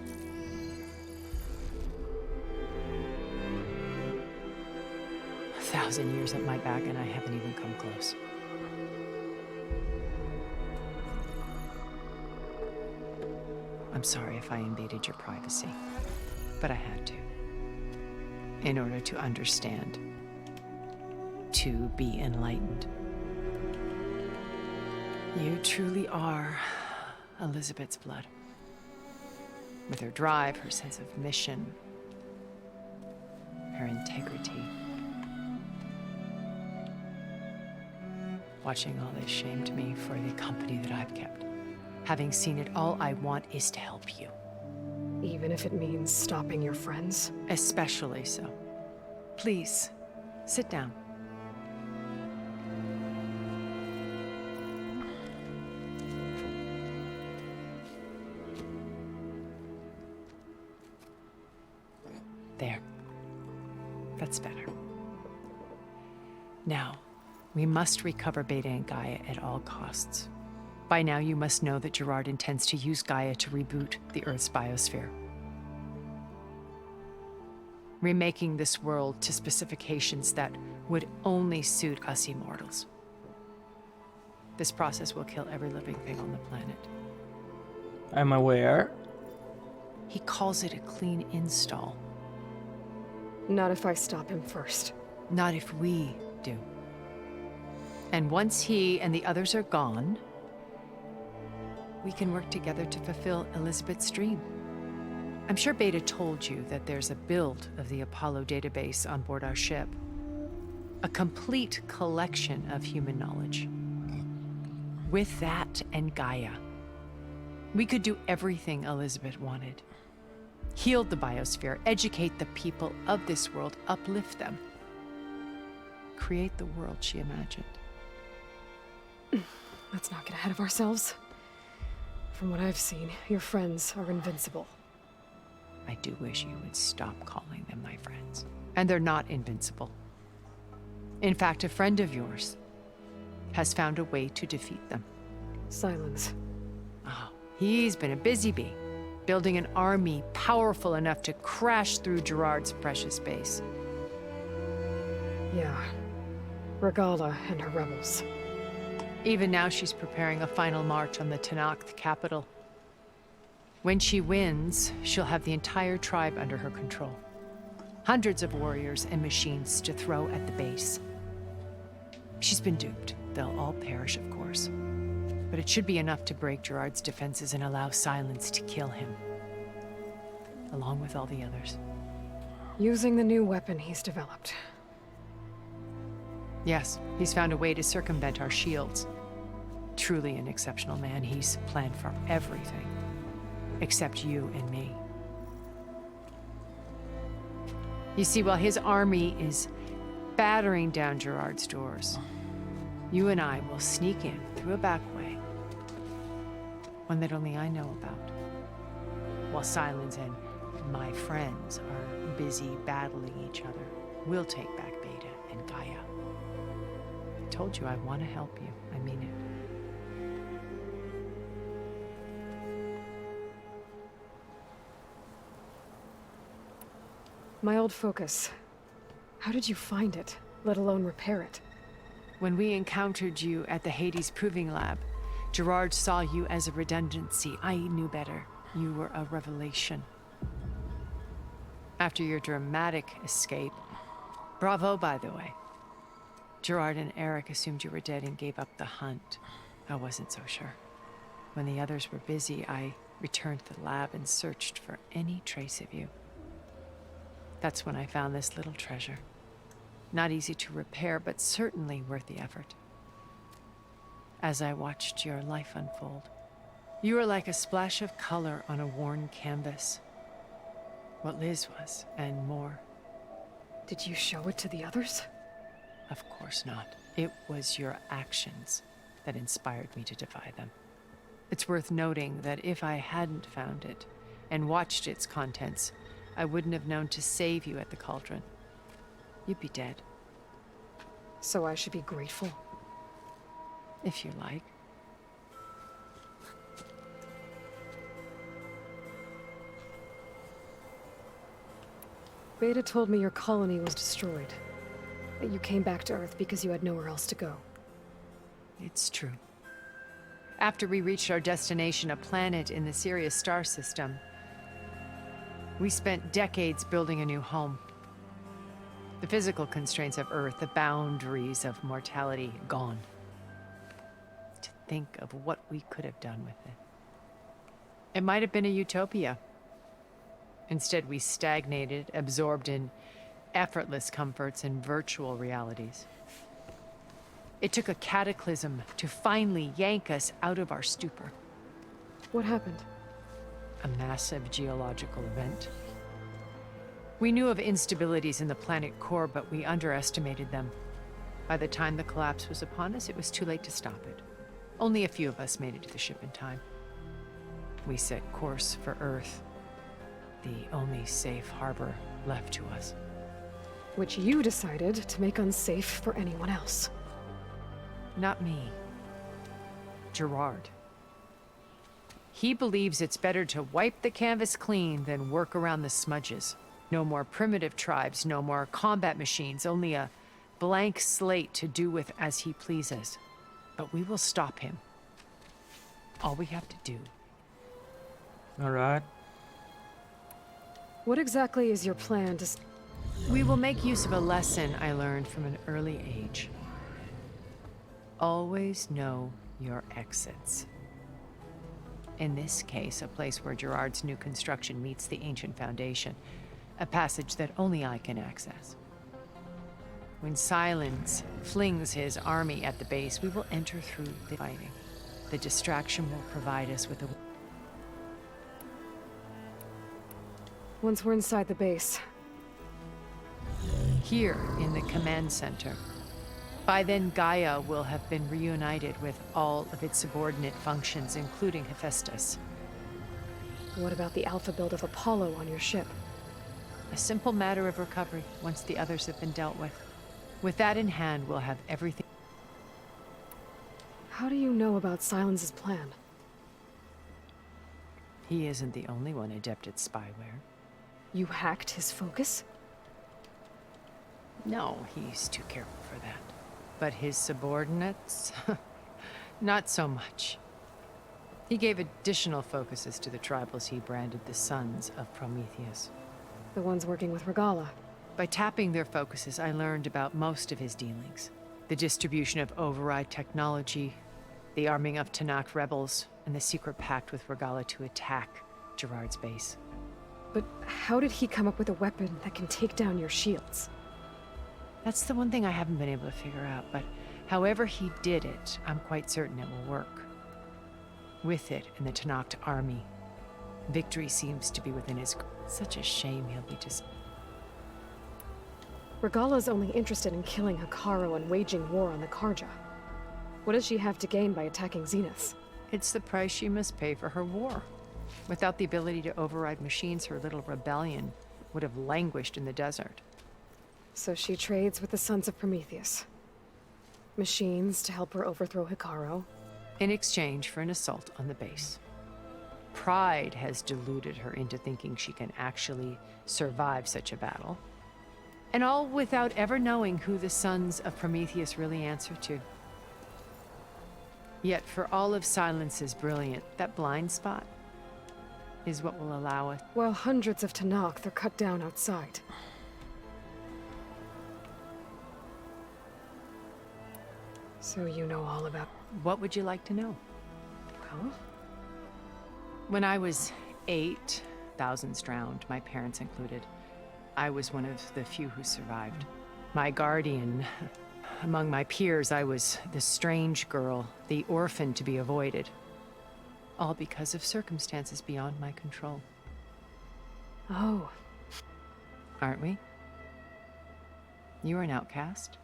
A 1,000 years at my back and I haven't even come close. I'm sorry if I invaded your privacy, but I had to. In order to understand. To be enlightened. You truly are Elizabeth's blood. With her drive, her sense of mission, her integrity. Watching all this shamed me for the company that I've kept. Having seen it, all I want is to help you. Even if it means stopping your friends? Especially so. Please, sit down. There. That's better. Now, we must recover Beta and Gaia at all costs. By now, you must know that Gerard intends to use Gaia to reboot the Earth's biosphere. Remaking this world to specifications that would only suit us immortals. This process will kill every living thing on the planet. I'm aware. He calls it a clean install. Not if I stop him first. Not if we do. And once he and the others are gone, we can work together to fulfill Elizabeth's dream. I'm sure Beta told you that there's a build of the Apollo database on board our ship. A complete collection of human knowledge. With that and Gaia, we could do everything Elizabeth wanted. Heal the biosphere, educate the people of this world, uplift them. Create the world she imagined. Let's not get ahead of ourselves. From what I've seen, your friends are invincible. I do wish you would stop calling them my friends. And they're not invincible. In fact, a friend of yours has found a way to defeat them. Silence. Oh, he's been a busy bee, building an army powerful enough to crash through Gerard's precious base. Yeah. Regala and her rebels. Even now she's preparing a final march on the Tenakth capital. When she wins, she'll have the entire tribe under her control. Hundreds of warriors and machines to throw at the base. She's been duped. They'll all perish, of course. But it should be enough to break Gerard's defenses and allow Silence to kill him. Along with all the others. Using the new weapon he's developed. Yes, he's found a way to circumvent our shields. Truly an exceptional man. He's planned for everything. Except you and me. You see, while his army is battering down Gerard's doors, you and I will sneak in through a back way. One that only I know about. While Silence and my friends are busy battling each other, we'll take back Beta and Gaia. I told you I want to help you. I mean it. My old focus. How did you find it, let alone repair it? When we encountered you at the Hades Proving Lab, Gerard saw you as a redundancy. I knew better. You were a revelation. After your dramatic escape, bravo, by the way. Gerard and Eric assumed you were dead and gave up the hunt. I wasn't so sure. When the others were busy, I returned to the lab and searched for any trace of you. That's when I found this little treasure. Not easy to repair, but certainly worth the effort. As I watched your life unfold, you were like a splash of color on a worn canvas. What Liz was, and more. Did you show it to the others? Of course not. It was your actions that inspired me to defy them. It's worth noting that if I hadn't found it and watched its contents, I wouldn't have known to save you at the cauldron. You'd be dead. So I should be grateful? If you like. Beta told me your colony was destroyed. That you came back to Earth because you had nowhere else to go. It's true. After we reached our destination, a planet in the Sirius star system, we spent decades building a new home. The physical constraints of Earth, the boundaries of mortality, gone. To think of what we could have done with it. It might have been a utopia. Instead, we stagnated, absorbed in effortless comforts and virtual realities. It took a cataclysm to finally yank us out of our stupor. What happened? A massive geological event. We knew of instabilities in the planet core, but we underestimated them. By the time the collapse was upon us, it was too late to stop it. Only a few of us made it to the ship in time. We set course for Earth, the only safe harbor left to us. Which you decided to make unsafe for anyone else. Not me. Gerard. He believes it's better to wipe the canvas clean than work around the smudges. No more primitive tribes, no more combat machines, only a blank slate to do with as he pleases. But we will stop him. All we have to do. All right. What exactly is your plan to... We will make use of a lesson I learned from an early age. Always know your exits. In this case, a place where Gerard's new construction meets the ancient foundation, a passage that only I can access. When Silence flings his army at the base, we will enter through the fighting. The distraction will provide us with a... Once we're inside the base... Here, in the command center. By then, Gaia will have been reunited with all of its subordinate functions, including Hephaestus. What about the alpha build of Apollo on your ship? A simple matter of recovery, once the others have been dealt with. With that in hand, we'll have everything... How do you know about Silence's plan? He isn't the only one adept at spyware. You hacked his focus? No, he's too careful for that. But his subordinates? Not so much. He gave additional focuses to the tribals he branded the Sons of Prometheus. The ones working with Regala. By tapping their focuses, I learned about most of his dealings. The distribution of override technology, the arming of Tanakh rebels, and the secret pact with Regala to attack Gerard's base. But how did he come up with a weapon that can take down your shields? That's the one thing I haven't been able to figure out, but however he did it, I'm quite certain it will work. With it and the Tanakh army, victory seems to be within his... Such a shame he'll be just... Regala's only interested in killing Hekarro and waging war on the Karja. What does she have to gain by attacking Zeniths? It's the price she must pay for her war. Without the ability to override machines, her little rebellion would have languished in the desert. So she trades with the Sons of Prometheus. Machines to help her overthrow Hekarro. In exchange for an assault on the base. Pride has deluded her into thinking she can actually survive such a battle. And all without ever knowing who the Sons of Prometheus really answer to. Yet for all of Silence's brilliance, that blind spot is what will allow us... While hundreds of Tanakh are cut down outside. So you know all about... What would you like to know? Well? When I was 8, thousands drowned, my parents included. I was one of the few who survived. My guardian. Among my peers, I was the strange girl, the orphan to be avoided. All because of circumstances beyond my control. Oh. Aren't we? You were an outcast.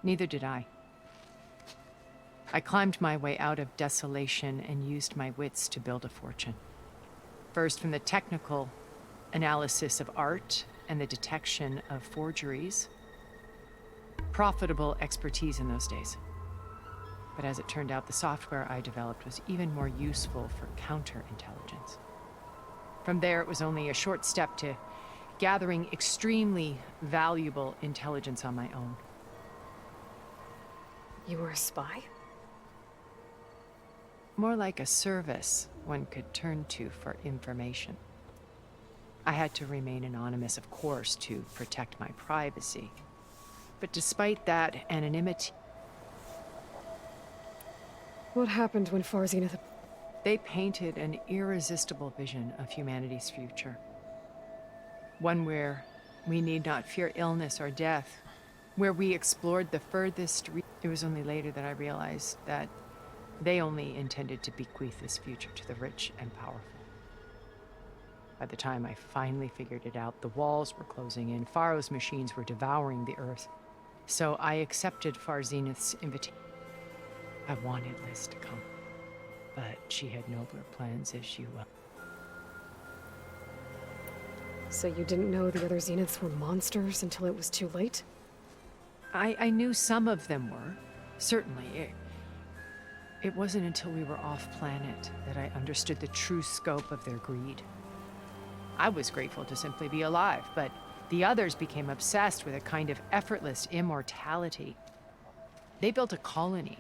Neither did I. I climbed my way out of desolation and used my wits to build a fortune. First, from the technical analysis of art and the detection of forgeries. Profitable expertise in those days. But as it turned out, the software I developed was even more useful for counterintelligence. From there, it was only a short step to gathering extremely valuable intelligence on my own. You were a spy? More like a service one could turn to for information. I had to remain anonymous, of course, to protect my privacy. But despite that anonymity... What happened when Far Zenith... They painted an irresistible vision of humanity's future. One where we need not fear illness or death. Where we explored the furthest... It was only later that I realized that they only intended to bequeath this future to the rich and powerful. By the time I finally figured it out, the walls were closing in, Pharaoh's machines were devouring the earth. So I accepted Far Zenith's invitation. I wanted Liz to come, but she had nobler plans, as you well. So you didn't know the other Zeniths were monsters until it was too late? I knew some of them were, certainly. It wasn't until we were off-planet that I understood the true scope of their greed. I was grateful to simply be alive, but the others became obsessed with a kind of effortless immortality. They built a colony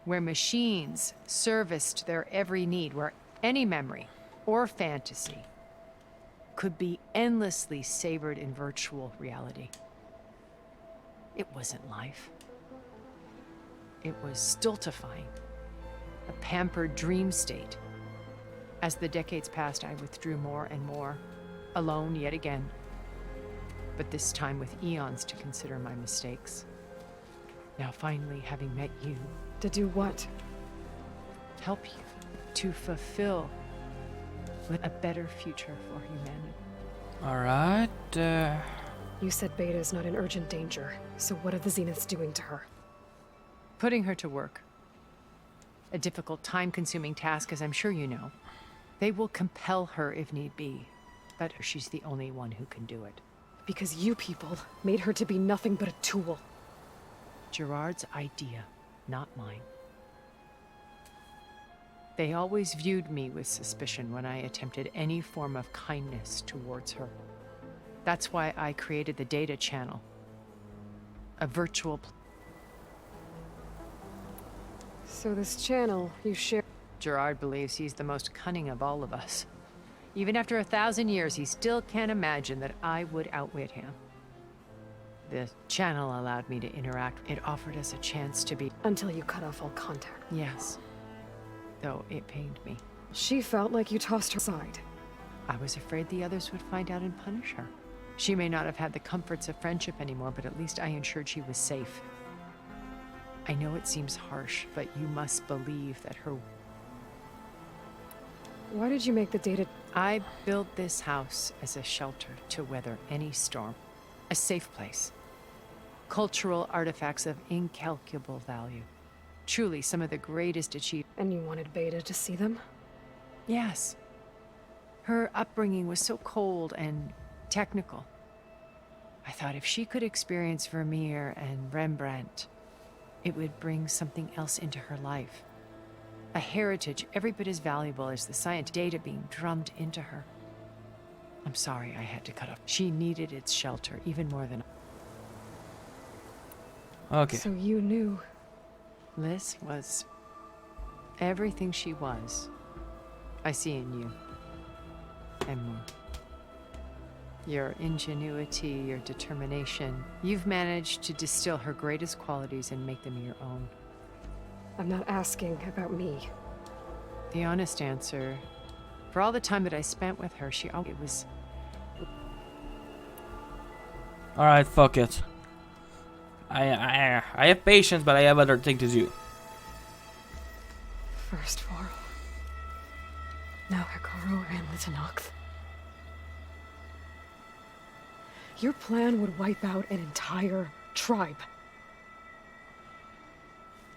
where machines serviced their every need, where any memory or fantasy could be endlessly savored in virtual reality. It wasn't life. It was stultifying, a pampered dream state. As the decades passed, I withdrew more and more, alone yet again, but this time with eons to consider my mistakes. Now finally, having met you... To do what? Help you to fulfill a better future for humanity. Alright, You said Beta is not in urgent danger, so what are the Zeniths doing to her? Putting her to work. A difficult, time-consuming task, as I'm sure you know. They will compel her if need be, but she's the only one who can do it. Because you people made her to be nothing but a tool. Gerard's idea, not mine. They always viewed me with suspicion when I attempted any form of kindness towards her. That's why I created the data channel. A virtual... So this channel you share... Gerard believes he's the most cunning of all of us. Even after 1,000 years, he still can't imagine that I would outwit him. The channel allowed me to interact. It offered us a chance to be... Until you cut off all contact. Yes. Though it pained me. She felt like you tossed her aside. I was afraid the others would find out and punish her. She may not have had the comforts of friendship anymore, but at least I ensured she was safe. I know it seems harsh, but you must believe that her... Why did you make the data... I built this house as a shelter to weather any storm. A safe place. Cultural artifacts of incalculable value. Truly some of the greatest achievements. And you wanted Beta to see them? Yes. Her upbringing was so cold and technical. I thought if she could experience Vermeer and Rembrandt, it would bring something else into her life. A heritage every bit as valuable as the science data being drummed into her. I'm sorry I had to cut off. She needed its shelter even more than... Okay. So you knew... Liz was everything she was. I see in you. And more. Your ingenuity, your determination. You've managed to distill her greatest qualities and make them your own. I'm not asking about me. The honest answer, for all the time that I spent with her, it was... Alright, fuck it. I have patience, but I have other things to do. First Varl. Now Hikaru and Litanox. Your plan would wipe out an entire tribe.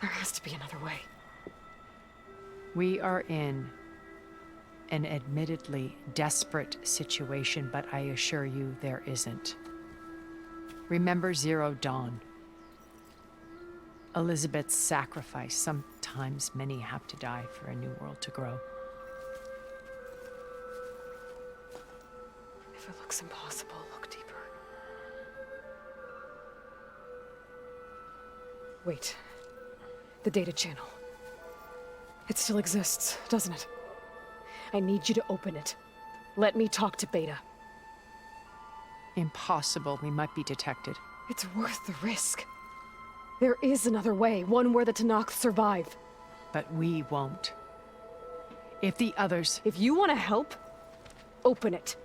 There has to be another way. We are in an admittedly desperate situation, but I assure you there isn't. Remember Zero Dawn. Elizabeth's sacrifice. Sometimes many have to die for a new world to grow. If it looks impossible, look deeper. Wait. The data channel. It still exists, doesn't it? I need you to open it. Let me talk to Beta. Impossible. We might be detected. It's worth the risk. There is another way, one where the Tenakth survive. But we won't. If the others... If you want to help, open it.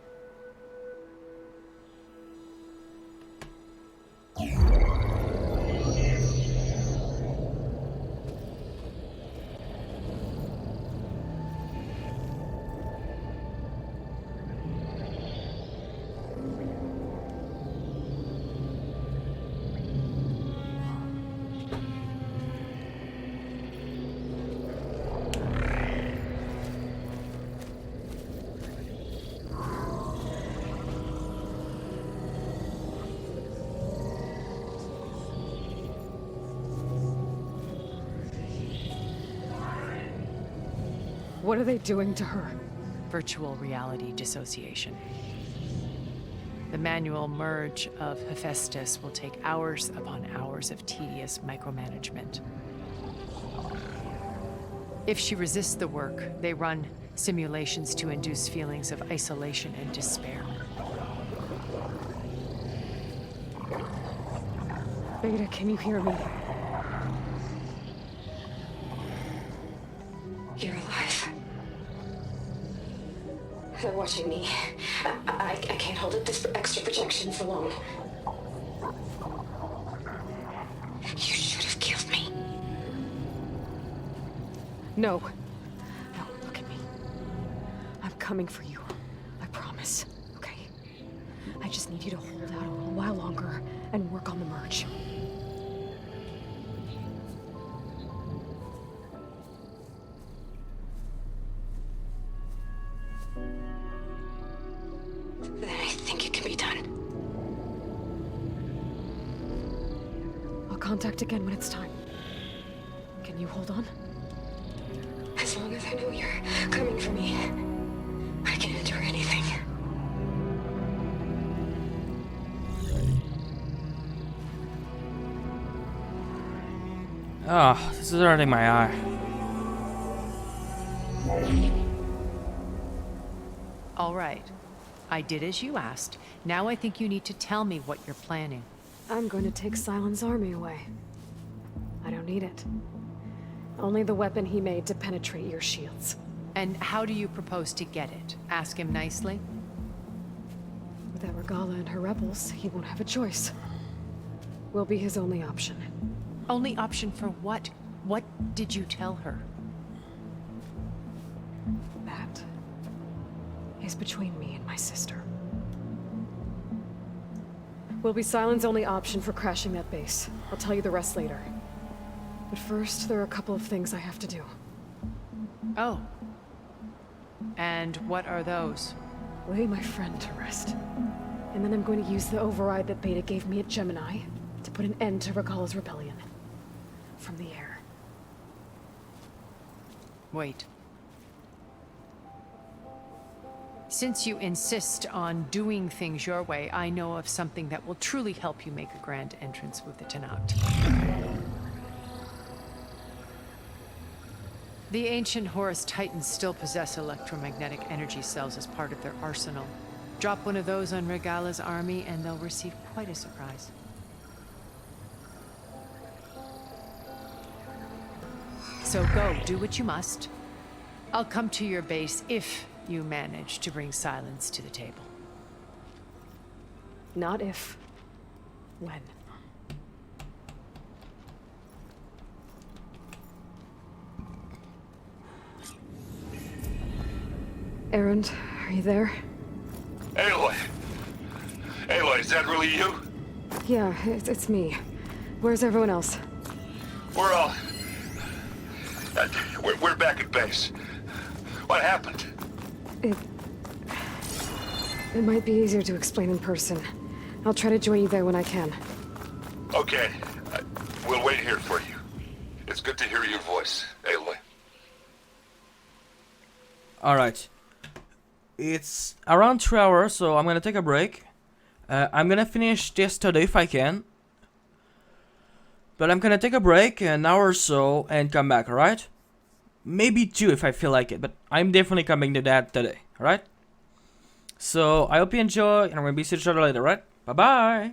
What are they doing to her? Virtual reality dissociation. The manual merge of Hephaestus will take hours upon hours of tedious micromanagement. If she resists the work, they run simulations to induce feelings of isolation and despair. Beta, can you hear me? You're alive. They're watching me. I can't hold up this extra projection for long. You should have killed me. No. No, look at me. I'm coming for you. I promise. Okay? I just need you to hold out a little while longer and work on the merge. Then I think it can be done. I'll contact again when it's time. Can you hold on? As long as I know you're coming for me, I can endure anything. Ah, this is hurting my eye. All right. I did as you asked. Now I think you need to tell me what you're planning. I'm going to take Silent's army away. I don't need it. Only the weapon he made to penetrate your shields. And how do you propose to get it? Ask him nicely? Without Regala and her rebels, he won't have a choice. We'll be his only option. Only option for what? What did you tell her? That is between me and my sister. Will be Silent's only option for crashing that base. I'll tell you the rest later. But first, there are a couple of things I have to do. Oh. And what are those? Lay my friend to rest. And then I'm going to use the override that Beta gave me at Gemini to put an end to Regala's rebellion. From the air. Wait. Since you insist on doing things your way, I know of something that will truly help you make a grand entrance with the Tenakth. The ancient Horus Titans still possess electromagnetic energy cells as part of their arsenal. Drop one of those on Regala's army and they'll receive quite a surprise. So go, do what you must. I'll come to your base if you manage to bring silence to the table. Not if. When? Erend, are you there? Aloy! Aloy, is that really you? Yeah, it's me. Where's everyone else? We're all... we're back at base. What happened? It might be easier to explain in person. I'll try to join you there when I can. Okay. We'll wait here for you. It's good to hear your voice, Aloy. Alright. It's around 2 hours, so I'm gonna take a break. I'm gonna finish this today if I can. But I'm gonna take a break, an hour or so, and come back, alright? Maybe 2 if I feel like it, but I'm definitely coming to that today, alright? So, I hope you enjoy, and I'm gonna be seeing each other later, right? Bye-bye!